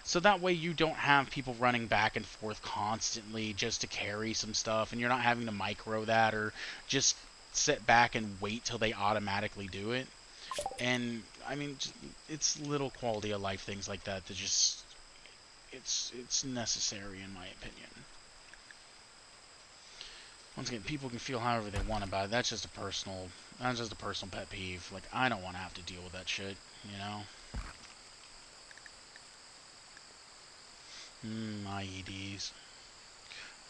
Speaker 1: So that way you don't have people running back and forth constantly just to carry some stuff, and you're not having to micro that or just sit back and wait till they automatically do it. And I mean, it's little quality of life things like that that just it's necessary in my opinion. Once again, people can feel however they want about it. That's just a personal pet peeve. Like I don't want to have to deal with that shit, you know. IEDs.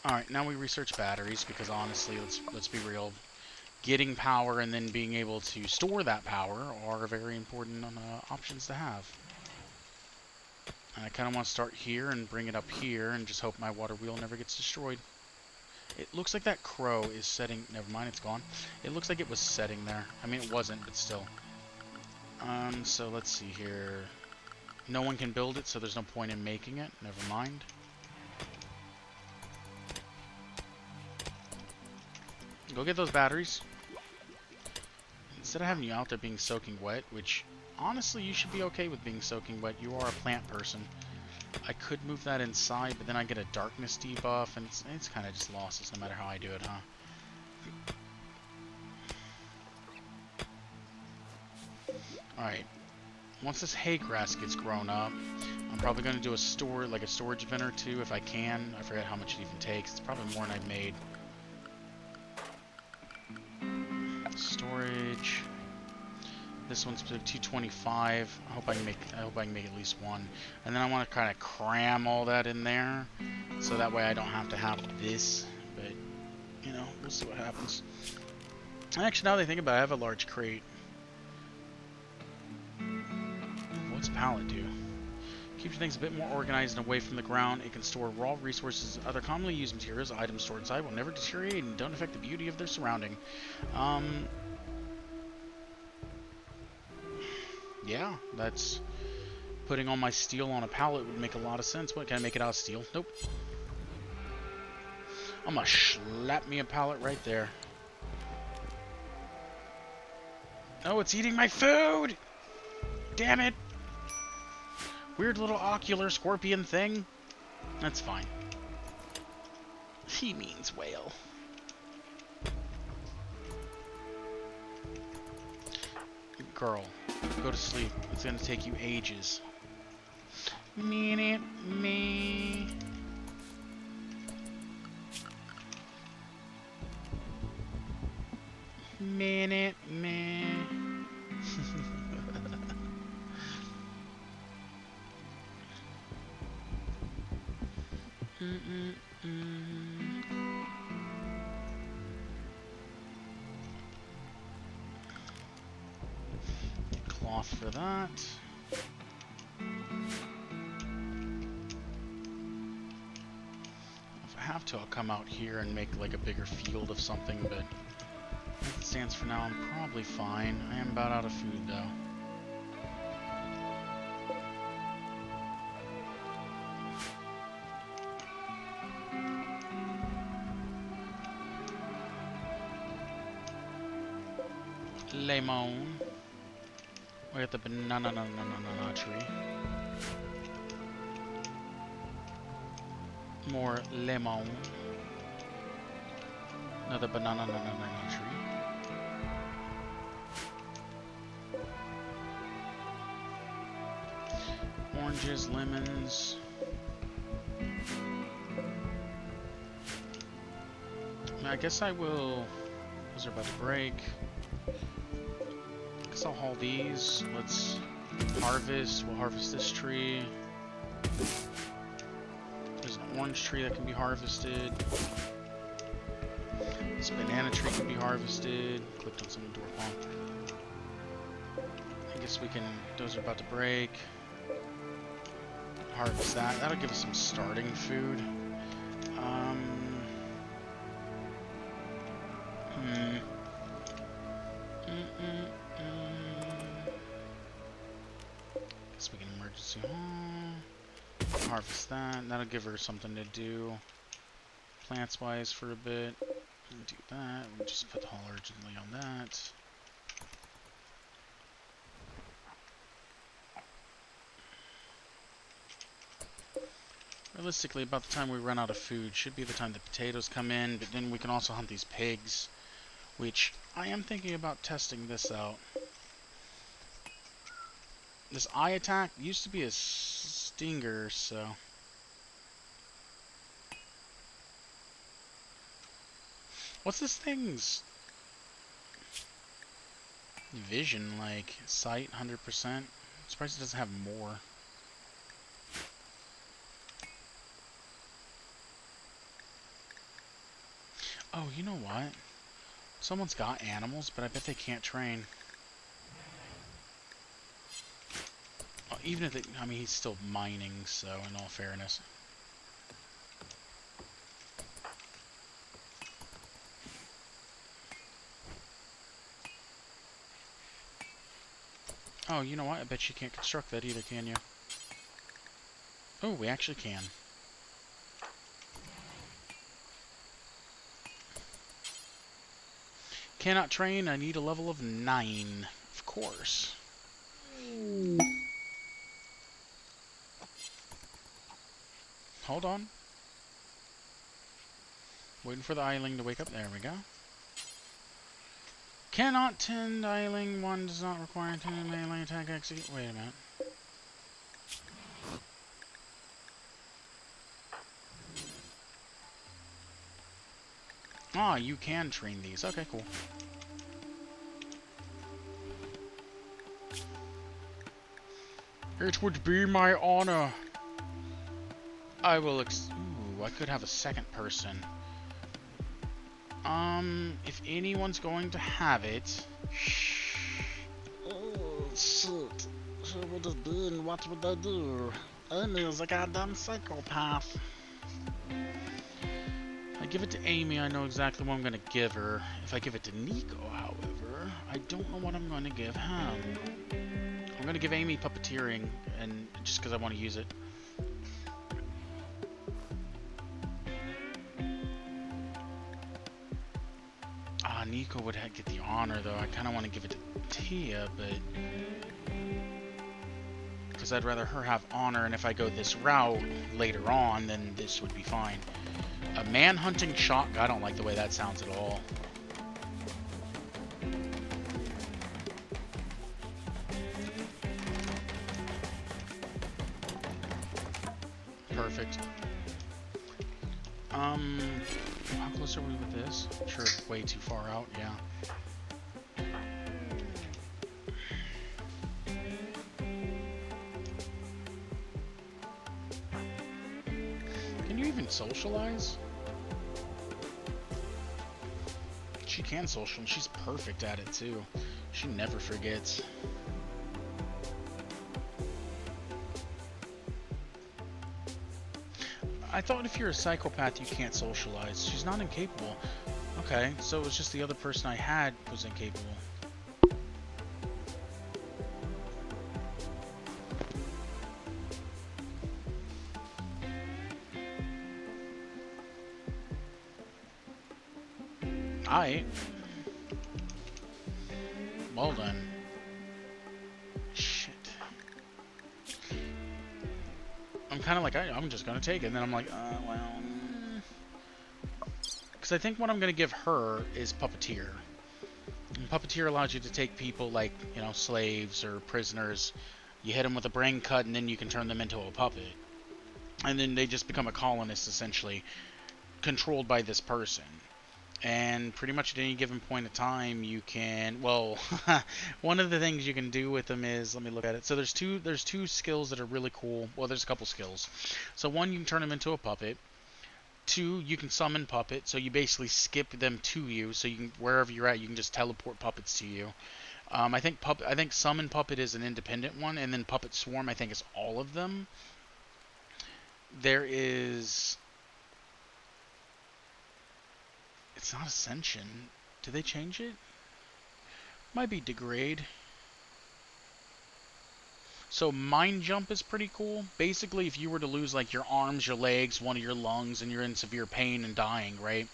Speaker 1: Alright, now we research batteries because honestly, let's be real. Getting power and then being able to store that power are very important options to have. And I kind of want to start here and bring it up here and just hope my water wheel never gets destroyed. It looks like that crow is setting... Never mind, it's gone. It looks like it was setting there. I mean, it wasn't, but still. So let's see here. No one can build it, so there's no point in making it. Never mind. Go get those batteries. Instead of having you out there being soaking wet, which honestly you should be okay with being soaking wet. You are a plant person. I could move that inside, but then I get a darkness debuff, and it's kind of just losses no matter how I do it, huh? Alright. Once this hay grass gets grown up, I'm probably going to do a storage event or two if I can. I forget how much it even takes. It's probably more than I've made. Storage. This one's 225. I hope I can make at least one. And then I want to kind of cram all that in there, so that way I don't have to have this. But you know, we'll see what happens. Actually, now that I think about it, I have a large crate. What's pallet do? Keeps things a bit more organized and away from the ground. It can store raw resources and other commonly used materials. Items stored inside will never deteriorate and don't affect the beauty of their surrounding. Yeah, that's... Putting all my steel on a pallet would make a lot of sense. What, can I make it out of steel? Nope. I'm gonna slap me a pallet right there. Oh, it's eating my food! Damn it! Weird little ocular scorpion thing. That's fine. He means whale. Girl, go to sleep. It's gonna take you ages. Minute me. Minute me. Cloth for that. If I have to, I'll come out here and make like a bigger field of something, but as it stands for now, I'm probably fine. I am about out of food though. Lemon. We got the banana tree. More lemon. Another banana tree. Oranges, lemons. I guess I will... Those are about to break. I guess I'll haul these. Let's harvest. We'll harvest this tree. There's an orange tree that can be harvested. This banana tree can be harvested. Clicked on some door palm. I guess we can... Those are about to break. Harvest that. That'll give us some starting food. harvest that. That'll give her something to do plants-wise for a bit. Do that. We just put the haul urgently on that. Realistically, about the time we run out of food should be the time the potatoes come in, but then we can also hunt these pigs, which I am thinking about testing this out. This eye attack used to be a stinger, so... What's this thing's vision like? Sight, 100%? Surprised it doesn't have more. Oh, you know what? Someone's got animals, but I bet they can't train. Even if they... I mean, he's still mining, so in all fairness. Oh, you know what? I bet you can't construct that either, can you? Oh, we actually can. Cannot train. I need a level of 9. Of course. Hold on. Waiting for the Eiling to wake up. There we go. Cannot tend Eiling. 1 does not require tend melee attack execute. Wait a minute. Ah, you can train these. Okay, cool. It would be my honor. I will Ooh, I could have a second person. If anyone's going to have it...
Speaker 2: Oh, shit. Who would it be and what would they do? Amy is a goddamn psychopath.
Speaker 1: If I give it to Amy, I know exactly what I'm going to give her. If I give it to Nico, however, I don't know what I'm going to give him. I'm going to give Amy puppeteering, and just because I want to use it. Nico would get the honor, though. I kind of want to give it to Tia, but... because I'd rather her have honor, and if I go this route later on, then this would be fine. A man-hunting shotgun? I don't like the way that sounds at all. Perfect. How close are we with this? Sure, way too far out, yeah. Can you even socialize? She can social, and she's perfect at it, too. She never forgets. I thought if you're a psychopath, you can't socialize. She's not incapable. Okay, so it was just the other person I had was incapable. Aight. Well done. Shit. I'm kind of like, I'm just going to take it. And then I'm like, well... Because I think what I'm going to give her is Puppeteer. And Puppeteer allows you to take people like, you know, slaves or prisoners. You hit them with a brain cut, and then you can turn them into a puppet. And then they just become a colonist, essentially, controlled by this person. And pretty much at any given point of time, you can, well, one of the things you can do with them is, let me look at it. So there's two skills that are really cool. Well, there's a couple skills. So one, you can turn them into a puppet. 2, you can summon puppet. So you basically skip them to you. So you can, wherever you're at, you can just teleport puppets to you. I think summon puppet is an independent one, and then puppet swarm I think is all of them. There is... It's not Ascension. Did they change it? Might be Degrade. So mind jump is pretty cool. Basically, if you were to lose like your arms, your legs, one of your lungs, and you're in severe pain and dying, right?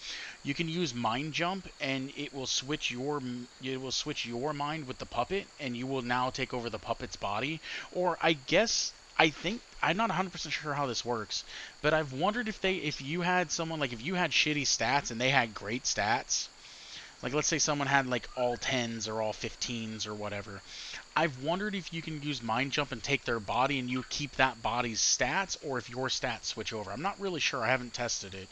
Speaker 1: You can use mind jump, and it will switch your mind with the puppet, and you will now take over the puppet's body. Or I think I'm not 100% sure how this works, but I've wondered if you had someone like if you had shitty stats and they had great stats. Like let's say someone had like all 10s or all 15s or whatever. I've wondered if you can use Mind Jump and take their body and you keep that body's stats, or if your stats switch over. I'm not really sure. I haven't tested it.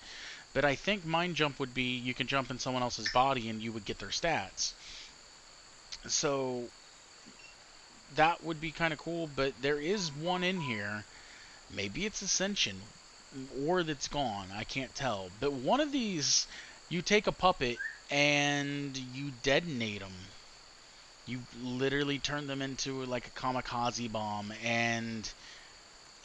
Speaker 1: But I think Mind Jump would be you can jump in someone else's body and you would get their stats. So that would be kind of cool. But there is one in here. Maybe it's Ascension or that's gone. I can't tell. But one of these, you take a puppet and you detonate them. You literally turn them into like a kamikaze bomb, and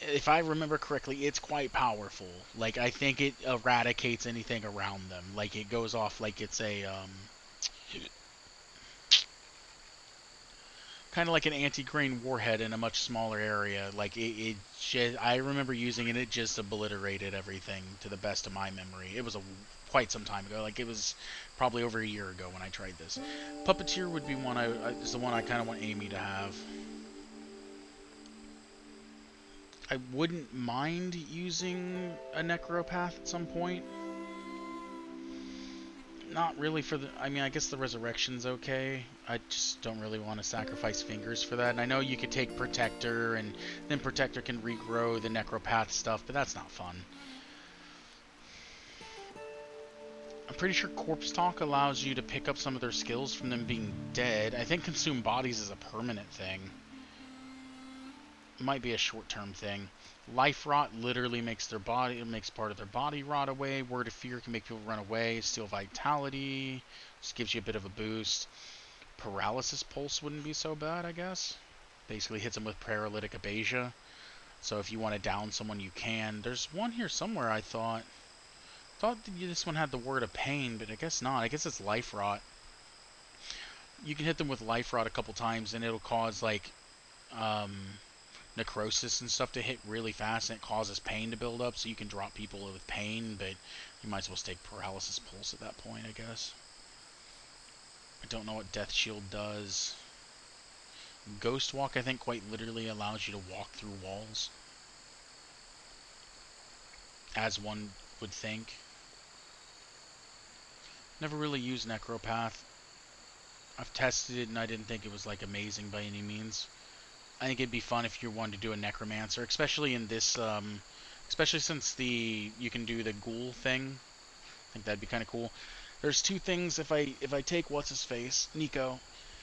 Speaker 1: if I remember correctly, it's quite powerful. Like I think it eradicates anything around them. Like it goes off like it's a kind of like an anti-grain warhead in a much smaller area. Like I remember using it. It just obliterated everything to the best of my memory. It was quite some time ago. Like it was probably over a year ago when I tried this. Puppeteer would be one. Is the one I kind of want Amy to have. I wouldn't mind using a necropath at some point. Not really for the... I mean, I guess the resurrection's okay. I just don't really want to sacrifice fingers for that. And I know you could take Protector, and then Protector can regrow the necropath stuff, but that's not fun. I'm pretty sure Corpse Talk allows you to pick up some of their skills from them being dead. I think Consume Bodies is a permanent thing. It might be a short-term thing. Life Rot literally makes part of their body rot away. Word of Fear can make people run away. Steal Vitality just gives you a bit of a boost. Paralysis Pulse wouldn't be so bad, I guess. Basically hits them with Paralytic Abasia. So if you want to down someone, you can. There's one here somewhere I thought this one had the Word of Pain, but I guess not. I guess it's Life Rot. You can hit them with Life Rot a couple times, and it'll cause, like, necrosis and stuff to hit really fast, and it causes pain to build up, so you can drop people with pain, but you might as well stake Paralysis Pulse at that point, I guess. I don't know what Death Shield does. Ghost Walk, I think, quite literally allows you to walk through walls. As one would think. Never really used Necropath. I've tested it and I didn't think it was like amazing by any means. I think it'd be fun if you wanted to do a Necromancer, especially in this, especially since you can do the Ghoul thing. I think that'd be kind of cool. There's two things if I take what's his face, Nico.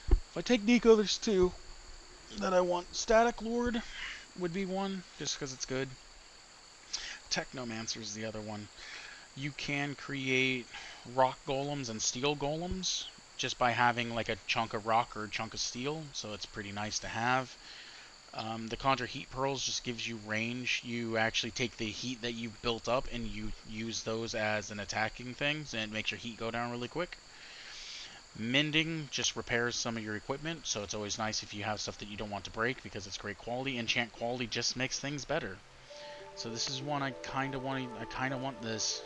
Speaker 1: If I take Nico, there's two that I want. Static Lord would be one, just because it's good. Technomancer is the other one. You can create rock golems and steel golems just by having like a chunk of rock or a chunk of steel, so it's pretty nice to have. The Conjure Heat Pearls just gives you range. You actually take the heat that you've built up and you use those as an attacking thing, and it makes your heat go down really quick. Mending just repairs some of your equipment, so it's always nice if you have stuff that you don't want to break because it's great quality. Enchant quality just makes things better. So this is one I kind of want this.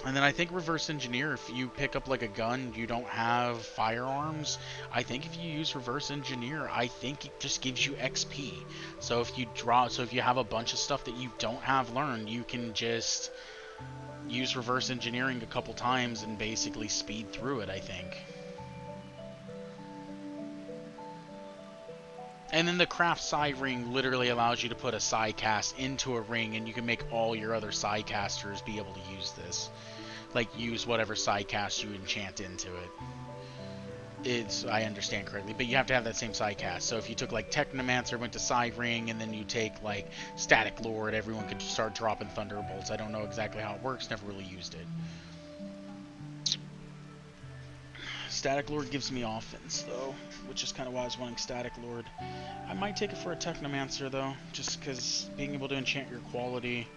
Speaker 1: And then I think Reverse Engineer, if you pick up like a gun, you don't have firearms, I think if you use Reverse Engineer, I think it just gives you XP. So if you have a bunch of stuff that you don't have learned, you can just use Reverse Engineering a couple times and basically speed through it, I think. And then the Craft Psi Ring literally allows you to put a Psi cast into a ring, and you can make all your other Psi casters be able to use this. Like, use whatever Psi cast you enchant into it. I understand correctly, but you have to have that same Psi cast. So if you took, like, Technomancer, went to Psi Ring, and then you take, like, Static Lord, everyone could start dropping Thunderbolts. I don't know exactly how it works, never really used it. Static Lord gives me offense, though, which is kind of why I was wanting Static Lord. I might take it for a Technomancer, though, just because being able to enchant your quality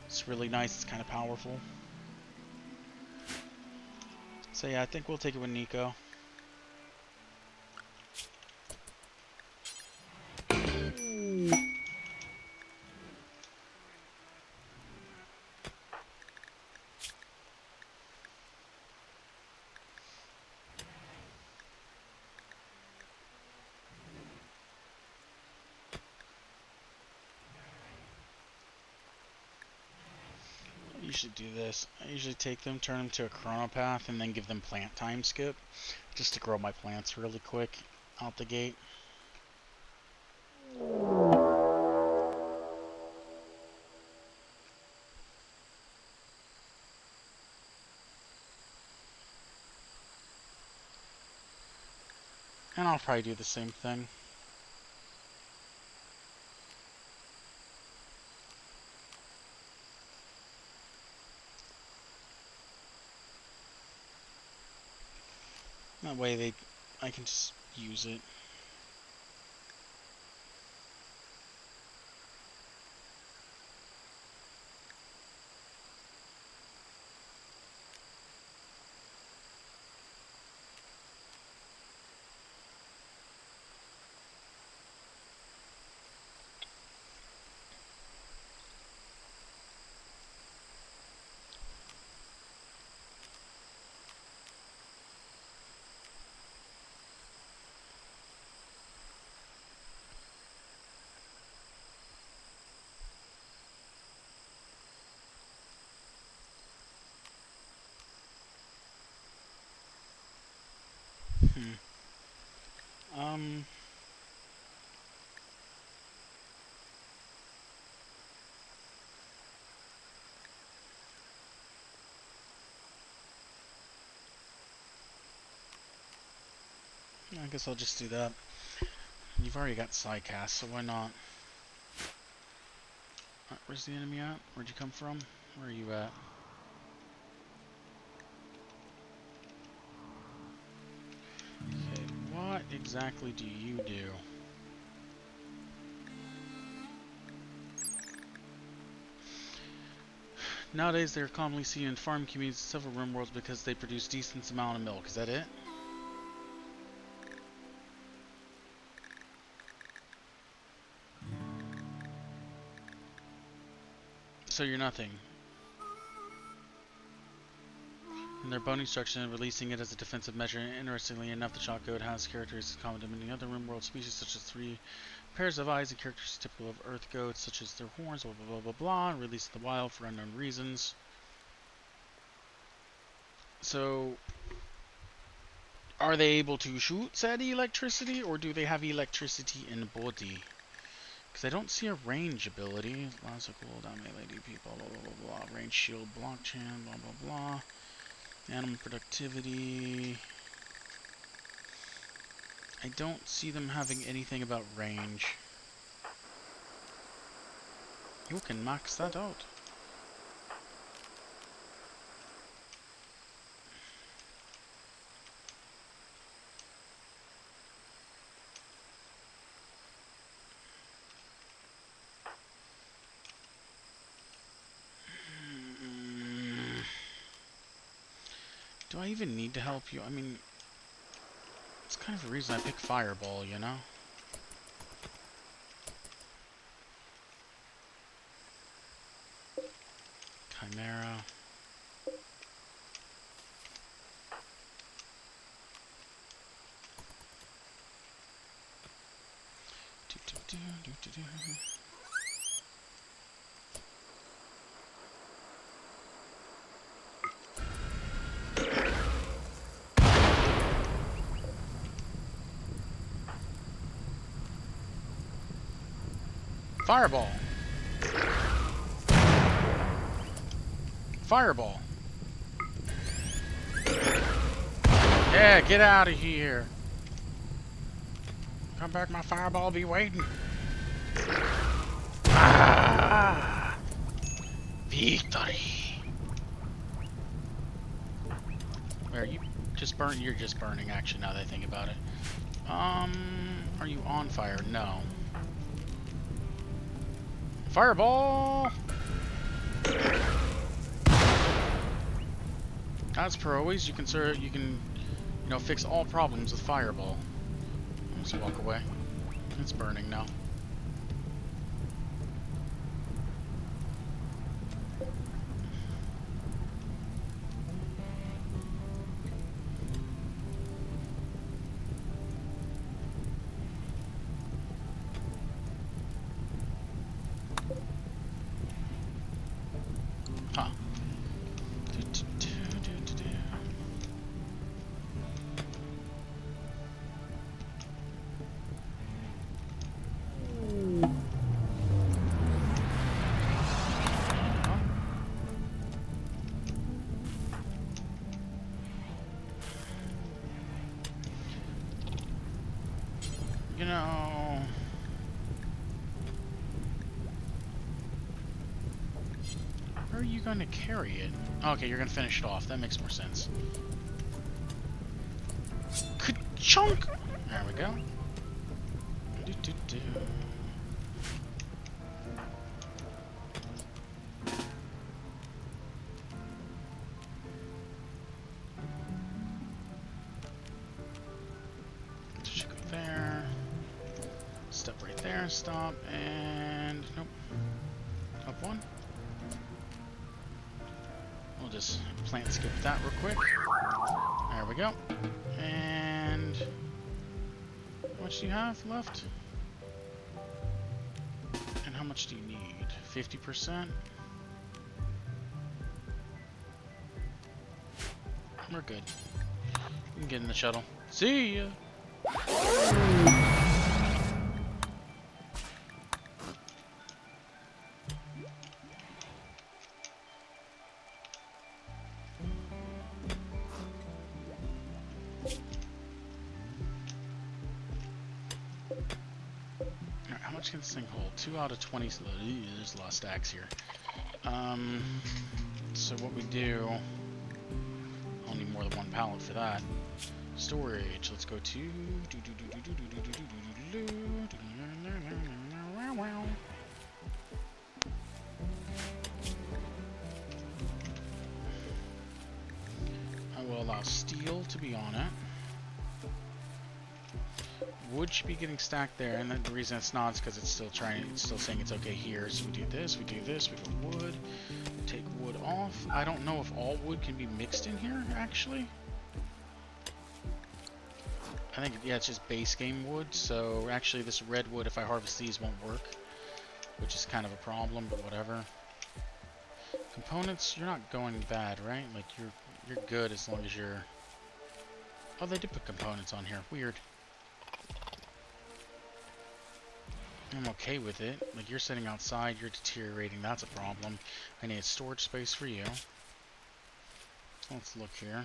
Speaker 1: is really nice. It's kind of powerful. So yeah, I think we'll take it with Nico. usually do this. I usually take them, turn them to a chronopath, and then give them plant time skip, just to grow my plants really quick out the gate. And I'll probably do the same thing. That way I can just use it. Hmm. Um, I guess I'll just do that. You've already got Psycast, so why not? Where's the enemy at? Where'd you come from? Where are you at? Okay, what exactly do you do? Nowadays, they're commonly seen in farm communities in several rim worlds because they produce decent amount of milk. Is that it? So you're nothing. And their bony structure and releasing it as a defensive measure. Interestingly enough, the chalk goat has characteristics common to many other rim world species, such as 3 pairs of eyes and characteristics typical of earth goats, such as their horns, blah blah blah blah blah, released in the wild for unknown reasons. So, are they able to shoot said electricity, or do they have electricity in body? Because I don't see a range ability. Lots of cooldown melee DP, blah blah blah blah blah. Range shield, blockchain, blah blah blah. Animal productivity. I don't see them having anything about range. You can max that out. Do I even need to help you? I mean, it's kind of the reason I pick Fireball, you know? Chimera. Fireball! Fireball! Yeah, get out of here! Come back, my fireball be waiting. Ah! Victory! Where you just burn? You're just burning, actually, now that I think about it. Are you on fire? No. Fireball! As per always, you can fix all problems with Fireball. Just walk away. It's burning now. Huh. You know, where are you going to carry it? Okay, you're going to finish it off. That makes more sense. Ka-chunk! There we go. Do-do-do. Should go there. Step right there, stop, and nope. Up one. We'll just plant skip that real quick. There we go. And how much do you have left? And how much do you need? 50%? We're good. We can get in the shuttle. See ya! Alright, how much can this thing hold? 2 out of 20. So there's a lot of stacks here. So what we do... I'll need more than one pallet for that. Storage. Let's go to... I will allow steel to be on it. Wood should be getting stacked there, and the reason it's not is because it's still saying it's okay here. So we do this, we go wood, take wood off. I don't know if all wood can be mixed in here, actually. I think, yeah, it's just base game wood, so actually this redwood, if I harvest these, won't work, which is kind of a problem, but whatever. Components, you're not going bad, right? Like, you're good as long as you're... Oh, they did put components on here. Weird. I'm okay with it. Like, you're sitting outside, you're deteriorating, that's a problem. I need storage space for you. Let's look here.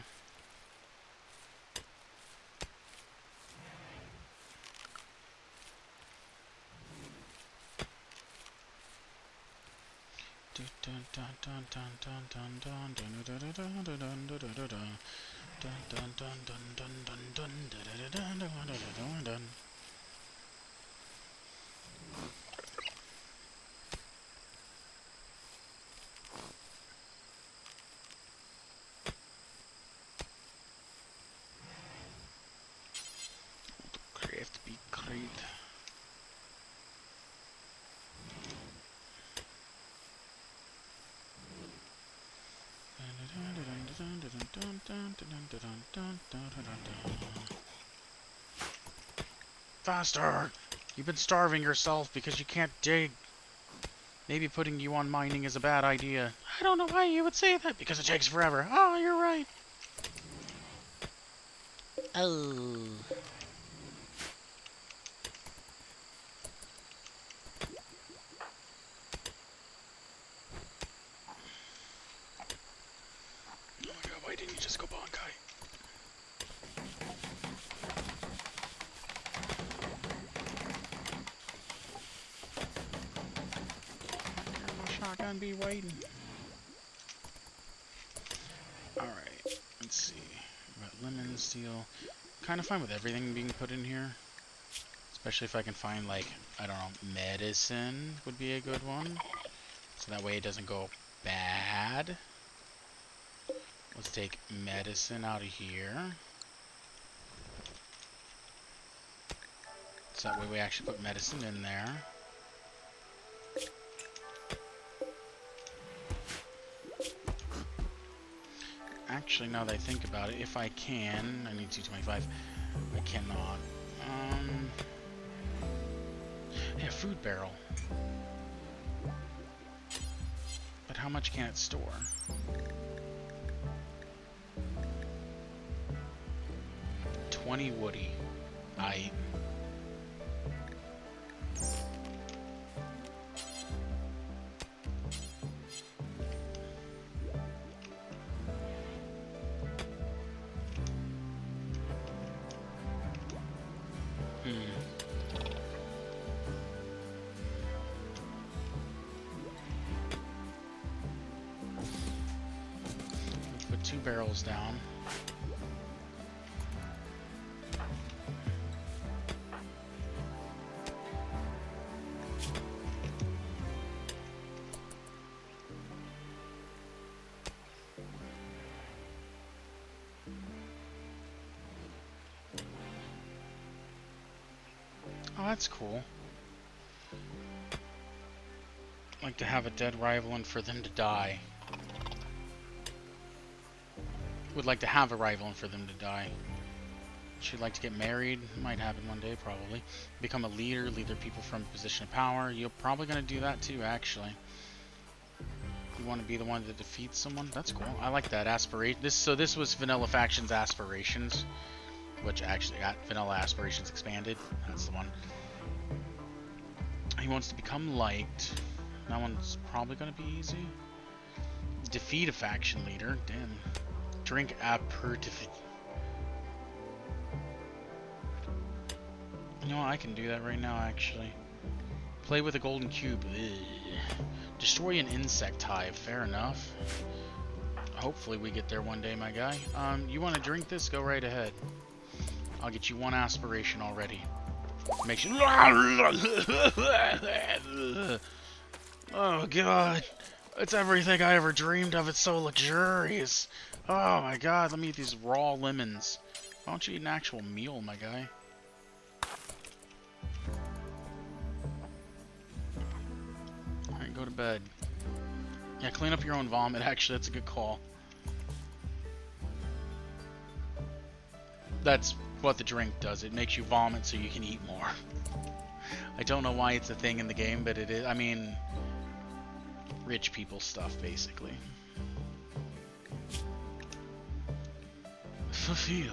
Speaker 1: Craft be great. Faster! You've been starving yourself because you can't dig. Maybe putting you on mining is a bad idea. I don't know why you would say that, because it takes forever. Oh, you're right.
Speaker 2: Oh.
Speaker 1: Oh my god, why didn't you just go Bonkai? Shotgun be waiting. Alright, let's see. We've got lemon, steel. Kind of fine with everything being put in here. Especially if I can find, like, I don't know, medicine would be a good one. So that way it doesn't go bad. Let's take medicine out of here. So that way we actually put medicine in there. Actually, now that I think about it, if I can, I need 225. I cannot. Yeah, food barrel. But how much can it store? 20 woody. I. Put 2 barrels down. Oh, that's cool. Like to have a dead rival and for them to die. Would like to have a rival and for them to die. She'd like to get married. Might happen one day, probably. Become a leader, lead their people from a position of power. You're probably going to do that too, actually. You want to be the one that defeats someone? That's cool. I like that. So this was Vanilla Faction's Aspirations, which actually got Vanilla Aspirations expanded. That's the one. He wants to become liked. That one's probably going to be easy. Defeat a faction leader. Damn. Drink aperitif. You know what? I can do that right now, actually. Play with a golden cube. Ugh. Destroy an insect hive. Fair enough. Hopefully we get there one day, my guy. You want to drink this? Go right ahead. I'll get you 1 aspiration already. Make sure. Oh god, it's everything I ever dreamed of. It's so luxurious. Oh my god, let me eat these raw lemons. Why don't you eat an actual meal, my guy? Alright, go to bed. Yeah, clean up your own vomit. Actually, that's a good call. That's what the drink does. It makes you vomit so you can eat more. I don't know why it's a thing in the game, but it is. I mean, rich people stuff, basically. Fulfilled.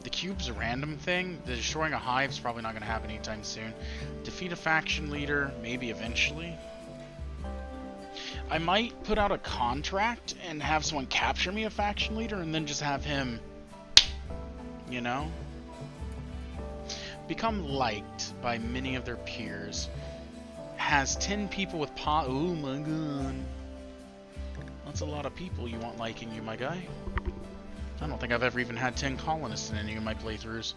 Speaker 1: The cube's a random thing. The destroying a hive is probably not going to happen anytime soon. Defeat a faction leader, maybe eventually. I might put out a contract and have someone capture me a faction leader and then just have him, you know? Become liked by many of their peers. Has 10 people with oh my god. That's a lot of people you want liking you, my guy. I don't think I've ever even had 10 colonists in any of my playthroughs.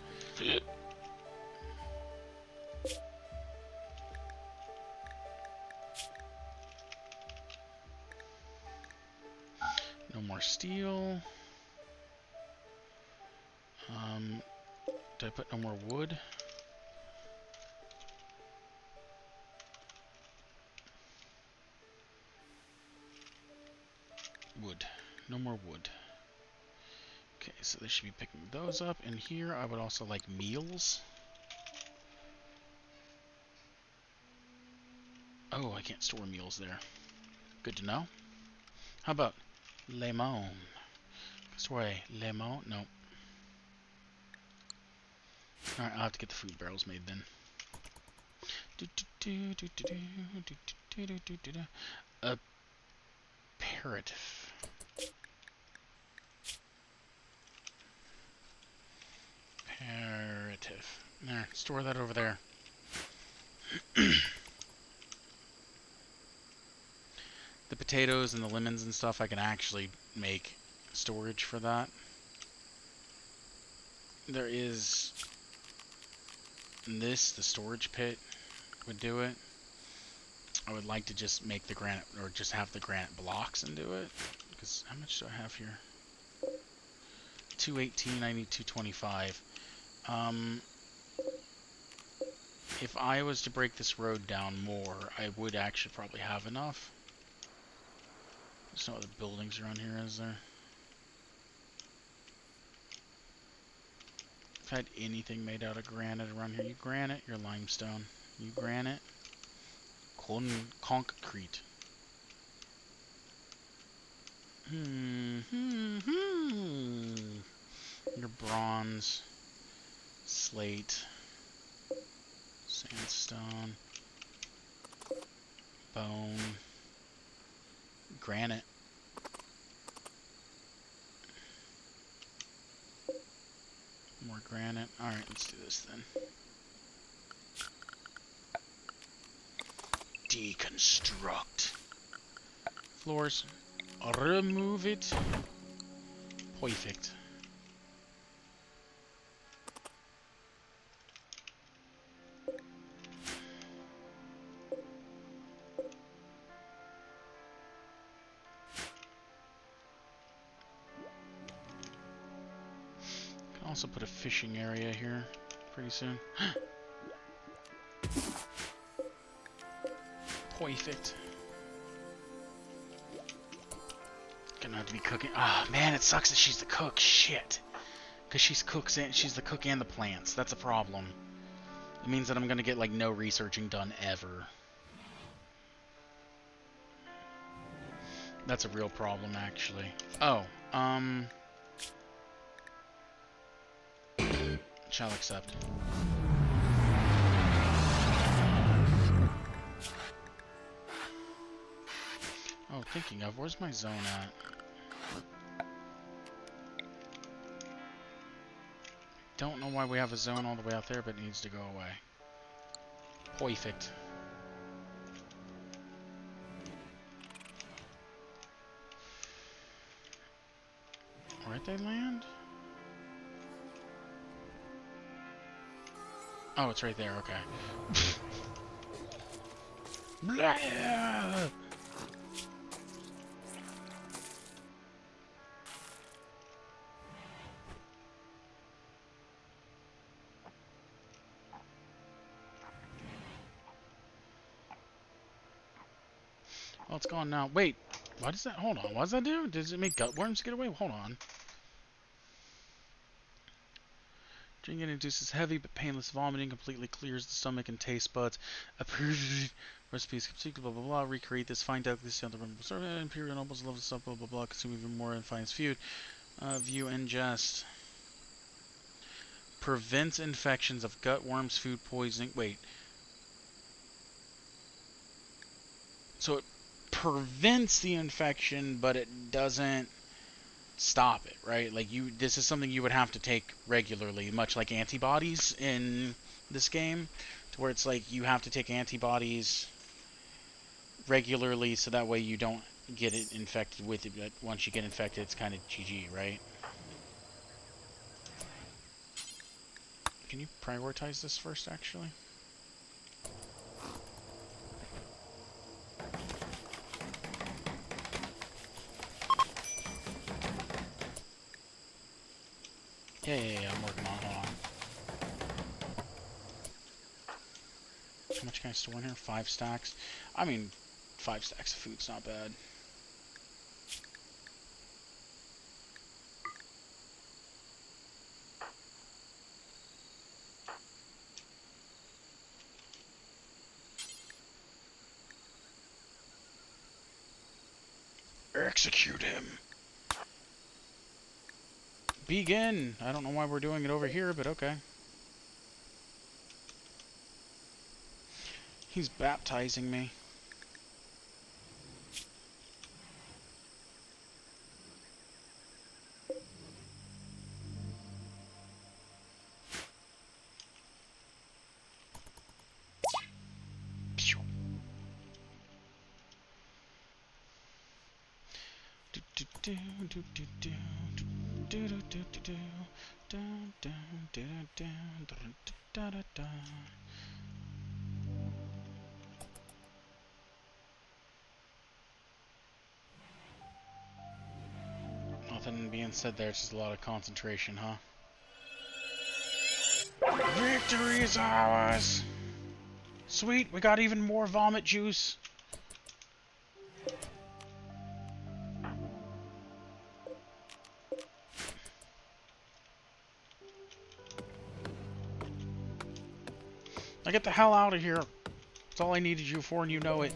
Speaker 1: No more steel. Did I put no more wood? Wood. No more wood. Okay, so they should be picking those up. And here I would also like meals. Oh, I can't store meals there. Good to know. How about lemon? Store a lemon? No. Alright, I'll have to get the food barrels made then. Aperitif. Aperitif. There, store that over there. The potatoes and the lemons and stuff, I can actually make storage for that. There is this, the storage pit would do it. I would like to just make the granite, or just have the granite blocks and do it. Because how much do I have here? 218, I need 225. If I was to break this road down more, I would actually probably have enough. There's no other buildings around here, is there? If I had anything made out of granite around here, you granite, you're limestone. You granite, concrete. Your bronze, slate, sandstone, bone, granite. More granite. Alright, let's do this then. Deconstruct. Floors. Remove it. Perfect. Can also put a fishing area here pretty soon. Perfect. Gonna have to be cooking. Ah, oh, man, it sucks that she's the cook. Shit. Because she's the cook and the plants. That's a problem. It means that I'm gonna get like no researching done ever. That's a real problem, actually. Oh, shall accept. Oh, thinking of, where's my zone at? Don't know why we have a zone all the way out there, but it needs to go away. Perfect. Where'd they land? Oh, it's right there, okay. Blah! Well, it's gone now. Wait, what is that? Hold on, what does that do? Does it make gutworms get away? Hold on. Drinking induces heavy but painless vomiting, completely clears the stomach and taste buds. Approved recipes, blah blah blah. Recreate this fine delicacy on the room. Imperial nobles love this stuff, blah blah blah. Consume even more and finds food. View ingest. Prevents infections of gutworms, food poisoning. Wait. So it prevents the infection, but it doesn't stop it, right? Like this is something you would have to take regularly, much like antibodies in this game, to where it's like you have to take antibodies regularly so that way you don't get it infected with it. But once you get infected, it's kind of GG, right? Can you prioritize this first, actually? Yeah, I'm working on it. Hold on. How much can I store in here? 5 stacks. I mean, 5 stacks of food's not bad. Execute him. Begin. I don't know why we're doing it over here, but okay. He's baptizing me. Nothing being said there, it's just a lot of concentration, huh? Victory is ours! Sweet, we got even more vomit juice. Now get the hell out of here. That's all I needed you for, and you know it.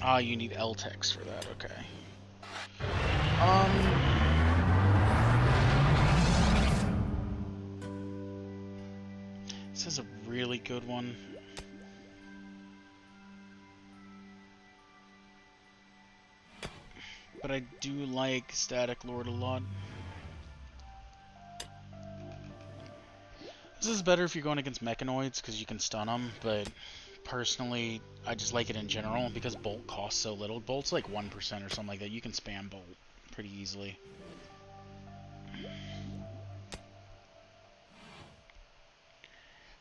Speaker 1: Ah, you need L-Tex for that, okay. Um... This is a really good one. But I do like Static Lord a lot. This is better if you're going against mechanoids because you can stun them, but personally, I just like it in general because Bolt costs so little. Bolt's like 1% or something like that. You can spam Bolt pretty easily.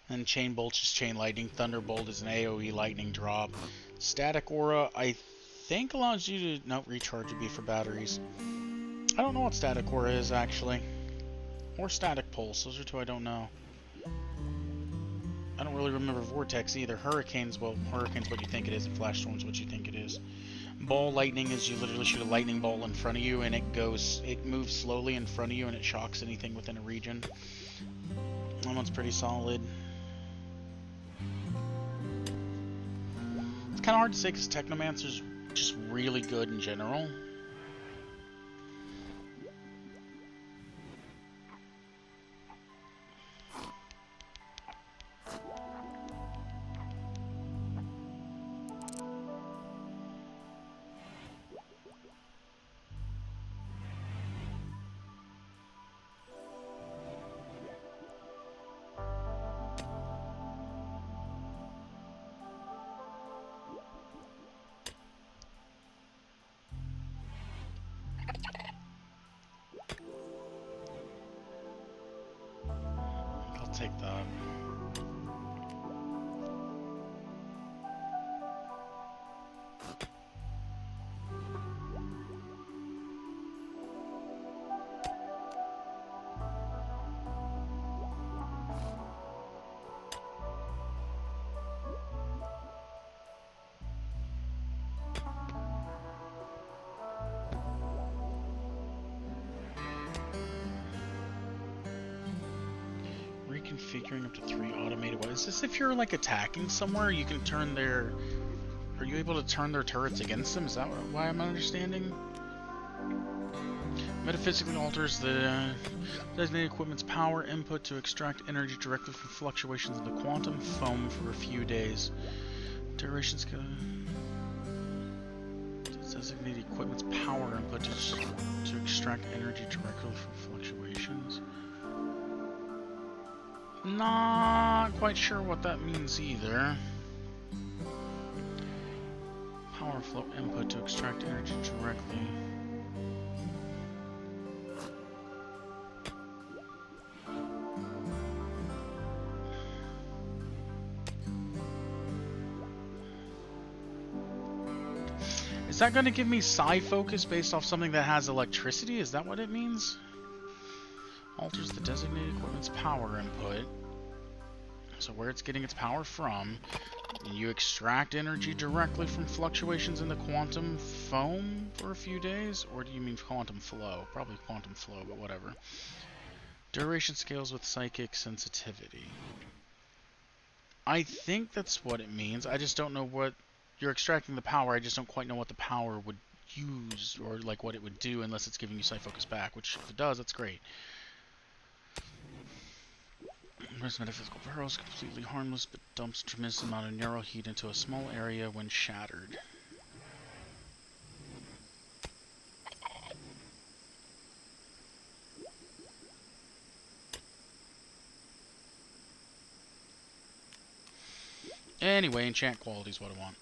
Speaker 1: And Chain Bolt's just Chain Lightning. Thunderbolt is an AoE Lightning drop. Static Aura, I think allows you to... No, Recharge would be for batteries. I don't know what Static Aura is, actually. Or Static Pulse. Those are two I don't know. I don't really remember Vortex either. Hurricane's, well, Hurricane's what you think it is, and Flash Storm's what you think it is. Ball Lightning is you literally shoot a lightning ball in front of you, and it moves slowly in front of you, and it shocks anything within a region. That one's pretty solid. It's kind of hard to say because Technomancer's just really good in general. I'll take that. Reconfiguring up to 3 automated weapons. Is this if you're like attacking somewhere, you can turn their... Are you able to turn their turrets against them? Is that why I'm understanding? Metaphysically alters the designated equipment's power input to extract energy directly from fluctuations in the quantum foam for a few days. Duration scale. Designated equipment's power input to extract energy directly from fluctuations. Not quite sure what that means either. Power flow input to extract energy directly. Is that going to give me psi focus based off something that has electricity? Is that what it means? Alters the designated equipment's power input. So where it's getting its power from. And you extract energy directly from fluctuations in the quantum foam for a few days? Or do you mean quantum flow? Probably quantum flow, but whatever. Duration scales with psychic sensitivity. I think that's what it means. I just don't know what... You're extracting the power, I just don't quite know what the power would use, or like what it would do, unless it's giving you Psi Focus back, which if it does, that's great. Metaphysical pearl is completely harmless, but dumps a tremendous amount of neural heat into a small area when shattered. Anyway, enchant quality is what I want.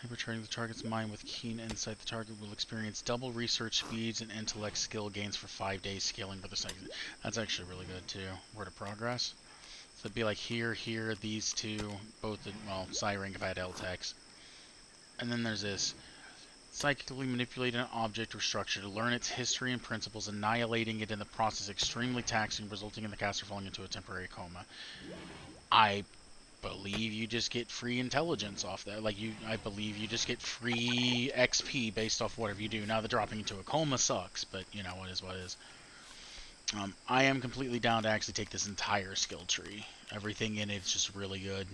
Speaker 1: Hypercharging the target's mind with keen insight, the target will experience double research speeds and intellect skill gains for 5 days, scaling for the second. That's actually really good too. Word of progress. So it'd be like here, these two, both, well, Psyring if I had L-Tex. And then there's this. Psychically manipulate an object or structure to learn its history and principles, annihilating it in the process extremely taxing, resulting in the caster falling into a temporary coma. I believe you just get free intelligence off that. I believe you just get free XP based off whatever you do. Now the dropping into a coma sucks, but you know, what is what is. I am completely down to actually take this entire skill tree. Everything in it's just really good.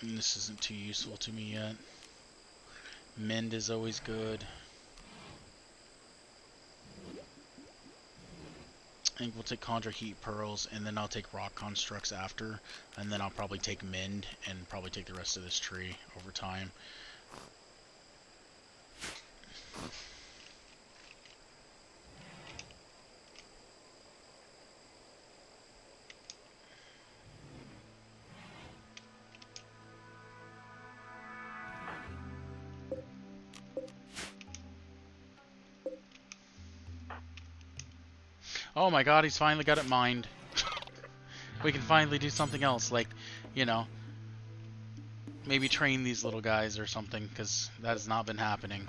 Speaker 1: And this isn't too useful to me yet. Mend is always good. I think we'll take Conjure Heat Pearls, and then I'll take Rock Constructs after, and then I'll probably take Mend, and probably take the rest of this tree over time. Oh my god, he's finally got it mined. We can finally do something else, like, you know, maybe train these little guys or something, because that has not been happening.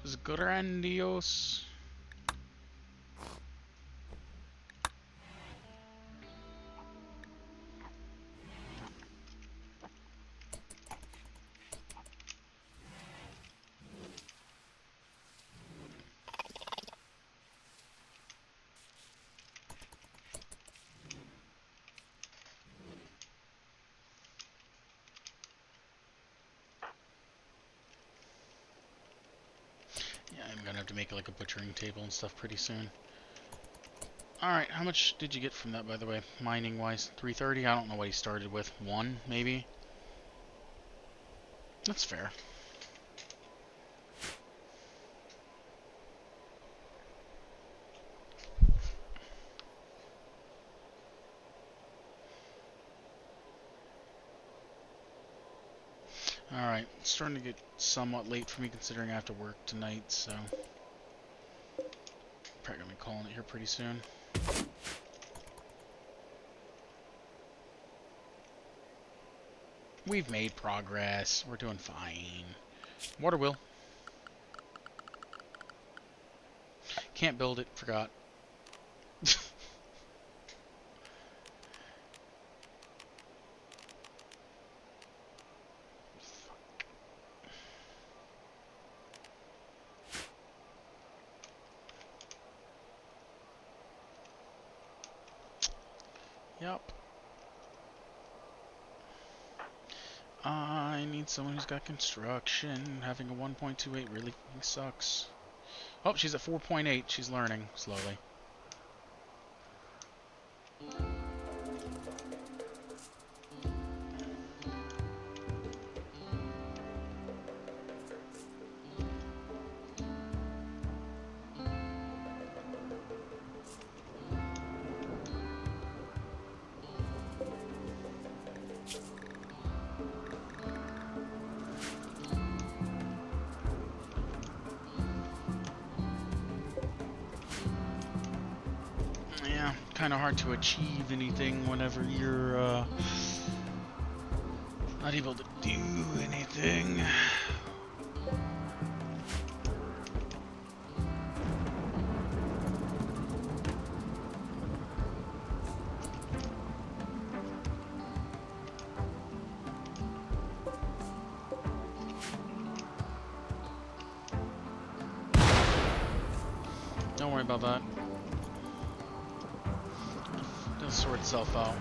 Speaker 1: It's grandiose. Yeah, I'm gonna have to make like a butchering table and stuff pretty soon. Alright, how much did you get from that, by the way, mining-wise? 330? I don't know what he started with. 1, maybe? That's fair. Alright, it's starting to get somewhat late for me considering I have to work tonight, so... Probably gonna be calling it here pretty soon. We've made progress. We're doing fine. Water wheel. Can't build it. Forgot. Yep. I need someone who's got construction. Having a 1.28 really sucks. Oh, she's at 4.8. She's learning slowly. Yeah, kind of hard to achieve anything whenever you're not able to do anything. Don't worry about that. It'll sort itself out.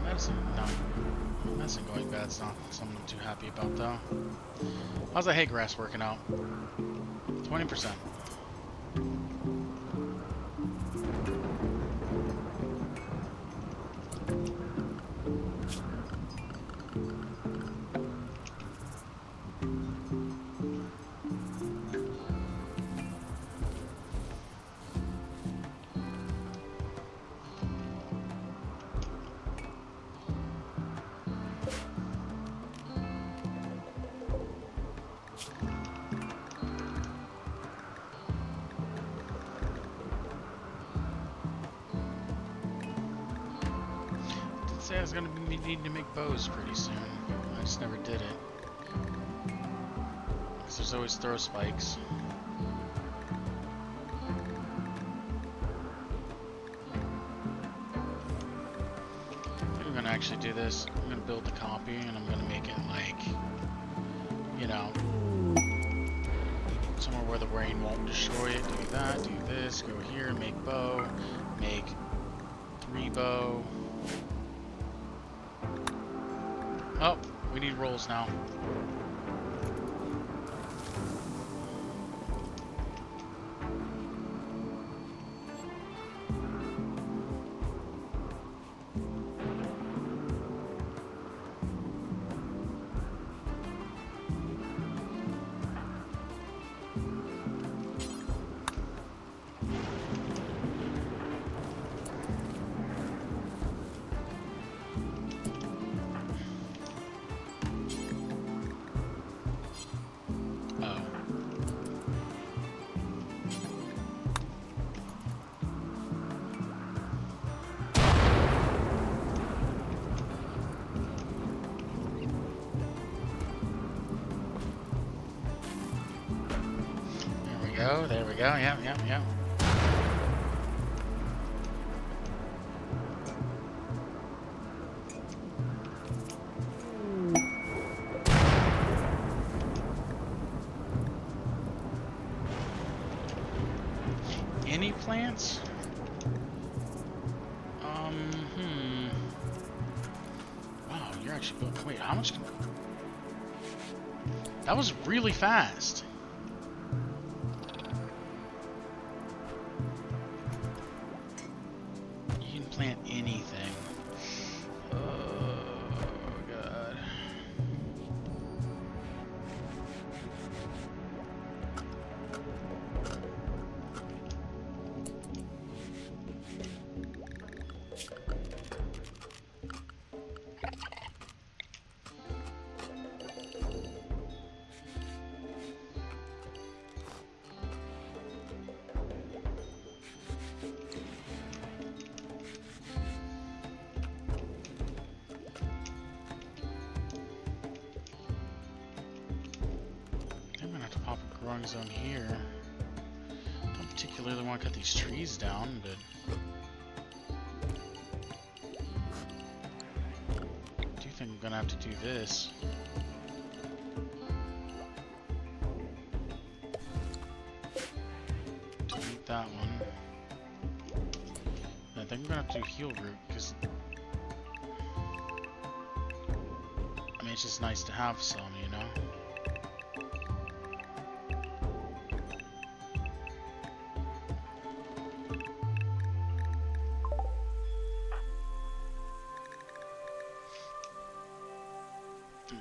Speaker 1: Medicine, no. Medicine going bad's not something I'm too happy about, though. How's that hay grass working out? 20%. say I was gonna be needing to make bows pretty soon. I just never did it. Because there's always throw spikes. I'm gonna actually do this. I'm gonna build the copy and I'm gonna make it like, you know, somewhere where the rain won't destroy it. Do that, do this, go here, make bow, make 3 bow. Oh, we need rolls now. There we go, yep, yep, yep. Any plants? Wow, you're actually building. Wait, how much? That was really fast. You can plant anything. Oh, God. I'm gonna have to pop a growing zone here. Don't particularly want to cut these trees down, but I do think I'm gonna have to do this. Delete that one. I think I'm gonna have to do heal root because I mean it's just nice to have some, you know.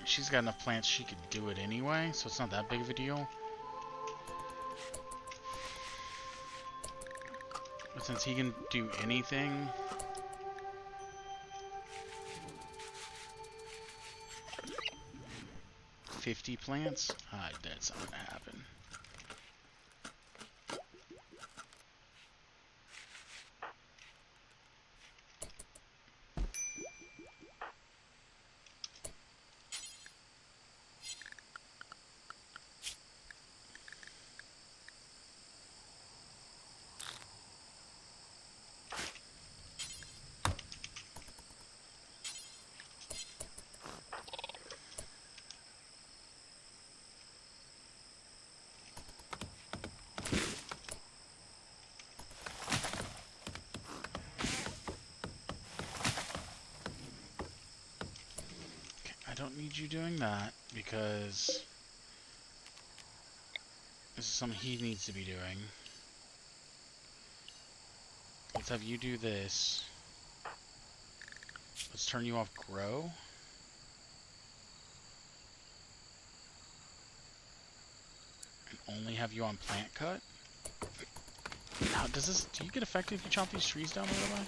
Speaker 1: She's got enough plants she could do it anyway, so it's not that big of a deal. But since he can do anything... $50 plants? That's not gonna happen. I don't need you doing that because this is something he needs to be doing. Let's have you do this. Let's turn you off grow. And only have you on plant cut. Now, do you get affected if you chop these trees down a little way?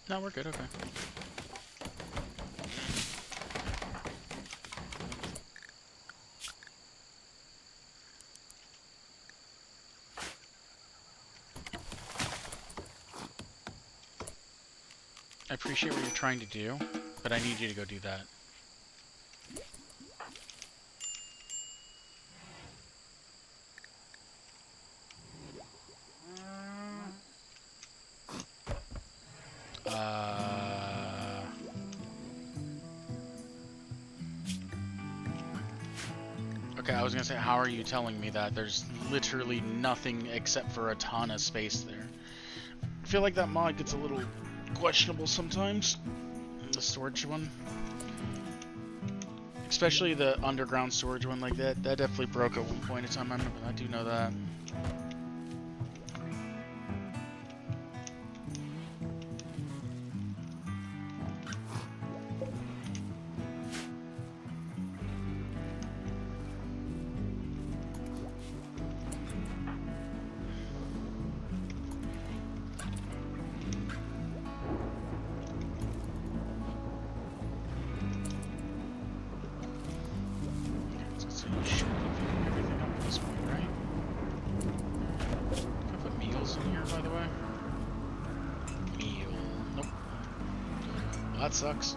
Speaker 1: No, we're good, okay. I appreciate what you're trying to do, but I need you to go do that. Okay, I was gonna say, how are you telling me that? There's literally nothing except for a ton of space there. I feel like that mod gets a little questionable sometimes. The storage one. Especially the underground storage one like that. That definitely broke at one point in time. I do know that. So you should be picking everything up at this point, right? Can I put meals in here, by the way? Meal. Nope. Well, that sucks.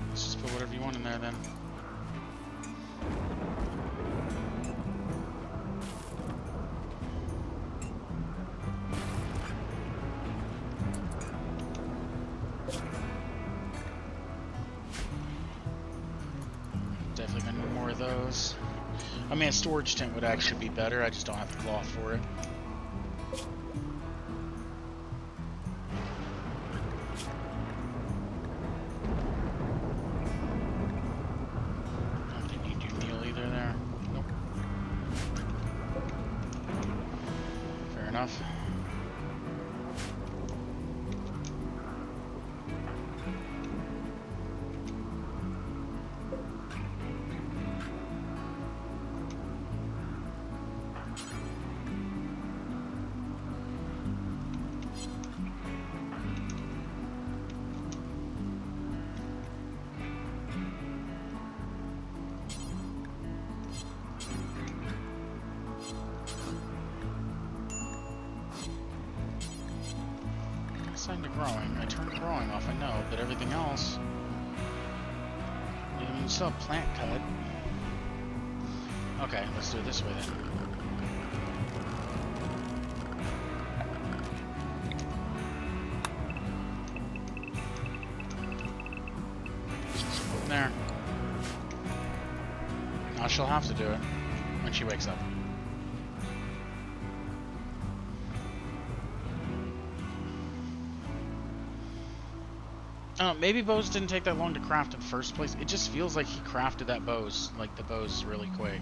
Speaker 1: Let's just put whatever you want in there then. Definitely gonna need more of those. I mean, a storage tent would actually be better. I just don't have the cloth for it. I didn't need your meal either there. Nope. Fair enough. Assigned to growing. I turned growing off, I know, but everything else... I mean, you still have plant cut. Okay, let's do it this way then. There. Now she'll have to do it when she wakes up. Maybe bows didn't take that long to craft in the first place. It just feels like he crafted that bows, like the bows, really quick.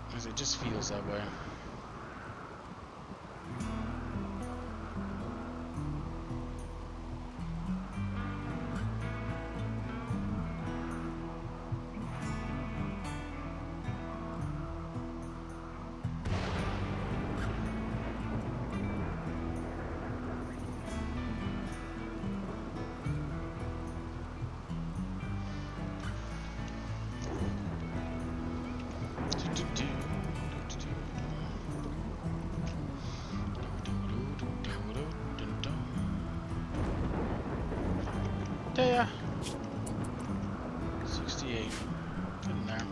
Speaker 1: Because it just feels that way. Yeah. 68. In there.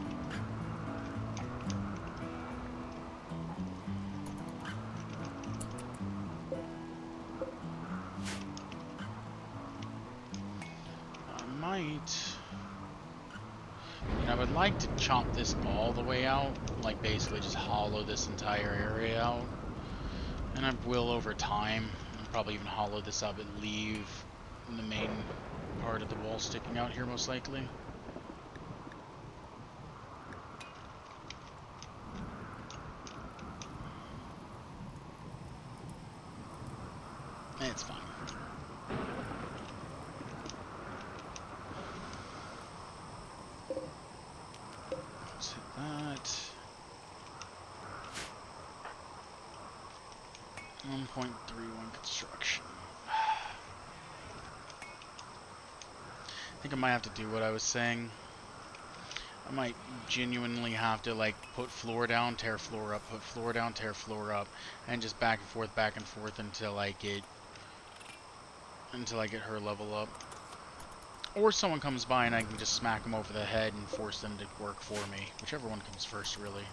Speaker 1: I might... I would like to chomp this all the way out. Like, basically just hollow this entire area out. And I will over time. I'll probably even hollow this out and leave the main part of the wall sticking out here, most likely. It's fine. Let's hit that. 1.31 construction. I think I might have to do what I was saying. I might genuinely have to like put floor down, tear floor up, put floor down, tear floor up, and just back and forth until I get her level up. Or someone comes by and I can just smack them over the head and force them to work for me. Whichever one comes first, really.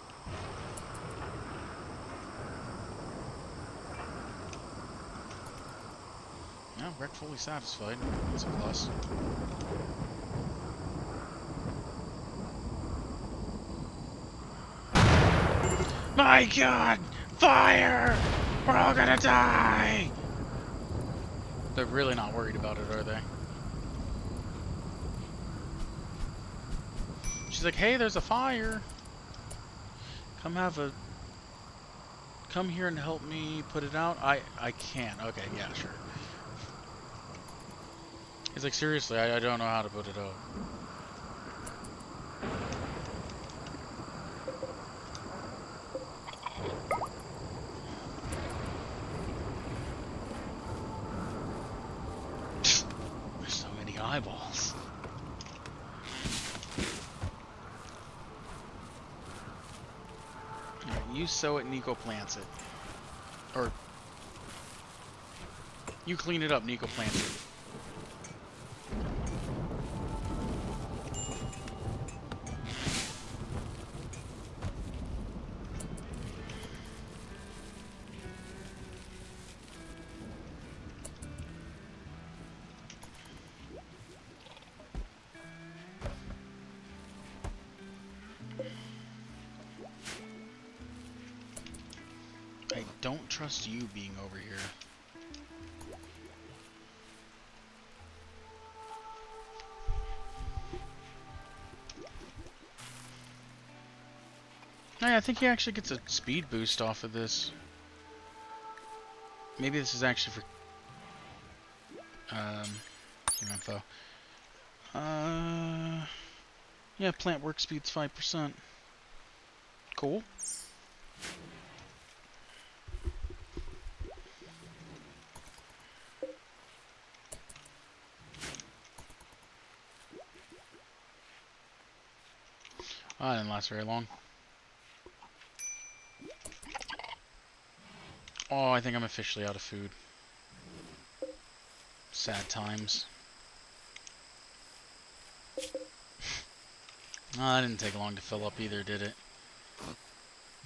Speaker 1: No, wreck fully satisfied. That's a plus. My god! Fire! We're all gonna die! They're really not worried about it, are they? She's like, hey, there's a fire! Come have a... Come here and help me put it out? I can't. Okay, yeah, sure. He's like, seriously, I don't know how to put it out. There's so many eyeballs. Right, you sow it, Nico plants it. Or... You clean it up, Nico plants it. I don't trust you being over here. Hey, I think he actually gets a speed boost off of this. Maybe this is actually for game info. Yeah, plant work speed's 5%. Cool. Oh, that didn't last very long. Oh, I think I'm officially out of food. Sad times. Oh, that didn't take long to fill up either, did it?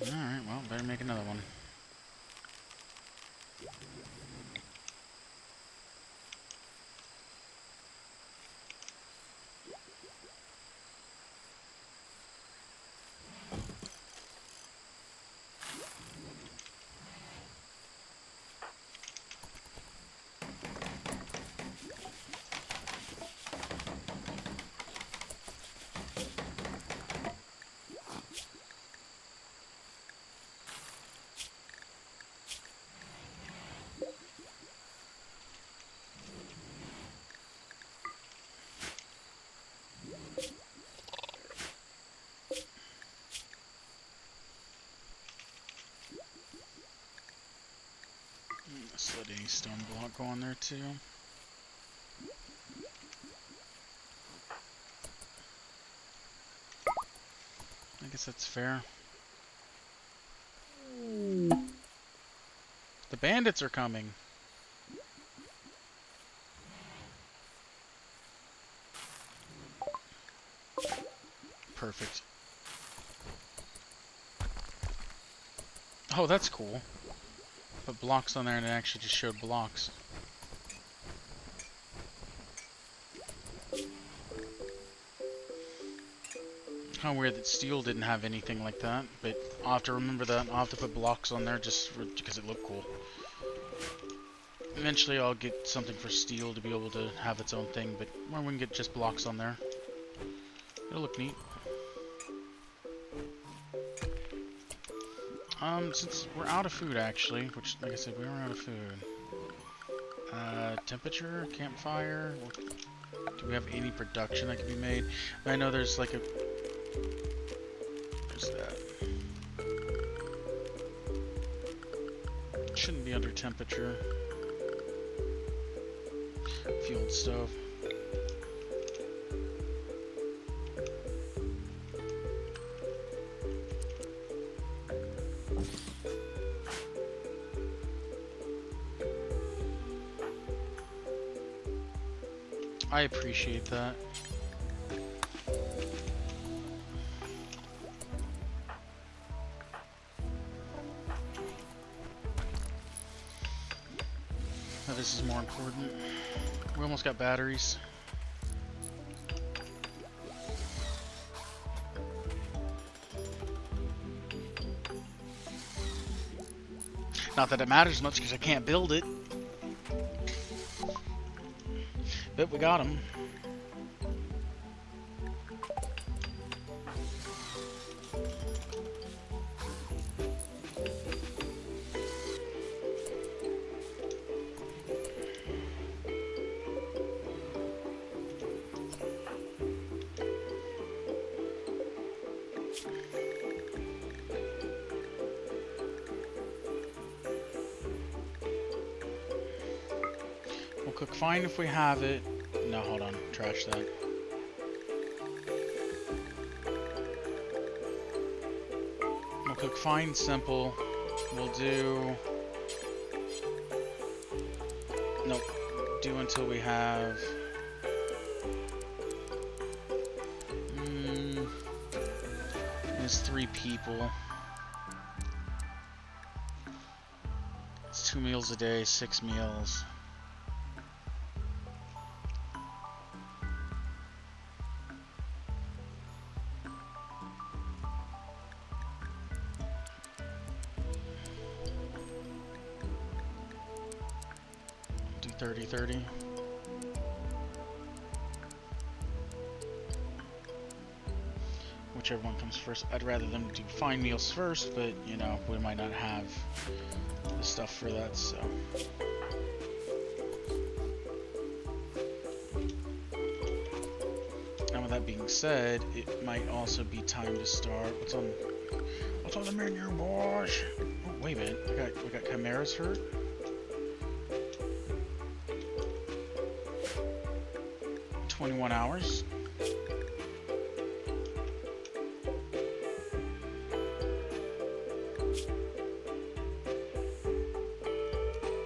Speaker 1: Alright, well, better make another one. Let's let any stone block go on there too. I guess that's fair. The bandits are coming. Perfect. Oh, that's cool. Put blocks on there and it actually just showed blocks. How weird that steel didn't have anything like that, but I'll have to remember that. I'll have to put blocks on there just because it looked cool. Eventually I'll get something for steel to be able to have its own thing, but we can get just blocks on there. It'll look neat. Since we're out of food actually, which like I said, we were out of food. Temperature, campfire. Do we have any production that can be made? I know there's like a... There's that. Shouldn't be under temperature. Fueled stove. I appreciate that. Now this is more important. We almost got batteries. Not that it matters much because I can't build it. But we got them. We'll cook fine if we have it. No, hold on. Trash that. We'll cook fine, simple. We'll do... Nope. Do until we have... There's 3 people. It's 2 meals a day, 6 meals. Do 30-30. Whichever one comes first. I'd rather them do fine meals first, but you know, we might not have the stuff for that, so. And with that being said, it might also be time to start. What's on the menu, boys? Oh, wait a minute. We got Chimera's hurt. $21.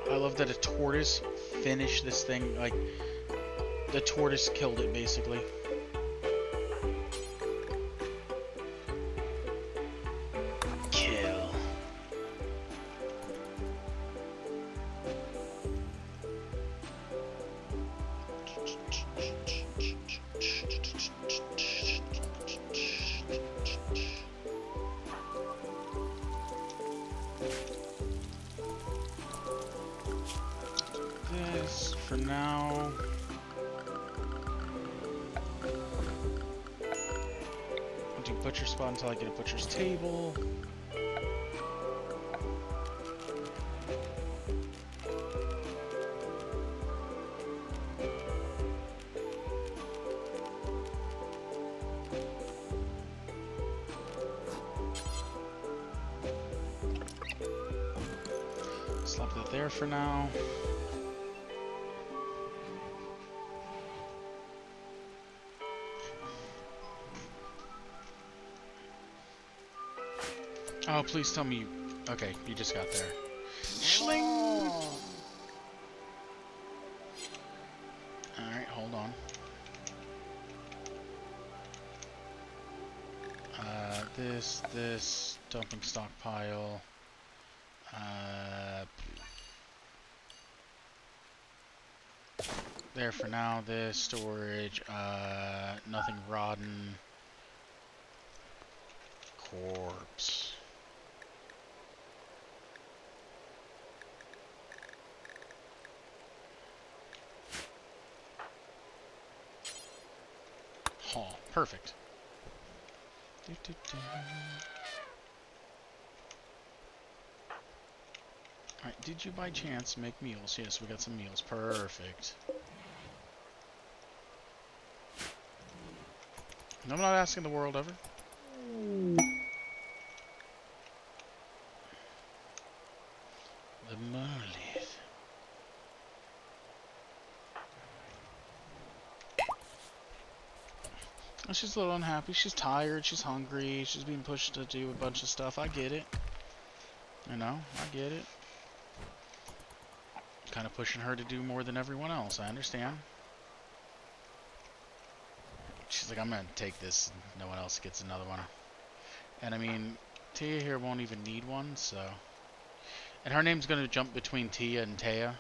Speaker 1: I love that a tortoise finished this thing, like, the tortoise killed it, basically. Kill. This for now. I'll do butcher spot until I get a butcher's table. Slap that there for now. Oh, please tell me you... Okay, you just got there. Schling! Alright, hold on. This, dumping stockpile. There for now, this, storage, nothing rotten. Corpse. Oh, perfect. Alright, did you by chance make meals? Yes, we got some meals. Perfect. I'm not asking the world over. The Merlith. Oh, she's a little unhappy. She's tired. She's hungry. She's being pushed to do a bunch of stuff. I get it. You know, I get it. Kind of pushing her to do more than everyone else. I understand. She's like, I'm gonna take this. No one else gets another one. And I mean, Tia here won't even need one, so. And her name's gonna jump between Tia and Taya.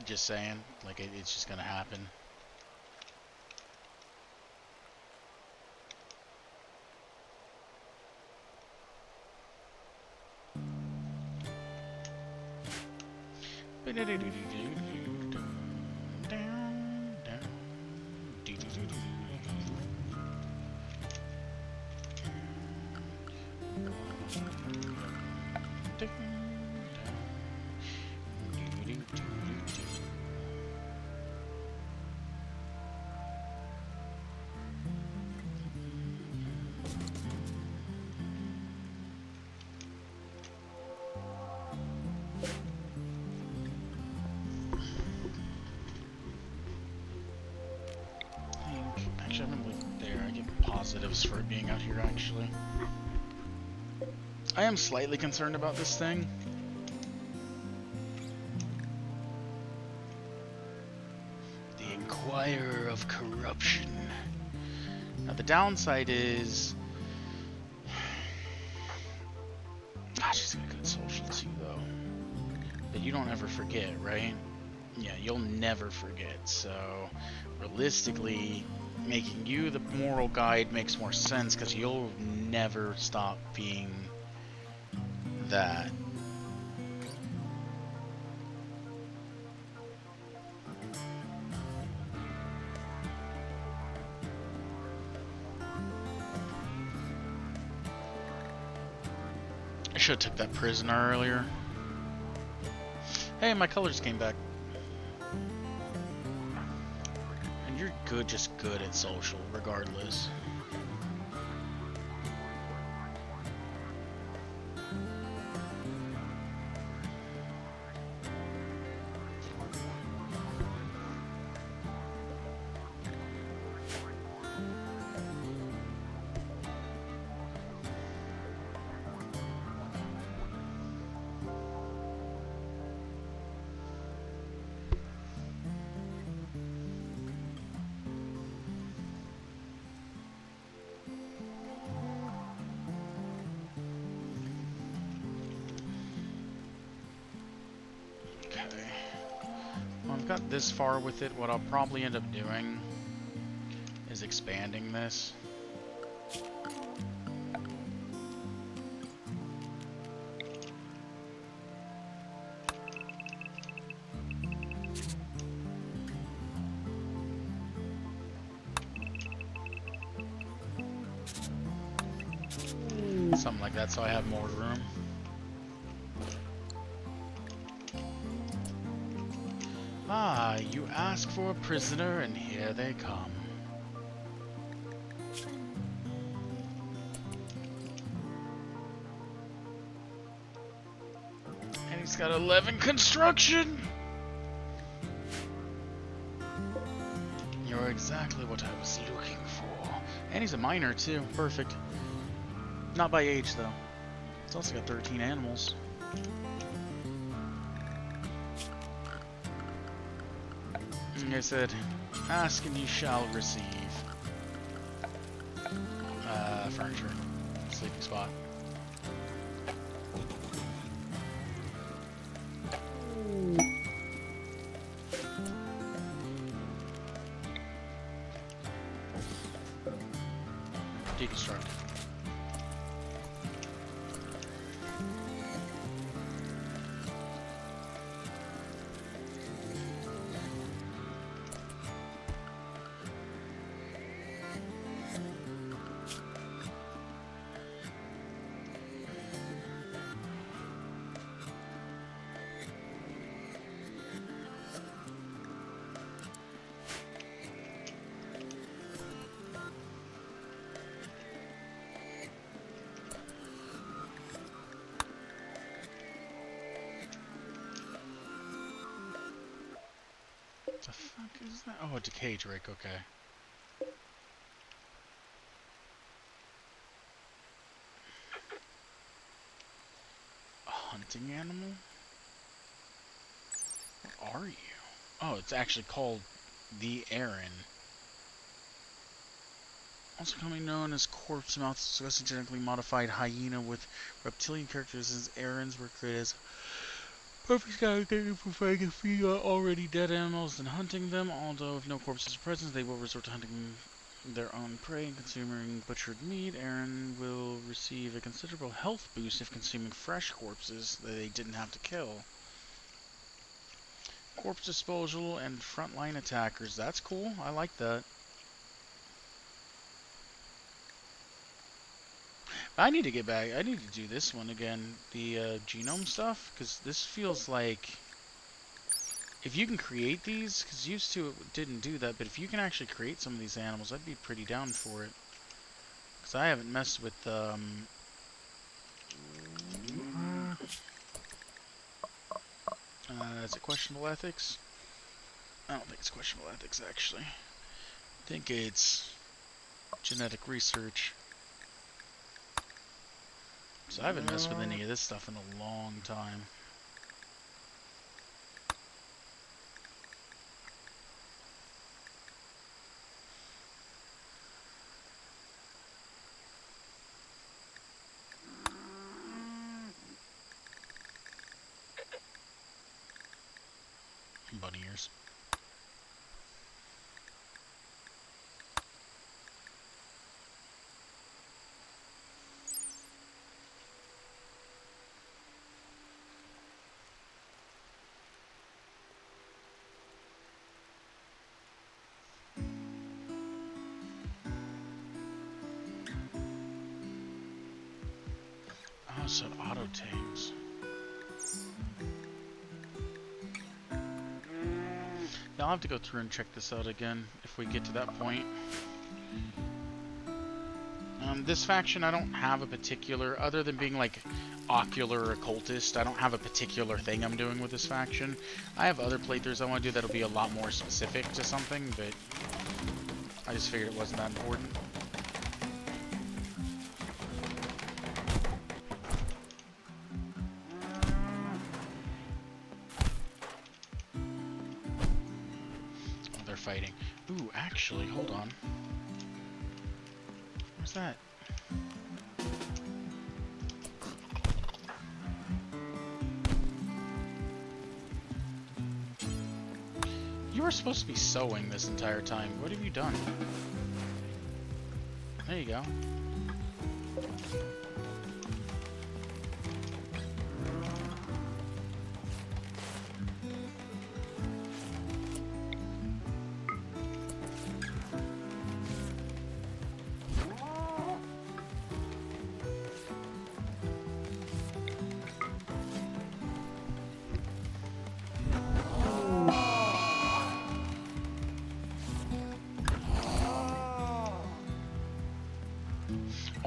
Speaker 1: Just saying. Like, it's just gonna happen. Actually, I'm gonna look there. I get positives for it being out here, actually. I am slightly concerned about this thing. The Inquirer of Corruption. Now, the downside is... she's got good social, too, though. But you don't ever forget, right? Yeah, you'll never forget. So, realistically, making you the moral guide makes more sense because you'll never stop being that. I should have took that prisoner earlier. Hey, my colors came back. And you're good, just good at social, regardless. I've got this far with it. What I'll probably end up doing is expanding this. Something like that, so I have more room. Ah, you ask for a prisoner, and here they come. And he's got 11 construction! You're exactly what I was looking for. And he's a miner, too. Perfect. Not by age, though. He's also got 13 animals. Like I said, ask and you shall receive. Furniture. Sleeping spot. Deconstruct. The fuck is that? Oh, a decay drake, okay. A hunting animal? What are you? Oh, it's actually called the Aaron. Also commonly known as corpse mouth, a genetically modified hyena with reptilian characters, as errands were created as perfect candidate for finding already dead animals and hunting them. Although if no corpses are present, they will resort to hunting their own prey and consuming butchered meat. Aaron will receive a considerable health boost if consuming fresh corpses that they didn't have to kill. Corpse disposal and frontline attackers. That's cool. I like that. I need to get back. I need to do this one again. The genome stuff. Because this feels like... If you can create these, because used to it didn't do that, but if you can actually create some of these animals, I'd be pretty down for it. Because I haven't messed with, is it questionable ethics? I don't think it's questionable ethics, actually. I think it's genetic research. So I haven't messed with any of this stuff in a long time. Bunny ears. Oh, so it auto-tames. Yeah, I'll have to go through and check this out again if we get to that point. This faction, I don't have a particular, other than being like Occular Cultist, I don't have a particular thing I'm doing with this faction. I have other playthroughs I want to do that'll be a lot more specific to something, but I just figured it wasn't that important. Oh, they're fighting. Ooh, actually, hold on. Where's that? You were supposed to be sewing this entire time. What have you done? There you go.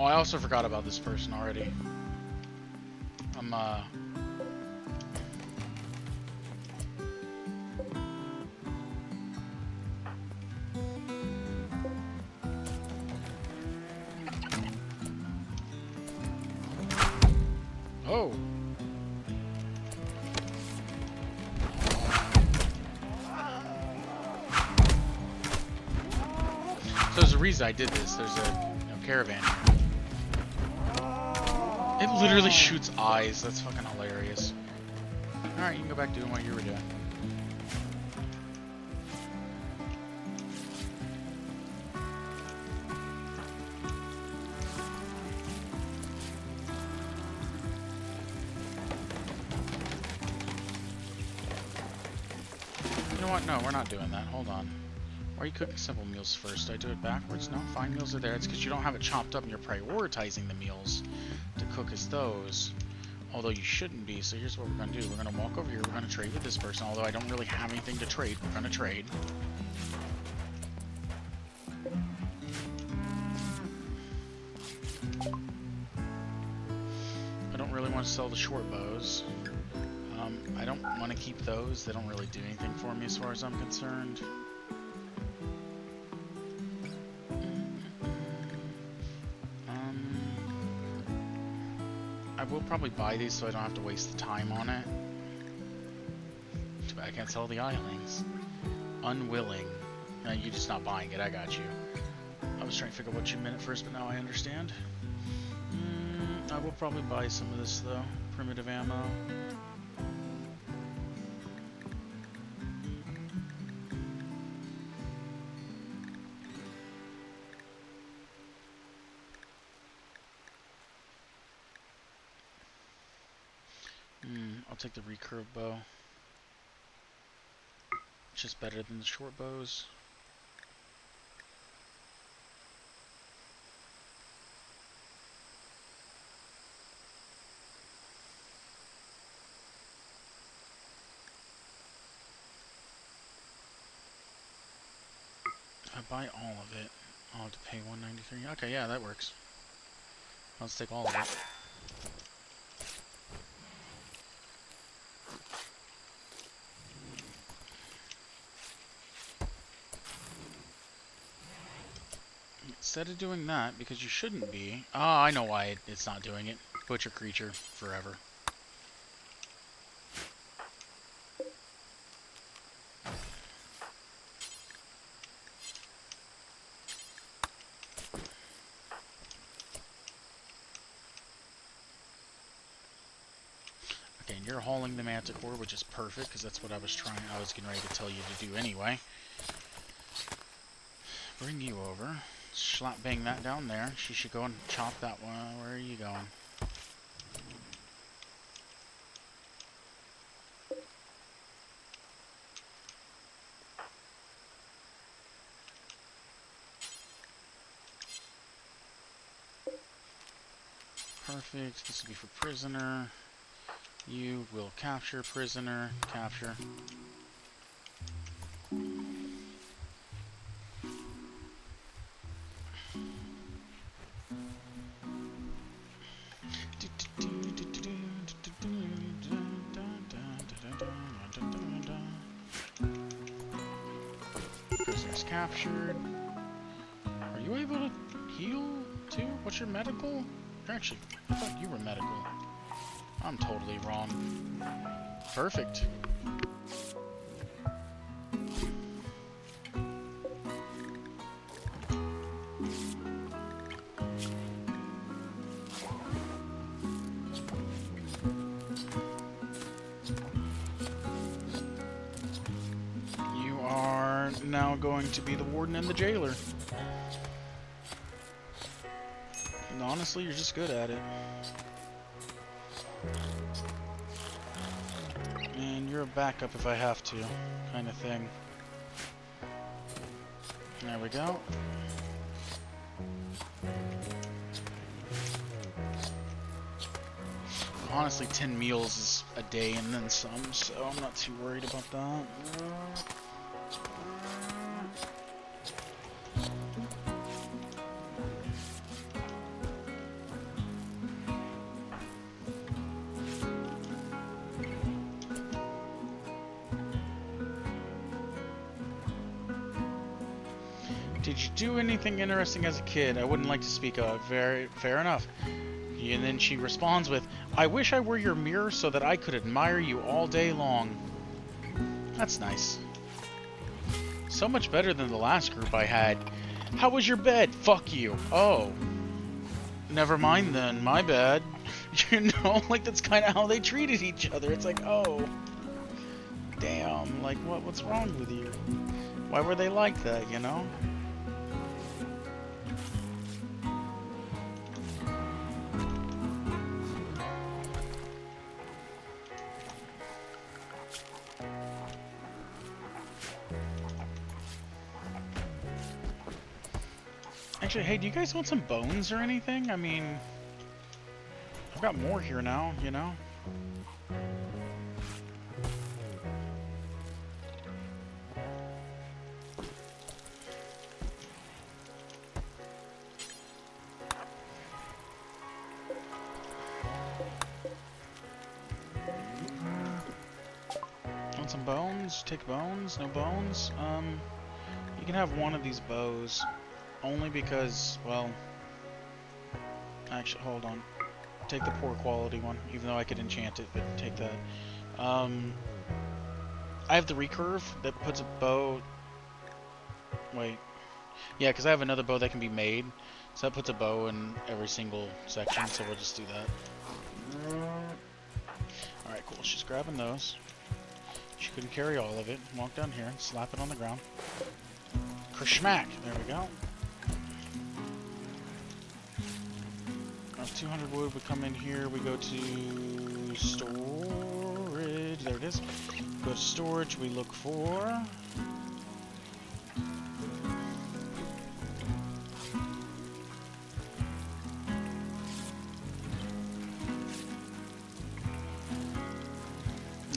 Speaker 1: Oh, I also forgot about this person already. Oh! So there's a reason I did this. There's a caravan here. It literally shoots eyes. That's fucking hilarious. Alright, you can go back doing what you were doing. You know what? No, we're not doing that. Hold on. Why are you cooking simple meals first? Did I do it backwards? No, fine meals are there. It's because you don't have it chopped up and you're prioritizing the meals to cook as those. Although you shouldn't be, so here's what we're going to do. We're going to walk over here, we're going to trade with this person, although I don't really have anything to trade. We're going to trade. I don't really want to sell the short bows. I don't want to keep those. They don't really do anything for me as far as I'm concerned. I will probably buy these so I don't have to waste the time on it. Too bad I can't sell the eyelings. Unwilling. No, you're just not buying it. I got you. was trying to figure out what you meant at first, but now I understand. I will probably buy some of this, though. Primitive ammo. I'll take the recurve bow. It's just better than the short bows. If I buy all of it, I'll have to pay $193. Okay, yeah, that works. Let's take all of it. Instead of doing that, because you shouldn't be... Oh, I know why it's not doing it. Butcher creature forever. Okay, and you're hauling the manticore, which is perfect, because that's what I was getting ready to tell you to do anyway. Bring you over. Slap bang that down there. She should go and chop that one. Where are you going? Perfect. This will be for prisoner. You will capture prisoner. Capture. Prisoners captured. Are you able to heal too? What's your medical? Actually, I thought you were medical. I'm totally wrong. Perfect. You are now going to be the warden and the jailer. And honestly, you're just good at it. And you're a backup if I have to, kind of thing. There we go. Honestly, 10 meals is a day and then some, so I'm not too worried about that. Did you do anything interesting as a kid I wouldn't like to speak of? Very fair enough. And then she responds with, I wish I were your mirror so that I could admire you all day long. That's nice. So much better than the last group I had. How was your bed? Fuck you. Oh. Never mind then. My bad. You know, like that's kind of how they treated each other. It's like, oh. Damn. Like, what's wrong with you? Why were they like that, you know? Actually, hey, do you guys want some bones or anything? I mean, I've got more here now, you know? Want some bones? Take bones? No bones? You can have one of these bows. Only because, well... Actually, hold on. Take the poor quality one, even though I could enchant it, but take that. I have the recurve that puts a bow... Wait. Yeah, because I have another bow that can be made. So that puts a bow in every single section, so we'll just do that. Alright, cool. She's grabbing those. She couldn't carry all of it. Walk down here, slap it on the ground. Kerschmack! There we go. Our 200 wood, we come in here, we go to storage. There it is. Go to storage, we look for...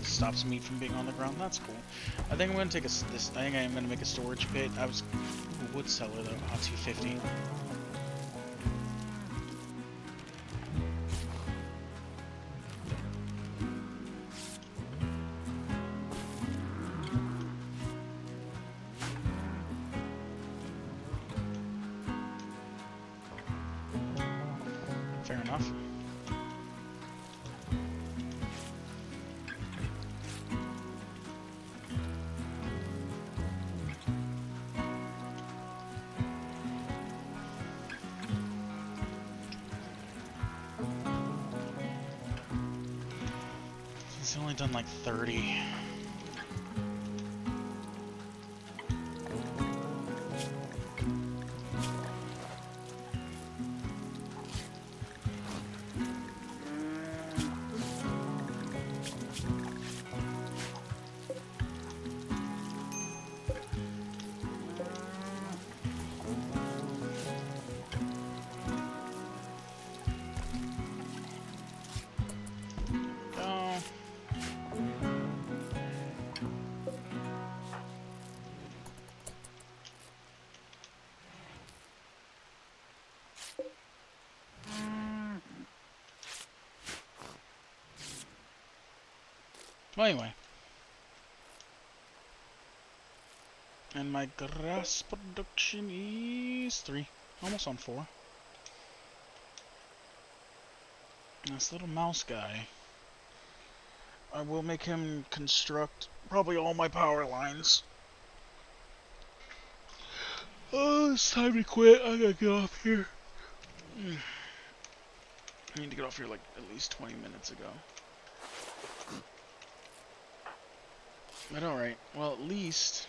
Speaker 1: Stops meat from being on the ground. That's cool. I think I'm gonna take this. I think I'm gonna make a storage pit. I was wood cellar though. 250. Fair enough. He's only done like 30. Well, anyway. And my grass production is 3. Almost on 4. This little mouse guy. I will make him construct probably all my power lines. Oh, it's time to quit. I gotta get off here. I need to get off here like at least 20 minutes ago. But alright, well at least...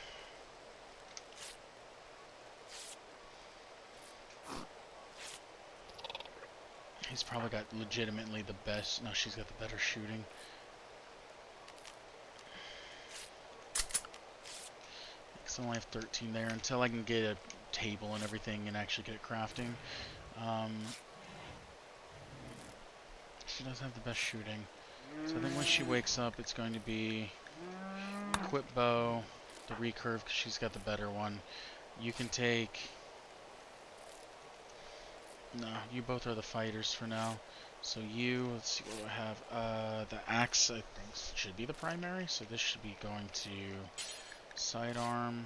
Speaker 1: he's probably got legitimately the best... no, she's got the better shooting. Because I only have 13 there until I can get a table and everything and actually get it crafting. She does have the best shooting. So I think when she wakes up it's going to be... equip bow, the recurve because she's got the better one. You can take... no, you both are the fighters for now. So you, let's see what do I have. The axe I think should be the primary, so this should be going to sidearm.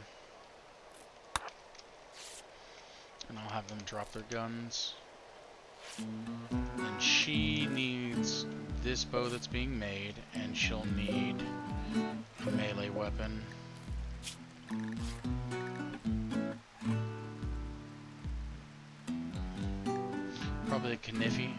Speaker 1: And I'll have them drop their guns. And she needs this bow that's being made, and she'll need a melee weapon. Probably a Kniffy.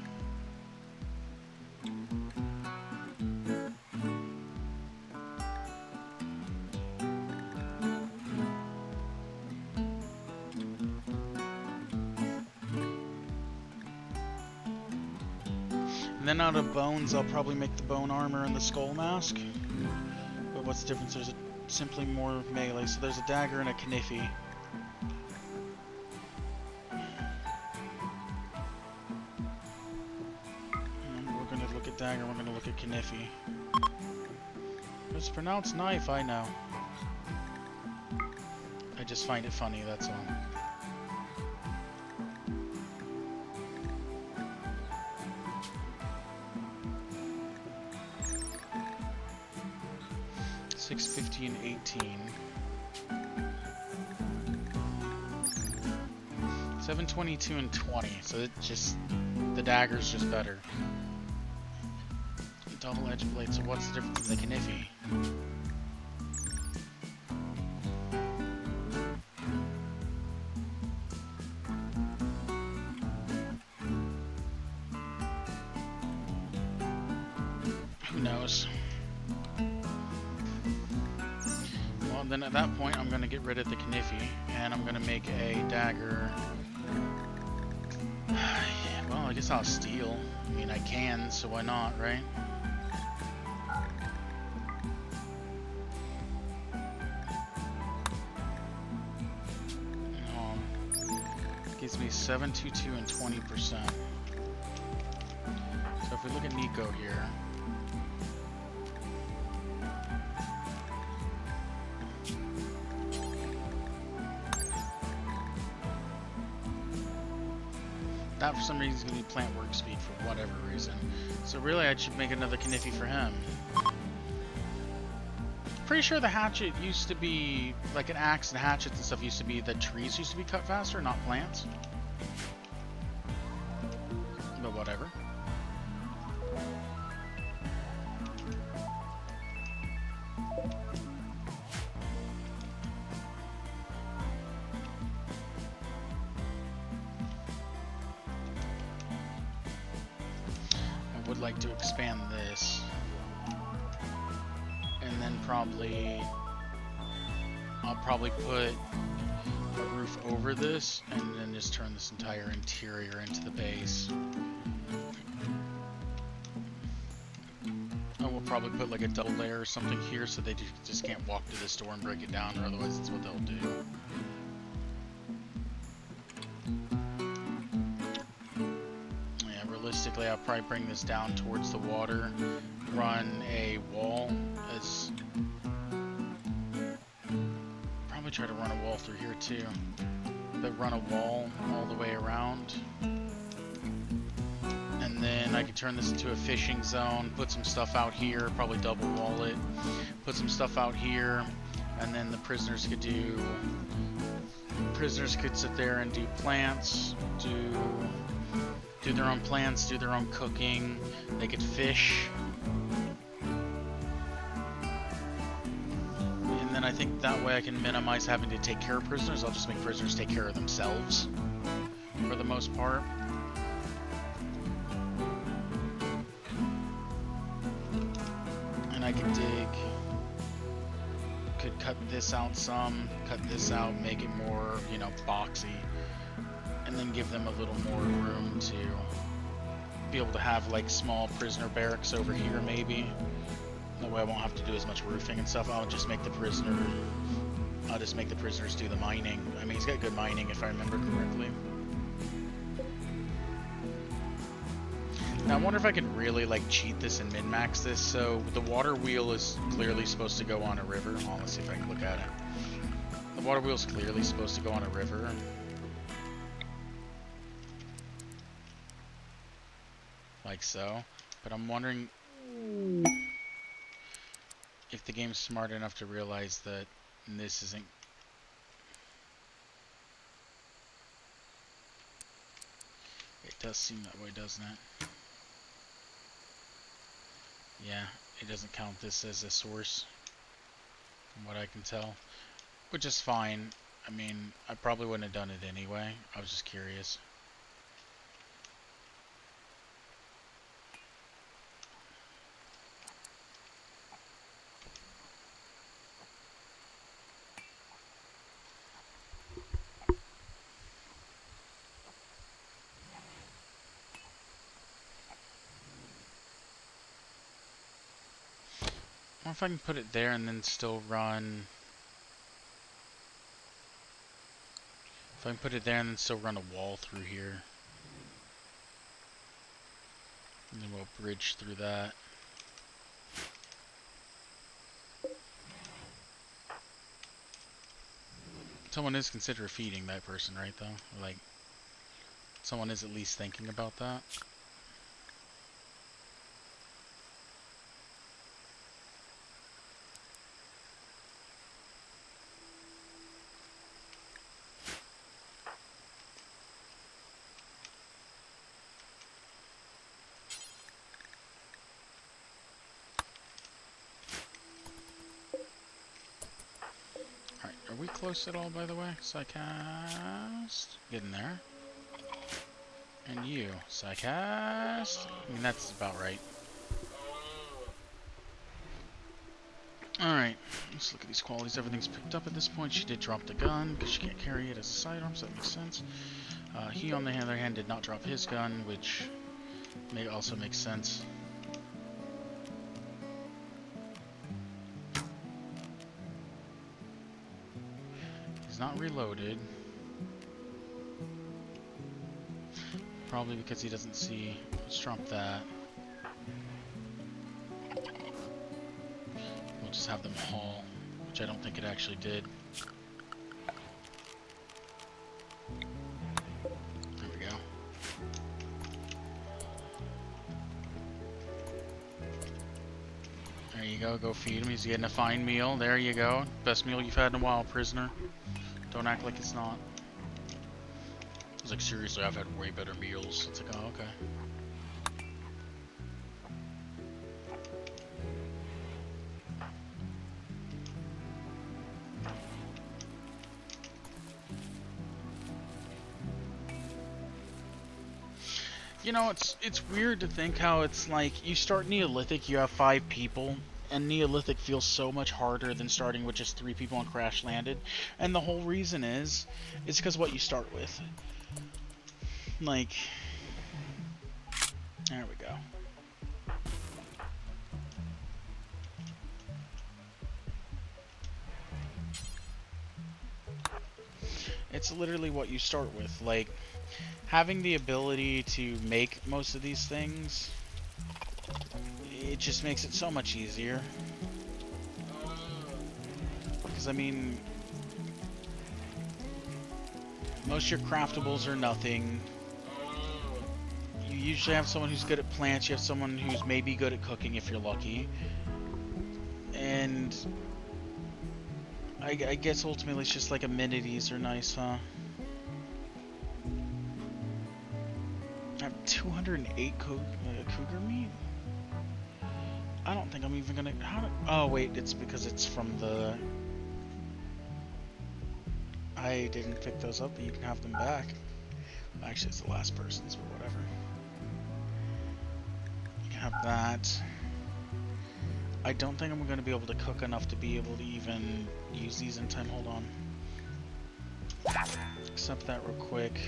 Speaker 1: And then out of bones, I'll probably make the bone armor and the skull mask. But what's the difference? There's simply more melee. So there's a dagger and a Kniffy. We're gonna look at dagger, we're gonna look at Kniffy. It's pronounced knife, I know. I just find it funny, that's all. $6.50 and 18. $7.22 and 20. So it just the dagger's just better. Double-edged blade. So what's the difference in the Kniffy? Who knows? Well, then at that point, I'm going to get rid of the Kniffy, and I'm going to make a dagger. Well, I guess I'll steal. I mean, I can, so why not, right? Gives me 722 and 20%. So if we look at Nico here, that for some reason is going to be plant work speed for whatever reason. So really I should make another Kniffy for him. Pretty sure the hatchet used to be, like an axe and hatchets and stuff used to be that trees used to be cut faster, not plants. But whatever. I would like to expand this. And then I'll probably put a roof over this and then just turn this entire interior into the base. I will probably put like a double layer or something here so they just can't walk to this door and break it down, or otherwise that's what they'll do. Yeah, realistically I'll probably bring this down towards the water, run a wall as... Probably try to run a wall through here too, but run a wall all the way around. And then I could turn this into a fishing zone, put some stuff out here, probably double wall it, put some stuff out here, and then the prisoners could sit there and do plants, do their own plants, do their own cooking. They could fish. And then I think that way I can minimize having to take care of prisoners. I'll just make prisoners take care of themselves for the most part. And I could cut this out some, cut this out, make it more, you know, boxy, and then give them a little more room to be able to have like small prisoner barracks over here maybe. That way I won't have to do as much roofing and stuff. I'll just make the prisoners do the mining. I mean, he's got good mining if I remember correctly. Now I wonder if I can really like cheat this and min-max this. So the water wheel is clearly supposed to go on a river. Well, let's see if I can look at it. The water wheel is clearly supposed to go on a river. Like so. But I'm wondering if the game's smart enough to realize that this isn't... It does seem that way, doesn't it? Yeah, it doesn't count this as a source, from what I can tell. Which is fine. I mean, I probably wouldn't have done it anyway. I was just curious. I wonder if I can put it there and then still run... If I can put it there and then still run a wall through here. And then we'll bridge through that. Someone is considering feeding that person, right, though? Like, someone is at least thinking about that. Are we close at all, by the way? Psycast. Getting there. And you. Psycast. I mean, that's about right. Alright, let's look at these qualities. Everything's picked up at this point. She did drop the gun, because she can't carry it as a sidearm, so that makes sense. He, on the other hand, did not drop his gun, which may also make sense. He's not reloaded. Probably because he doesn't see. Let's drop that. We'll just have them haul, which I don't think it actually did. There we go. There you go, go feed him. He's getting a fine meal. There you go. Best meal you've had in a while, prisoner. Don't act like it's not. It's like, seriously, I've had way better meals. It's like, oh, okay. You know, it's weird to think how it's like, you start Neolithic, you have 5 people, and Neolithic feels so much harder than starting with just 3 people on Crash Landed. And the whole reason is because what you start with. Like, there we go. It's literally what you start with. Like, having the ability to make most of these things, it just makes it so much easier. Because, I mean, most of your craftables are nothing. You usually have someone who's good at plants, you have someone who's maybe good at cooking if you're lucky. And I guess ultimately it's just like amenities are nice, huh? I have 208 cougar meat? I don't think I'm even gonna... oh wait, it's because it's from the... I didn't pick those up, but you can have them back. Actually, it's the last person's, but whatever. You can have that. I don't think I'm going to be able to cook enough to be able to even use these in time. Hold on. Accept that real quick.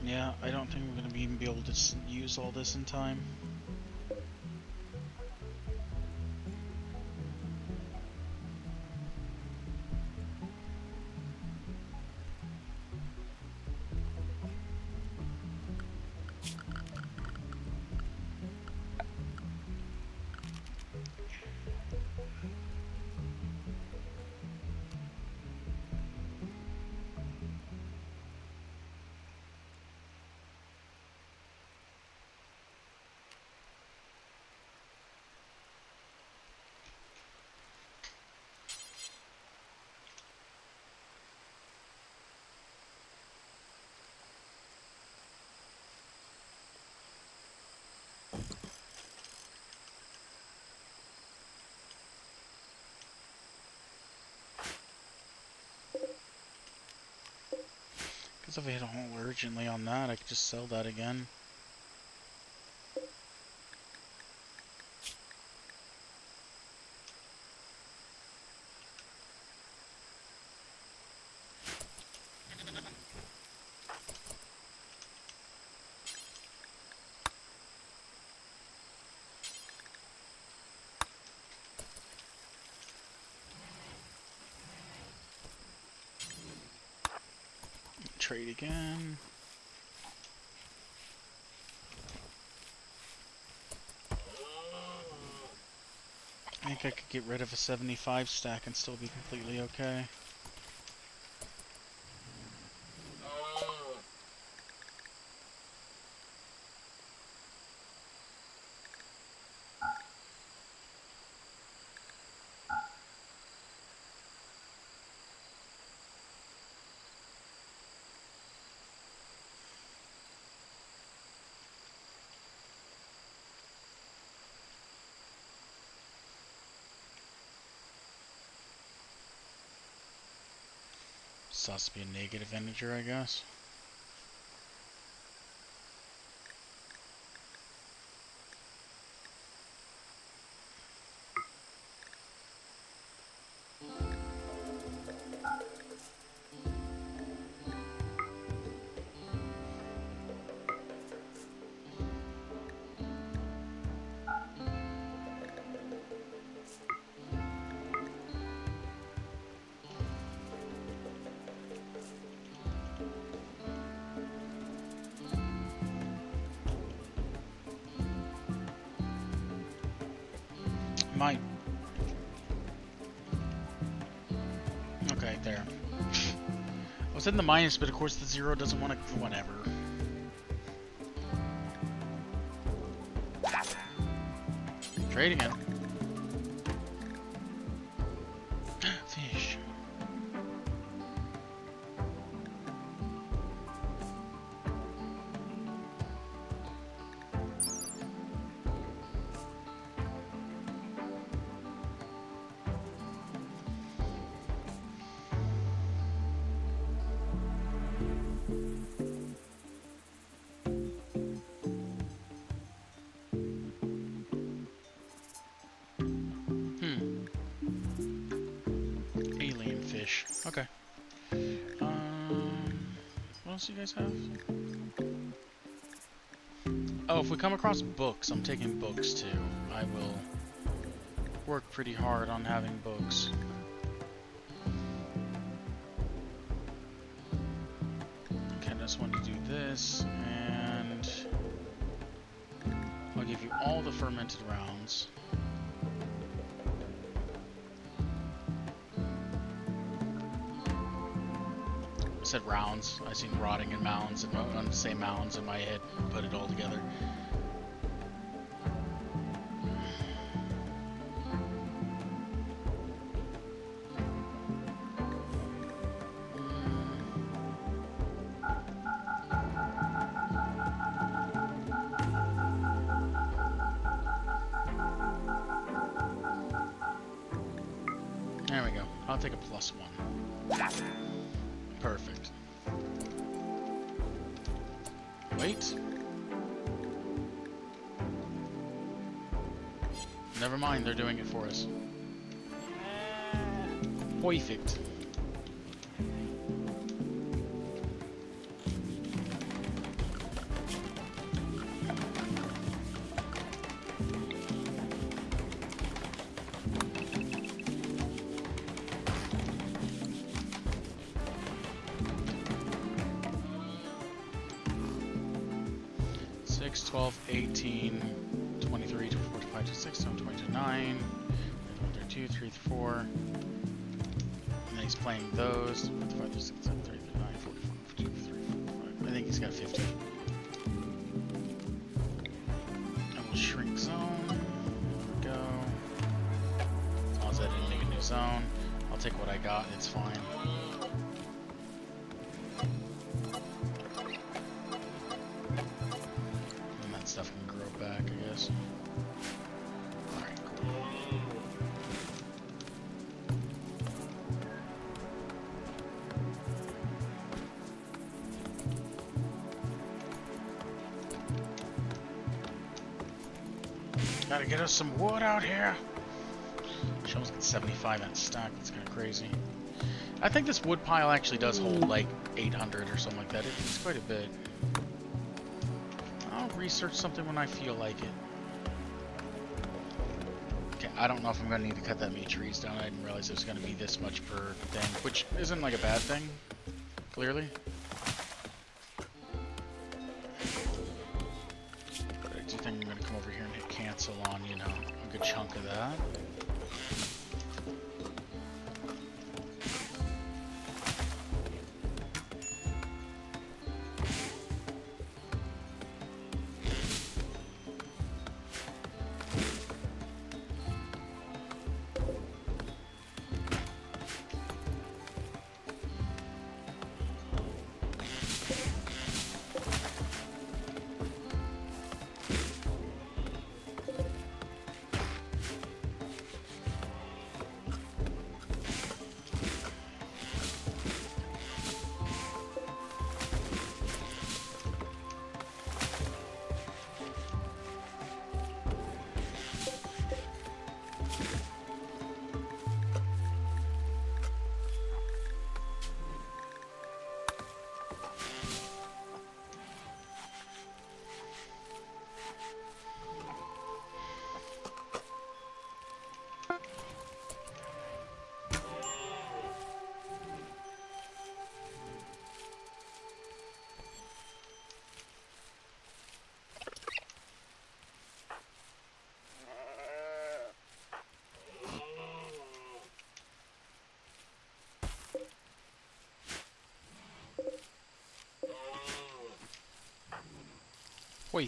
Speaker 1: Yeah, I don't think we're going to even be able to use all this in time. Because if I hit a hole urgently on that, I could just sell that again. Trade again. I think I could get rid of a 75 stack and still be completely okay. has to be a negative integer, I guess. Might. Okay, there. I was in the minus, but of course the 0 doesn't want to. Whatever. Trade again. Fish. Alien fish. Okay. What else do you guys have? Oh, if we come across books, I'm taking books too. I will work pretty hard on having books. Okay, I just want to do this, and I'll give you all the fermented rounds. I said rounds. I seen rotting in mounds, and I'm gonna say mounds in my head. Put it all together. There we go. I'll take a +1. Perfect. Wait. Never mind, they're doing it for us. Perfect. Six, 12, 18, 23, 24, 25, 26, 29, 32, 3, 4. And then he's playing those. 55, 56, 57, 39, 44, 52, 53, 45. I think he's got 50. And we'll shrink zone. There we go. As long as I didn't make a new zone. I'll take what I got, it's fine. And that stuff can grow back, I guess. Alright, cool. Gotta get us some wood out here. She almost gets 75 in stack. That's kind of crazy. I think this wood pile actually does hold like 800 or something like that. It's quite a bit. I'll research something when I feel like it. Okay, I don't know if I'm going to need to cut that many trees down. I didn't realize it was going to be this much per thing, which isn't like a bad thing, clearly. But I do think I'm going to come over here and hit cancel on, you know, a good chunk of that.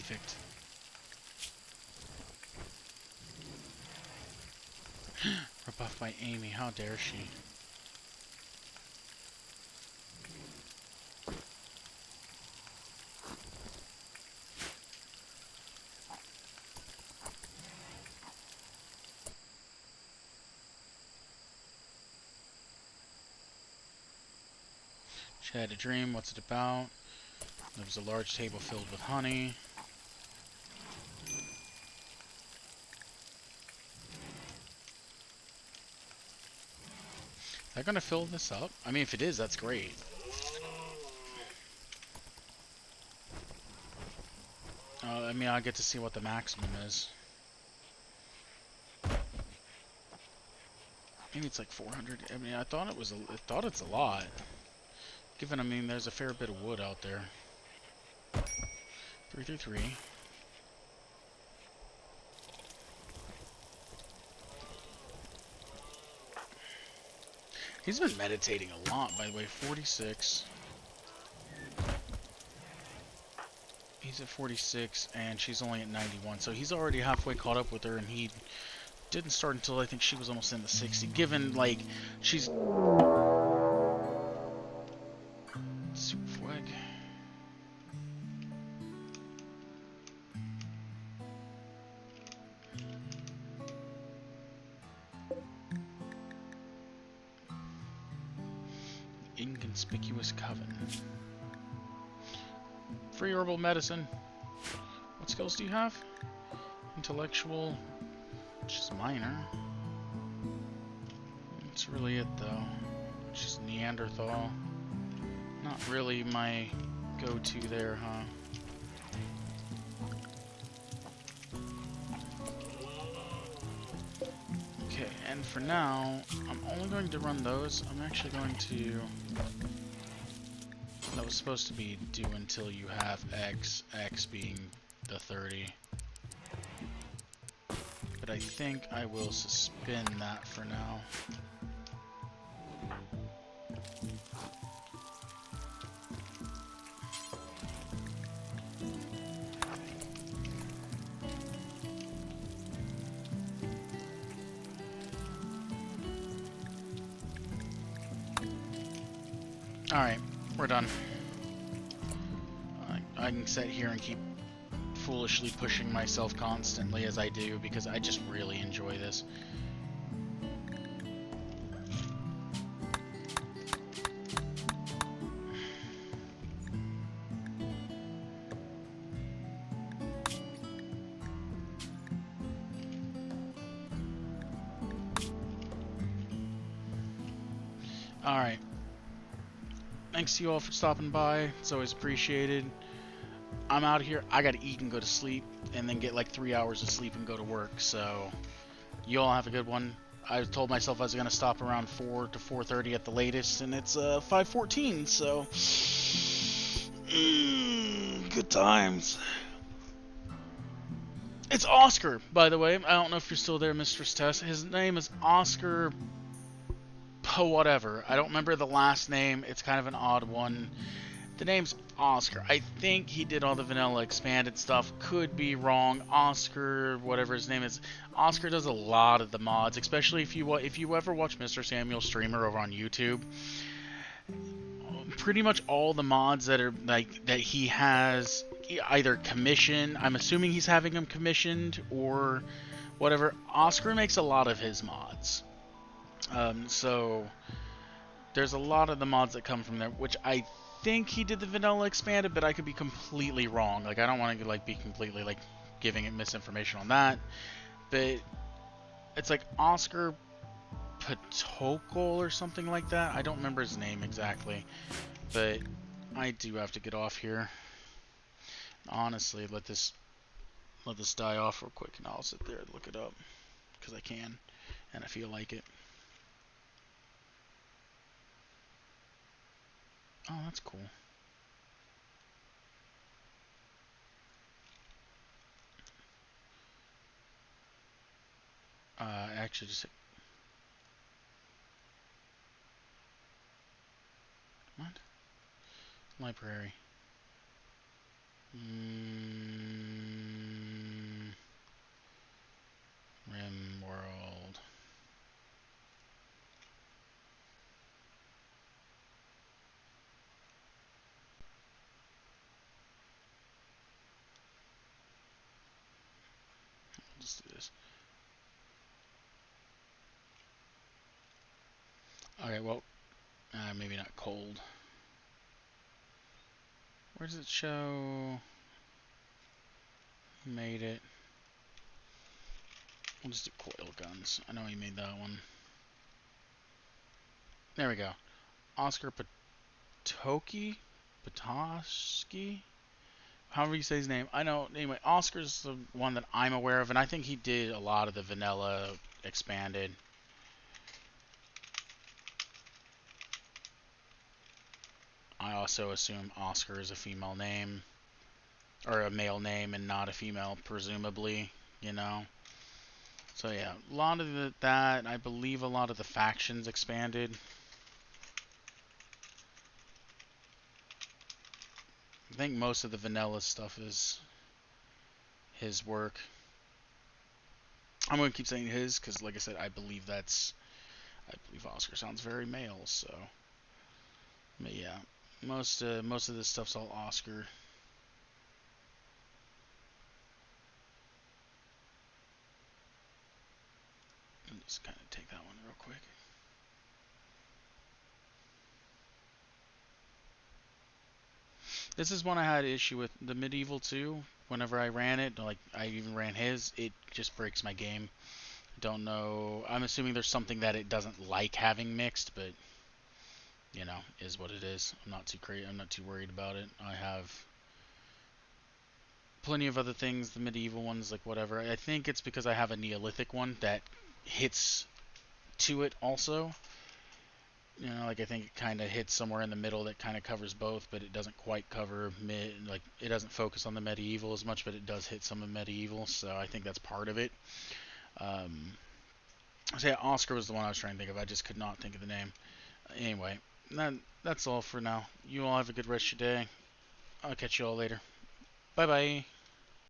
Speaker 1: Perfect. Rebuffed by Amy. How dare she? She had a dream. What's it about? There was a large table filled with honey. Is that going to fill this up? I mean, if it is, that's great. I mean, I get to see what the maximum is. Maybe it's like 400. I mean, I thought it was. I thought it's a lot. Given, I mean, there's a fair bit of wood out there. 333. He's been meditating a lot, by the way. 46. He's at 46, and she's only at 91. So he's already halfway caught up with her, and he didn't start until I think she was almost in the 60. Given, like, she's... Super Flag. Inconspicuous Coven. Free herbal medicine. What skills do you have? Intellectual, which is minor. That's really it, though. Which is Neanderthal. Not really my go-to there, huh? Okay, and for now, I'm only going to run those. I'm actually going to... That was supposed to be do until you have X, X being the 30. But I think I will suspend that for now. Alright, we're done. I can sit here and keep foolishly pushing myself constantly as I do because I just really enjoy this. Alright. Thanks to you all for stopping by. It's always appreciated. I'm out of here. I gotta eat and go to sleep, and then get like 3 hours of sleep and go to work. So, you all have a good one. I told myself I was gonna stop around 4 to 4:30 at the latest, and it's 5:14. So, good times. It's Oscar, by the way. I don't know if you're still there, Mistress Tess. His name is Oscar. Whatever. I don't remember the last name. It's kind of an odd one. The name's Oscar. I think he did all the vanilla expanded stuff. Could be wrong. Oscar, whatever his name is. Oscar does a lot of the mods, especially if you ever watch Mr. Samuel Streamer over on YouTube. Pretty much all the mods that are like that he has either commissioned. I'm assuming he's having them commissioned or whatever. Oscar makes a lot of his mods. So there's a lot of the mods that come from there, which I think he did the vanilla expanded, but I could be completely wrong. Like, I don't want to like be completely like giving it misinformation on that. But it's like Oscar Patokol or something like that. I don't remember his name exactly, but I do have to get off here. Honestly, let this die off real quick, and I'll sit there and look it up because I can, and I feel like it. Oh, that's cool. Actually, just what? Library. Let's do this. Okay, well, maybe not cold. Where does it show? He made it. We'll just do coil guns. I know he made that one. There we go. Oscar Patoki? Patoski? However you say his name. I know, anyway, Oscar's the one that I'm aware of, and I think he did a lot of the vanilla expanded. I also assume Oscar is a female name, or a male name and not a female, presumably, you know. So yeah, a lot of that, I believe a lot of the factions expanded. I think most of the vanilla stuff is his work. I'm going to keep saying his, because like I said, I believe Oscar sounds very male, so. But yeah, most of this stuff's all Oscar. I'll just kind of take that one real quick. This is one I had issue with the medieval too. Whenever I ran it, like I even ran his, it just breaks my game. Don't know. I'm assuming there's something that it doesn't like having mixed, but you know, is what it is. I'm not too crazy. I'm not too worried about it. I have plenty of other things, the medieval ones, like whatever. I think it's because I have a Neolithic one that hits to it also. You know, like I think it kind of hits somewhere in the middle that kind of covers both, but it doesn't quite cover like it doesn't focus on the medieval as much, but it does hit some of medieval. So I think that's part of it. Um, so yeah, Oscar was the one I was trying to think of. I just could not think of the name. Anyway, that's all for now. You all have a good rest of your day. I'll catch you all later. Bye bye.